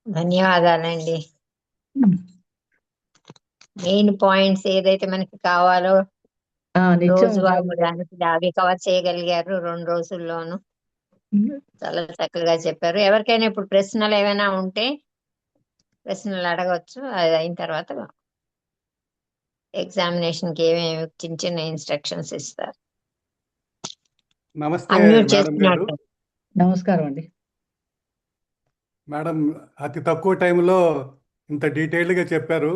ధన్యవాదాలండి. మెయిన్ పాయింట్స్ ఏదైతే మనకి కావాలో నిత్యం రోజువారీ దానికి అవి కవర్ చేయగలిగారు 2 రోజుల్లోనూ. చాలా చక్కగా చెప్పారు. ఎవరికైనా ఇప్పుడు ప్రశ్నలు ఏమైనా ఉంటే ప్రశ్నలు అడగవచ్చు. అది అయిన తర్వాత ఎగ్జామినేషన్కి ఏమేమి చిన్న చిన్న ఇన్స్ట్రక్షన్స్ ఇస్తారు. నమస్తే అన్మ్యూట్ మేడం గారు. చేస్తున్నట్టు. నమస్కారం అండి. మేడం అతి తక్కువ టైంలో ఇంత డీటెయిల్డ్గా చెప్పారు.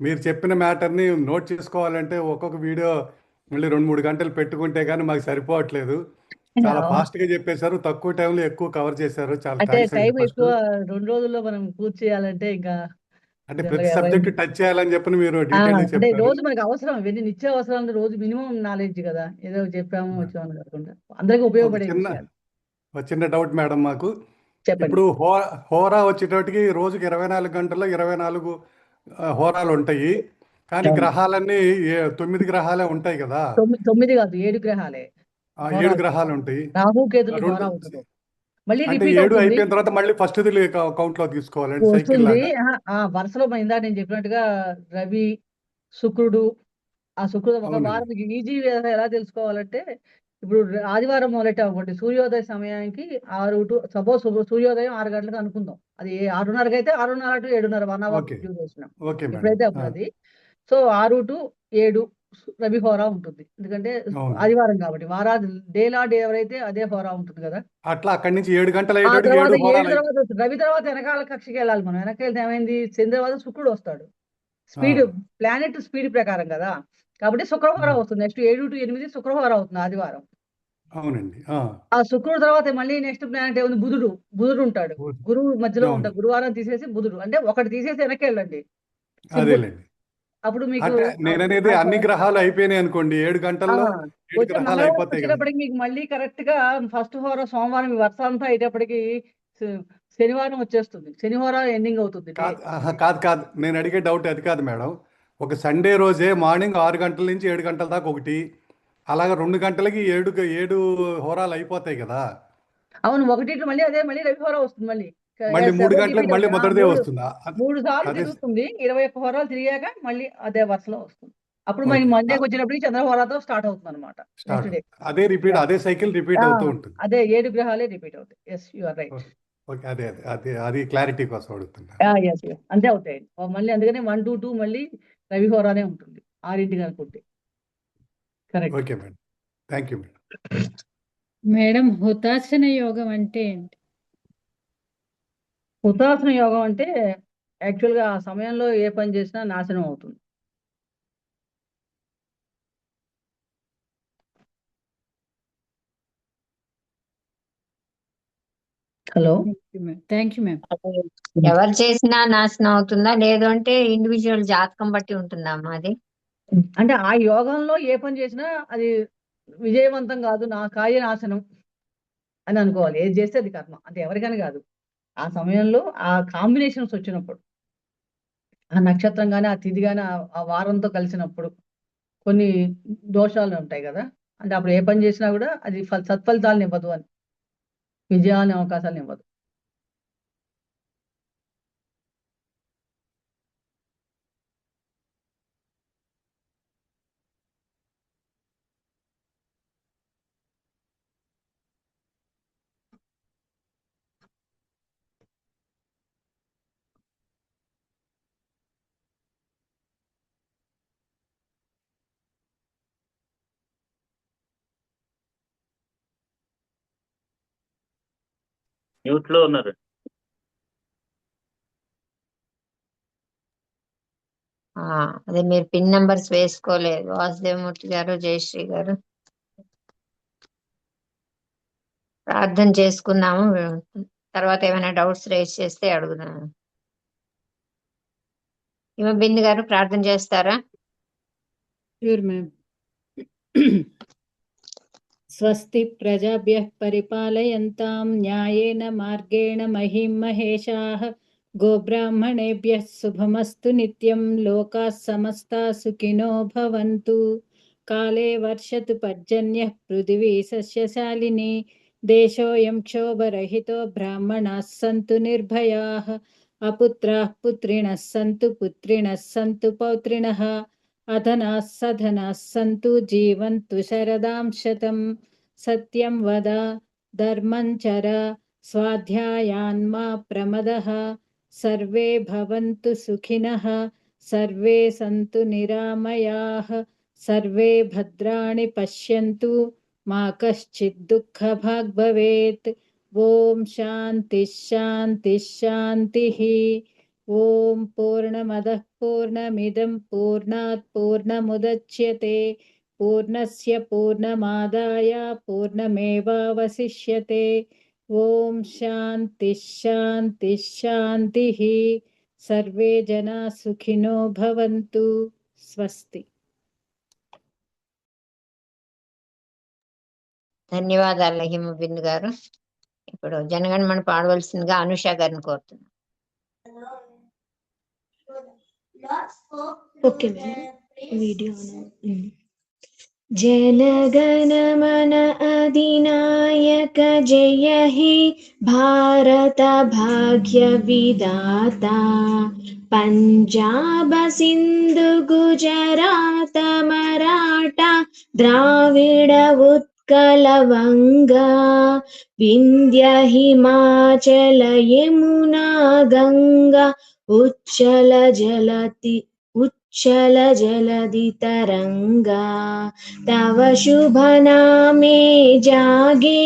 మీరు చెప్పిన మ్యాటర్ని నోట్ చేసుకోవాలంటే ఒక్కొక్క వీడియో మళ్ళీ 2-3 గంటలు పెట్టుకుంటే కానీ మాకు సరిపోవట్లేదు. చాలా ఫాస్ట్గా చెప్పేశారు, తక్కువ టైంలో ఎక్కువ కవర్ చేశారు. చాలా అంటే థ్యాంక్స్ అండి. టైం ఫస్ట్ ఎక్కువ 2 రోజుల్లో మనం పూర్తి చేయాలంటే ఇంకా అంటే ప్రతి సబ్జెక్ట్ టచ్ చేయాలని చెప్పని మీరు డీటెయిల్గా అంటే చెప్పారు. రోజు మనకు అవసరం ఇవన్నీ నిత్య అవసరాలు. రోజు మినిమం నాలెడ్జ్ కదా, ఏదో చెప్పాము వచ్చాము కాకుండా అందరికీ ఉపయోగపడే విషయాలు. ఒక చిన్న డౌట్ మేడం మాకు. చెప్పండి. ఇప్పుడు హోరా వచ్చేటప్పటికి రోజుకి 24 గంటల్లో 24 హోరాలు ఉంటాయి. కానీ అవును. గ్రహాలన్నీ 9 గ్రహాలే ఉంటాయి కదా. 9 కాదు 7 గ్రహాలే. 7 గ్రహాలు ఉంటాయి. రాహు కేతులు రెండు హోరా ఉంటుంది. మళ్ళీ అంటే రిపీట్ 7 అవుతుంది అయిపోయిన తర్వాత మళ్ళీ ఫస్ట్ కౌంట్ లో తీసుకోవాలండి, సైకిల్ వస్తుంది. లాగా. వరుసలో ఇందా నేను చెప్పినట్టుగా రవి, శుక్రుడు, ఆ శుక్రుడు ఒక అవునండి. వారం ఈజీ ఎలా తెలుసుకోవాలంటే ఇప్పుడు ఆదివారం మొదలెట్టామనుకోండి, సూర్యోదయ సమయానికి 6 టు సపోజ్ సూర్యోదయం 6 గంటలకు అనుకుందాం. అది 6:30కి అయితే 6:30 to 7:30 1 hour okay duration okay madam. ఎప్పుడైతే అప్పుడు అది. సో 6 టు 7 రవి హోరా ఉంటుంది. ఎందుకంటే అవును. ఆదివారం కాబట్టి వారాది డే లార్డ్ ఎవరైతే అదే హోరా ఉంటుంది కదా. అట్లా అక్కడి నుంచి 7 గంటలు ఆ అయ్యేటోడికి తర్వాత 7 7 హోరాలు తర్వాత వస్తుంది. రవి తర్వాత వెనకాల కక్షకి వెళ్ళాలి మనం. వెనక్కి వెళ్తే ఏమైంది, శని తర్వాత శుక్రుడు వస్తాడు. ఆ, స్పీడ్ ప్లానెట్ స్పీడ్ ప్రకారం కదా. కాబట్టి శుక్రవారం వస్తుంది. నెక్స్ట్ 7 టు 8 శుక్రవారం అవుతుంది ఆదివారం. అవునండి. ఆ శుక్రుడు తర్వాత మళ్ళీ నెక్స్ట్ ప్లానెట్ ఏముంది, బుధుడు. బుధుడు ఉంటాడు. గురువు మధ్యలో అవును. ఉంటాడు. గురువారం తీసేసి బుధుడు, అంటే ఒకటి తీసేసి వెనక్కి వెళ్ళండి. సింపుల్. అదేలేండి. అప్పుడు మీకు అంటే నేననేది అన్ని గ్రహాలు అయిపోయినాయి అనుకోండి, 7 గంటల్లో 7 వచ్చే గ్రహాలు మంగళవారం అయిపోతాయి కదా. వచ్చేటప్పటికి మీకు మళ్ళీ కరెక్ట్ గా ఫస్ట్ హోరా సోమవారం ఈ వర్షం అంతా అయ్యేటప్పటికి శనివారం వచ్చేస్తుంది. శనివారం ఎండింగ్ అవుతుంది డే. కాదు నేను అడిగే డౌట్ అది కాదు మేడం. ఒక సండే రోజే మార్నింగ్ 6 గంటల నుంచి 7 గంటల దాకా ఒకటి, అలాగా 2 గంటలకి 7 హోరాలు అయిపోతాయి కదా. అవును, ఒకటి మళ్ళీ అదే మళ్ళీ రవి హోరా వస్తుంది. మళ్ళీ మళ్ళీ 3 గంటలకు రిపీట్ మళ్ళీ అవుతుంది. మొదటిదే వస్తుందా? 3 సార్లు అదే తిరుగుతుంది. 21 హోరాలు తిరిగాక మళ్ళీ అదే వరుసలో వస్తుంది. అప్పుడు మరి ఓకే. మండేకి వచ్చినప్పటికి చంద్రహోరాతో స్టార్ట్ అవుతుంది అనమాట. స్టార్ట్ నెక్స్ట్ డే అదే రిపీట్, అదే సైకిల్ రిపీట్ అవుతూ ఉంటుంది. అదే 7 గ్రహాలే రిపీట్ అవుతాయి. Yes you are right. Okay, అదే అదే అదే అది క్లారిటీ కోసం అడుగుతున్నా. ఎస్ ఎస్ అంతే అవుతాయి. మళ్ళీ అందుకనే 1 to 2 మళ్ళీ రవి హోరానే ఉంటుంది 6 అనుకుంటే. Correct. Okay madam, thank you madam. Madam హుతాశన యోగం అంటే ఏంటి? హుతాసన యోగం అంటే యాక్చువల్గా ఆ సమయంలో ఏ పని చేసినా నాశనం అవుతుంది. హలో. Thank you ma'am. ఎవరు చేసినా నాశనం అవుతుందా, లేదు అంటే ఇండివిజువల్ జాతకం బట్టి ఉంటుందా అది? అంటే ఆ యోగంలో ఏ పని చేసినా అది విజయవంతం కాదు, నా కార్యనాశనం అని అనుకోవాలి. ఏది చేస్తే అది కర్మ, అంటే ఎవరికైనా కాదు. ఆ సమయంలో ఆ కాంబినేషన్స్ వచ్చినప్పుడు, ఆ నక్షత్రం కానీ ఆ తిథి కానీ ఆ వారంతో కలిసినప్పుడు కొన్ని దోషాలు ఉంటాయి కదా. అంటే అప్పుడు ఏ పని చేసినా కూడా అది సత్ఫలితాలను ఇవ్వదు అని, విజయాన్ని అవకాశాలను ఇవ్వదు. మ్యూట్ లో ఉన్నారు. అదే మీరు పిన్ నంబర్స్ వేసుకోలేదు వాసుదేవమూర్తి గారు, జయశ్రీ గారు. ప్రార్థన చేసుకున్నాము, తర్వాత ఏమైనా డౌట్స్ రేస్ చేస్తే అడుగుదాము. హిమబిందు గారు ప్రార్థన చేస్తారా? Sure ma'am. స్వస్తి ప్రజాభ్యః పరిపాలయంతాం న్యాయేన మార్గేణ మహిం మహేషాః గోబ్రాహ్మణేభ్యः శుభమస్తు నిత్యం లోకాः సమస్తాः సుఖినో భవంతు. కాలే వర్షతు పర్జన్యః పృథివీ సస్యశాలినీ దేశోऽयं క్షోభరహితో బ్రాహ్మణాः సంతు నిర్భయాः అపుత్రాः పుత్రిణः సంతు పుత్రిణः సంతు పౌత్రిణः అధనాः సధనాः సంతు జీవంతు శరదాం శతం. సత్యం వద ధర్మం చర స్వాధ్యాయాన్మా ప్రమదః. సర్వే భవంతు సుఖినః సర్వే సంతు నిరామయాః సర్వే భద్రాణి పశ్యంతు మా కశ్చిద్ దుఃఖభాగ్ భవేత్. ఓం శాంతి శాంతి శాంతిః. ఓం పూర్ణమదః పూర్ణమిదం పూర్ణాత్ పూర్ణముదచ్యతే పూర్ణస్య పూర్ణమాదాయ పూర్ణమేవావశిష్యతే. ఓం శాంతి శాంతి శాంతిః. సర్వే జనా సుఖినో భవంతు. స్వస్తి. ధన్యవాదాలు హిమబిందు గారు. ఇప్పుడు జనగణమన పాడవలసిందిగా అనుష గారిని కోరుతున్నాను. ఓకే మేడం, వీడియో జనగణమన అధినాయక జయ హే భారత భాగ్య విధాత పంజాబ సింధు గుజరాత మరాఠా ద్రావిడ ఉత్కల వంగా వింధ్య హిమాచల యమునా గంగా ఉచ్చల జలధి तरंगा. तव शुभ नामे जागे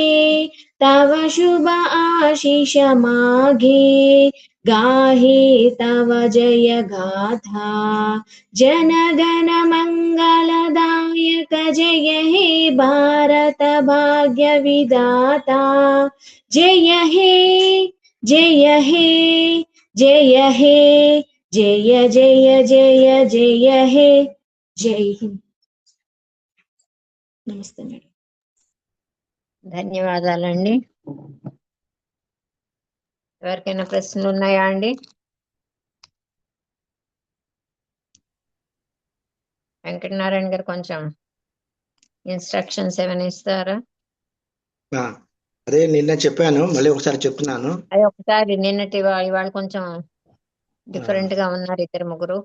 तव शुभ आशीष मागे गाहे तव जय गाथा. जनगण मंगलदायक जय हे भारत भाग्य विधाता. जय हे जय हे जय हे जय जय जय जय हे. जय हिंद. నమస్తే మేడం. ధన్యవాదాలండి. ఎవరికైనా ప్రశ్నలు ఉన్నాయా అండి? వెంకటనారాయణ గారు కొంచెం ఇన్స్ట్రక్షన్స్ ఏమైనా ఇస్తారా? అదే నిన్న చెప్పాను, మళ్ళీ ఒకసారి చెప్తున్నాను. అది ఒకసారి నిన్నటి ఇవాళ కొంచెం డిఫరెంట్ గా ఉన్నారు ఇద్దరు ముగ్గురు.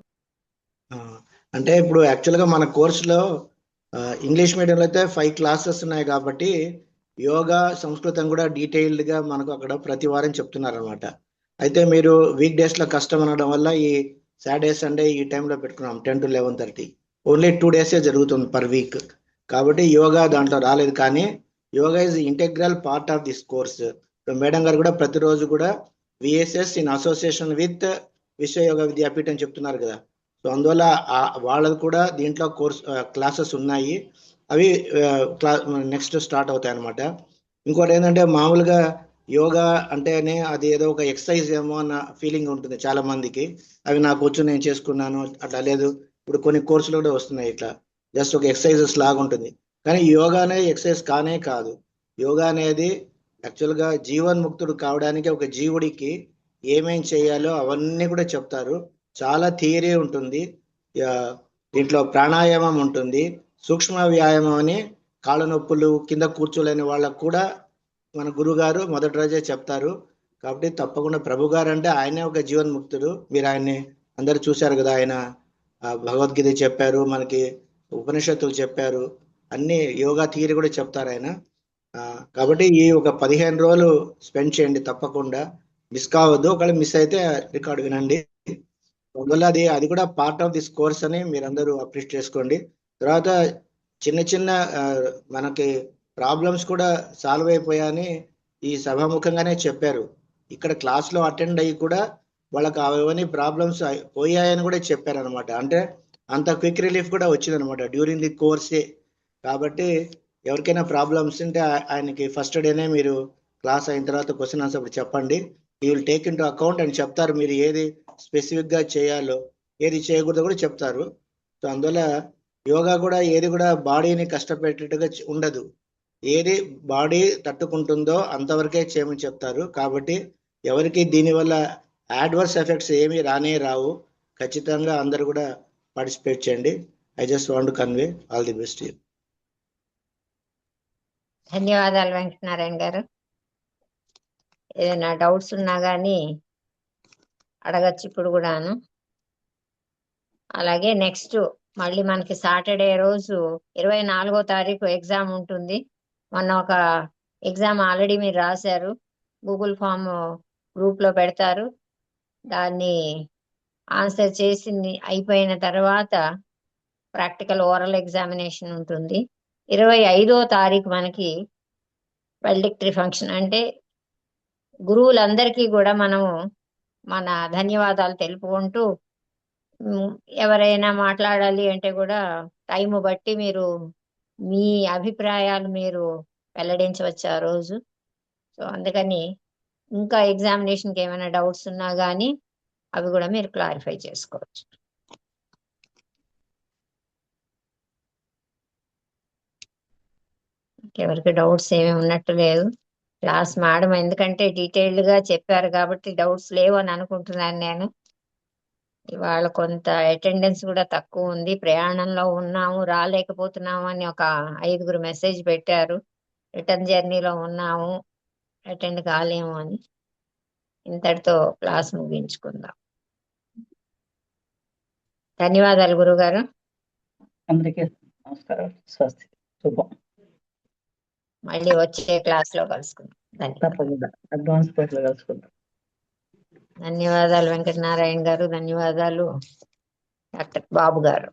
అంటే ఇప్పుడు యాక్చువల్గా మన కోర్సులో ఇంగ్లీష్ మీడియంలో అయితే 5 క్లాసెస్ ఉన్నాయి కాబట్టి యోగా సంస్కృతం కూడా డీటెయిల్డ్గా మనకు అక్కడ ప్రతి వారం చెప్తున్నారు అనమాట. అయితే మీరు వీక్ డేస్లో కష్టం అనడం వల్ల ఈ సాటర్డే సండే ఈ టైంలో పెట్టుకున్నాం 10 to 11:30. ఓన్లీ 2 days జరుగుతుంది పర్ వీక్. కాబట్టి యోగా దాంట్లో రాలేదు, కానీ yoga is integral part of this course. Madam గారు కూడా ప్రతిరోజు కూడా విఎస్ఎస్ ఇన్ అసోసియేషన్ విత్ విశ్వ యోగా విద్యాపీఠం చెప్తున్నారు కదా. సో అందువల్ల వాళ్ళది కూడా దీంట్లో క్లాసెస్ ఉన్నాయి. అవి నెక్స్ట్ స్టార్ట్ అవుతాయి అన్నమాట. ఇంకోటి ఏంటంటే మామూలుగా యోగా అంటేనే అది ఏదో ఒక ఎక్సర్సైజ్ ఏమో అన్న ఫీలింగ్ ఉంటుంది చాలా మందికి. అవి నాకు వచ్చు నేను చేసుకున్నాను అట్లా లేదు. ఇప్పుడు కొన్ని కోర్సులు కూడా వస్తున్నాయి ఇట్లా జస్ట్ ఒక ఎక్సర్సైజెస్ లాగా ఉంటుంది. కానీ యోగా అనేది ఎక్సర్సైజ్ కానే కాదు. యోగా అనేది యాక్చువల్గా జీవన్ముక్తుడు కావడానికి ఒక జీవుడికి ఏమేం చేయాలో అవన్నీ కూడా చెప్తారు. చాలా థియరీ ఉంటుంది. దీంట్లో ప్రాణాయామం ఉంటుంది, సూక్ష్మ వ్యాయామం అని కాళ్ళ నొప్పులు కింద కూర్చోలేని వాళ్ళకు కూడా మన గురుగారు మొదటి రోజే చెప్తారు. కాబట్టి తప్పకుండా ప్రభు గారు అంటే ఆయనే ఒక జీవన్ముక్తుడు. మీరు ఆయన్ని అందరు చూశారు కదా, ఆయన భగవద్గీత చెప్పారు, మనకి ఉపనిషత్తులు చెప్పారు, అన్ని యోగా థియరీ కూడా చెప్తారు ఆయన. కాబట్టి ఈ ఒక 15 రోజులు స్పెండ్ చేయండి, తప్పకుండా మిస్ కావద్దు. ఒకవేళ మిస్ అయితే రికార్డు వినండి. అందువల్ల అది కూడా పార్ట్ ఆఫ్ దిస్ కోర్స్ అని మీరందరూ అప్రిషియేట్ చేసుకోండి. తర్వాత చిన్న చిన్న మనకి ప్రాబ్లమ్స్ కూడా సాల్వ్ అయిపోయాయని ఈ సభాముఖంగానే చెప్పారు. ఇక్కడ క్లాస్లో అటెండ్ అయ్యి కూడా వాళ్ళకి అవన్నీ ప్రాబ్లమ్స్ పోయాయని కూడా చెప్పారు అనమాట. అంటే అంత క్విక్ రిలీఫ్ కూడా వచ్చిందనమాట డ్యూరింగ్ ది కోర్సే. కాబట్టి ఎవరికైనా ప్రాబ్లమ్స్ ఉంటే ఆయనకి ఫస్ట్ డేనే మీరు క్లాస్ అయిన తర్వాత క్వశ్చన్ ఆన్సర్ అప్పుడు చెప్పండి. You will take in to account అని చెప్తారు. మీరు ఏది స్పెసిఫిక్గా చేయాలో ఏది చేయకూడదో కూడా చెప్తారు. సో అందువల్ల యోగా కూడా ఏది కూడా బాడీని కష్టపెట్టేట్టుగా ఉండదు. ఏది బాడీ తట్టుకుంటుందో అంతవరకే చేయమని చెప్తారు. కాబట్టి ఎవరికి దీనివల్ల యాడ్వర్స్ ఎఫెక్ట్స్ ఏమీ రానే రావు. ఖచ్చితంగా అందరు కూడా పార్టిసిపేట్ చేయండి. I just want to convey all the best. ధన్యవాదాలు వెంకటనారాయణ గారు. ఏదైనా డౌట్స్ ఉన్నా కానీ అడగచ్చు ఇప్పుడు కూడాను. అలాగే నెక్స్ట్ మళ్ళీ మనకి సాటర్డే రోజు 24వ తారీఖు ఎగ్జామ్ ఉంటుంది. మొన్న ఒక ఎగ్జామ్ ఆల్రెడీ మీరు రాశారు, గూగుల్ ఫామ్ గ్రూప్లో పెడతారు. దాన్ని ఆన్సర్ చేసి అయిపోయిన తర్వాత ప్రాక్టికల్ ఓరల్ ఎగ్జామినేషన్ ఉంటుంది. 25వ తారీఖు మనకి వెల్డిక్టరీ ఫంక్షన్. అంటే గురువులందరికీ కూడా మనము మన ధన్యవాదాలు తెలుపుకుంటూ ఎవరైనా మాట్లాడాలి అంటే కూడా టైం బట్టి మీరు మీ అభిప్రాయాలు మీరు వెల్లడించవచ్చు ఆ రోజు. సో అందుకని ఇంకా ఎగ్జామినేషన్కి ఏమైనా డౌట్స్ ఉన్నా కానీ అవి కూడా మీరు క్లారిఫై చేసుకోవచ్చు. ఎవరికి డౌట్స్ ఏమీ ఉన్నట్టు లేదు. క్లాస్ మేడం ఎందుకంటే డీటెయిల్డ్గా చెప్పారు కాబట్టి డౌట్స్ లేవు అని అనుకుంటున్నాను నేను. ఇవాళ కొంత అటెండెన్స్ కూడా తక్కువ ఉంది. ప్రయాణంలో ఉన్నాము, రాలేకపోతున్నాము అని ఒక 5గురు మెసేజ్ పెట్టారు. రిటర్న్ జర్నీలో ఉన్నాము, అటెండ్ కాలేము అని. ఇంతటితో క్లాస్ ముగించుకుందాం. ధన్యవాదాలు గురుగారు. అందరికీ నమస్కారం. స్వస్తి. శుభం. మళ్ళీ వచ్చే క్లాస్లో కలుసుకుందాం. ధన్యవాదాలు. తప్పకుండా అడ్వాన్స్ కోర్సులో కలుసుకుందాం. ధన్యవాదాలు వెంకటనారాయణ గారు. ధన్యవాదాలు డాక్టర్ బాబు గారు.